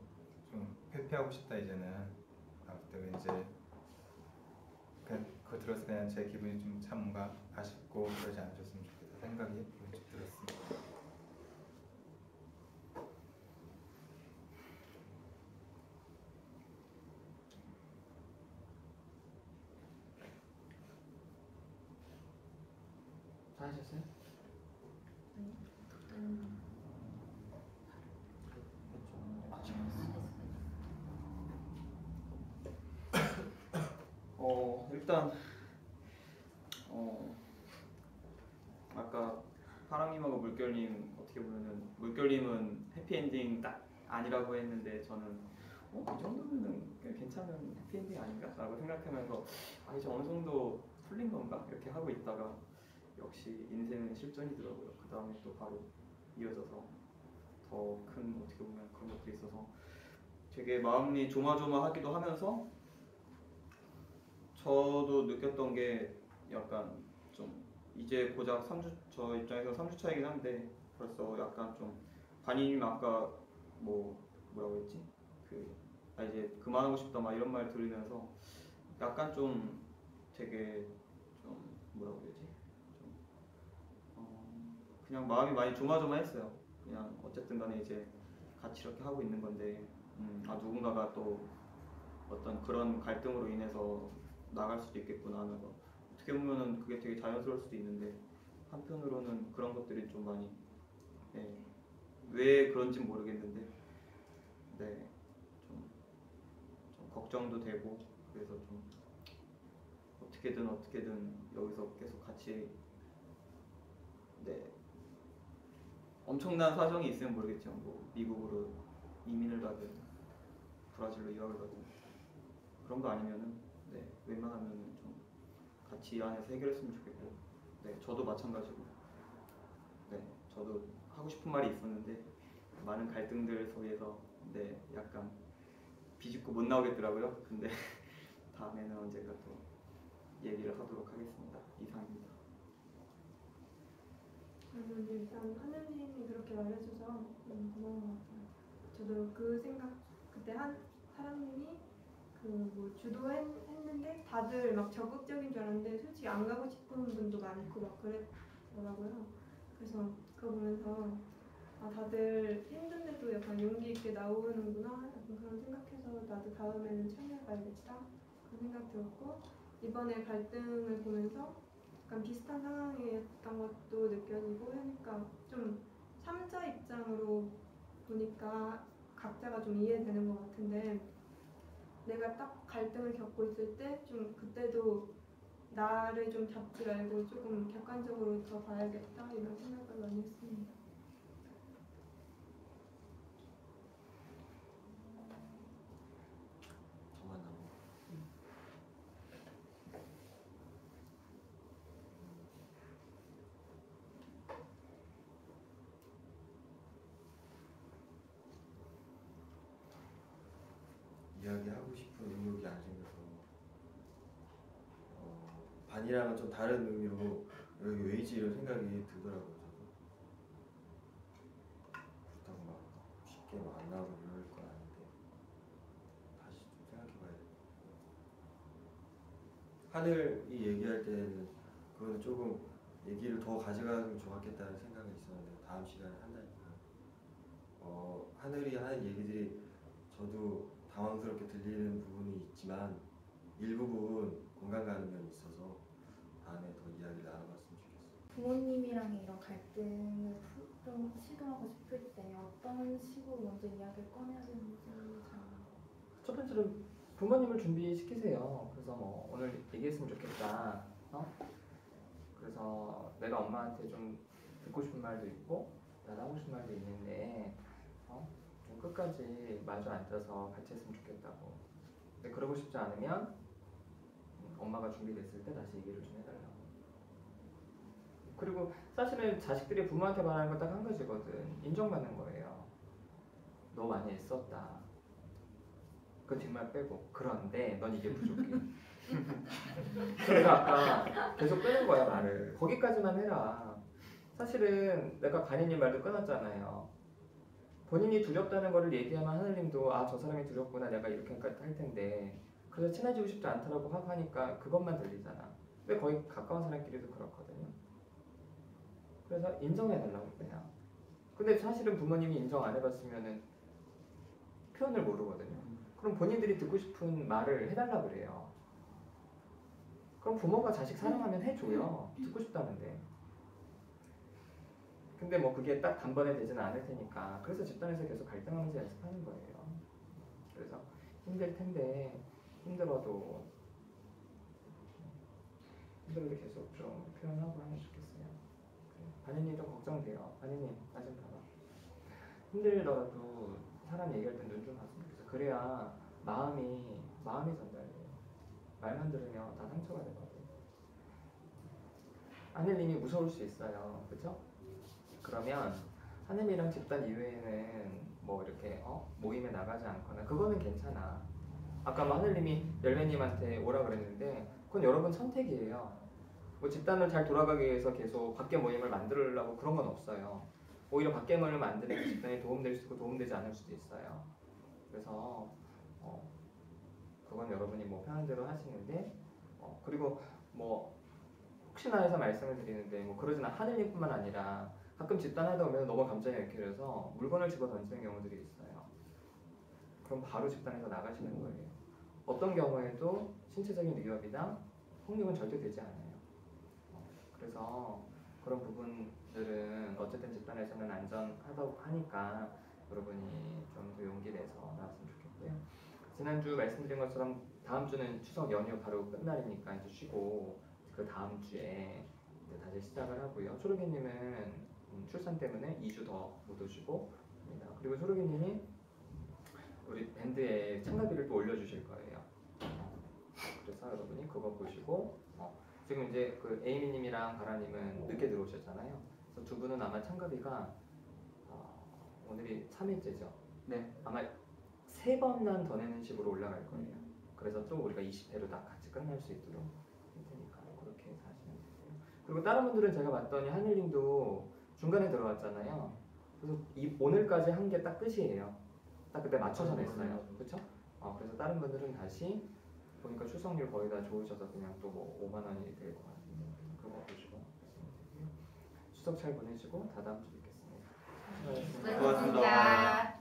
좀 회피하고 싶다 이제는 그때 이제 그거 들었을 때 그냥 제 기분이 좀 참 뭔가 아쉽고 그러지 않으셨으면 좋겠다 생각이 문득 들었습니다. 다 하셨어요? 일단 아까 파랑님하고 물결님 어떻게 보면은 물결님은 해피엔딩 딱 아니라고 했는데 저는 이 정도면은 괜찮은 해피엔딩 아닌가라고 생각하면서 이제 어느 정도 풀린 건가 이렇게 하고 있다가 역시 인생은 실전이더라고요. 그 다음에 또 바로 이어져서 더 큰 어떻게 보면 그런 것들이 있어서 되게 마음이 조마조마하기도 하면서 저도 느꼈던 게 약간 좀 이제 고작 3주 저 입장에서 3주 차이긴 한데 벌써 약간 좀 반이님 아까 뭐라고 했지? 그 나 이제 그만하고 싶다 막 이런 말 들으면서 약간 좀 되게 좀 뭐라고 해야 되지? 좀 그냥 마음이 많이 조마조마했어요. 그냥 어쨌든 간에 이제 같이 이렇게 하고 있는 건데 누군가가 또 어떤 그런 갈등으로 인해서 나갈 수도 있겠구나 하면서 어떻게 보면은 그게 되게 자연스러울 수도 있는데 한편으로는 그런 것들이 좀 많이 왜 그런지 모르겠는데 좀 걱정도 되고 그래서 좀 어떻게든 여기서 계속 같이 엄청난 사정이 있으면 모르겠지만 뭐 미국으로 이민을 가든 브라질로 유학을 가든 그런 거 아니면은 웬만하면은 좀 같이 이 안에서 해결했으면 좋겠고 저도 마찬가지고 저도 하고 싶은 말이 있었는데 많은 갈등들 속에서 약간 비집고 못 나오겠더라고요. 근데 다음에는 언젠가 또 얘기를 하도록 하겠습니다. 이상입니다. 일단 하느님이 그렇게 말해줘서 고마운 것 같아요. 저도 그 생각 그때 사람님이 그 뭐 주도했는데 다들 막 적극적인 줄 알았는데 솔직히 안 가고 싶은 분도 많고 막 그랬더라고요. 그래서 그거 보면서 다들 힘든데도 약간 용기 있게 나오는구나 약간 그런 생각해서 나도 다음에는 참여해봐야겠다 그런 생각 들었고 이번에 갈등을 보면서 약간 비슷한 상황이었던 것도 느껴지고 하니까 좀 3자 입장으로 보니까 각자가 좀 이해되는 것 같은데 내가 딱 갈등을 겪고 있을 때 좀 그때도 나를 좀 잡지 말고 조금 객관적으로 더 봐야겠다 이런 생각을 많이 했습니다. 저만 남은 이야기하고 싶은 의욕이 안 생겨서 반이랑은 좀 다른 의미로 여기 왜지 이런 생각이 들더라고요. 저도 그렇다고 막 쉽게 막 안 나오고 이럴 건 아닌데 다시 좀 생각해봐야 돼. 하늘이 얘기할 때는 그거는 조금 얘기를 더 가져가면 좋았겠다는 생각이 있었는데 다음 시간에 한다니까 하늘이 하는 얘기들이 저도 당황스럽게 들리는 부분이 있지만 일부분 공감 가는 면이 있어서 다음에 더 이야기를 나눠봤으면 좋겠어요. 부모님이랑 이런 갈등을 좀 시도하고 싶을 때 어떤 식으로 먼저 이야기를 꺼내야 되는지 잘. 첫 번째로 부모님을 준비시키세요. 그래서 뭐 오늘 얘기했으면 좋겠다. 그래서 내가 엄마한테 좀 듣고 싶은 말도 있고 나도 하고 싶은 말도 있는데 좀 끝까지 마주 앉아서 같이 했으면 좋겠다고. 근데 그러고 싶지 않으면 엄마가 준비됐을 때 다시 얘기를 좀 해달라고. 그리고 사실은 자식들이 부모한테 말하는 건 딱 한 가지거든. 인정받는 거예요. 너 많이 애썼다. 그 뒷말 빼고. 그런데 넌 이게 부족해. 그래서 아까 계속 빼는 거야 말을. 거기까지만 해라. 사실은 내가 간이님 말도 끊었잖아요. 본인이 두렵다는 거를 얘기하면 하늘님도 저 사람이 두렵구나 내가 이렇게 할 텐데 그래서 친해지고 싶지 않다라고 하니까 그것만 들리잖아. 근데 거의 가까운 사람끼리도 그렇거든요. 그래서 인정해달라고 그냥. 근데 사실은 부모님이 인정 안 해봤으면은 표현을 모르거든요. 그럼 본인들이 듣고 싶은 말을 해달라고 그래요. 그럼 부모가 자식 사랑하면 해줘요. 듣고 싶다는데. 근데 뭐 그게 딱 단번에 되지는 않을 테니까. 그래서 집단에서 계속 갈등하면서 연습하는 거예요. 그래서 힘들 텐데 힘들어도 계속 좀 표현하고 하면 좋겠어요. 반인님 좀 걱정돼요. 반인님 나 좀 봐봐. 힘들더라도 사람 얘기할 때 눈 좀 봤으면 좋겠어. 그래야 마음이 전달돼요. 말만 들으면 다 상처가 되거든. 하늘님이 무서울 수 있어요. 그쵸? 그러면 하늘이랑 집단 이외에는 뭐 이렇게 모임에 나가지 않거나 그거는 괜찮아. 아까 뭐 하늘님이 열매님한테 오라 그랬는데 그건 여러분 선택이에요. 뭐 집단을 잘 돌아가기 위해서 계속 밖에 모임을 만들려고 그런 건 없어요. 오히려 밖에 모임을 만드는 게 집단에 도움될 수 있고 도움되지 않을 수도 있어요. 그래서 그건 여러분이 뭐 편한 대로 하시는데 그리고 뭐 혹시나 해서 말씀을 드리는데 뭐 그러진 하늘님뿐만 아니라 가끔 집단하다 보면 너무 감정이 얽혀서 물건을 집어 던지는 경우들이 있어요. 그럼 바로 집단에서 나가시는 거예요. 어떤 경우에도 신체적인 위협이나 폭력은 절대 되지 않아요. 그래서 그런 부분들은 어쨌든 집단에서는 안전하다고 하니까 여러분이 좀 더 용기 내서 나왔으면 좋겠고요. 지난주 말씀드린 것처럼 다음 주는 추석 연휴 바로 끝날이니까 이제 쉬고 그 다음 주에 이제 다시 시작을 하고요. 초록이님은 출산 때문에 2주 더 못 오시고 합니다. 그리고 초록이님이 우리 밴드에 참가비를 또 올려주실 거예요. 그래서 여러분이 그거 보시고 지금 이제 그 에이미님이랑 가라님은 늦게 들어오셨잖아요. 그래서 두 분은 아마 참가비가 오늘이 3일째죠. 네. 아마 3번만 더 내는 식으로 올라갈 거예요. 그래서 또 우리가 20회로 다 같이 끝날 수 있도록 할 테니까 그렇게 해서 하시면 되고요. 그리고 다른 분들은 제가 봤더니 하늘님도 중간에 들어왔잖아요. 그래서 오늘까지 한 게 딱 끝이에요. 딱 그때 맞춰서 냈어요. 그렇죠? 그래서 다른 분들은 다시 보니까 출석률 거의 다 좋으셔서 그냥 또 뭐 5만 원이 될 것 같은데 그거 보시고 하시면 되고요. 추석 잘 보내시고 다 다음 주 뵙겠습니다. 수고하셨습니다.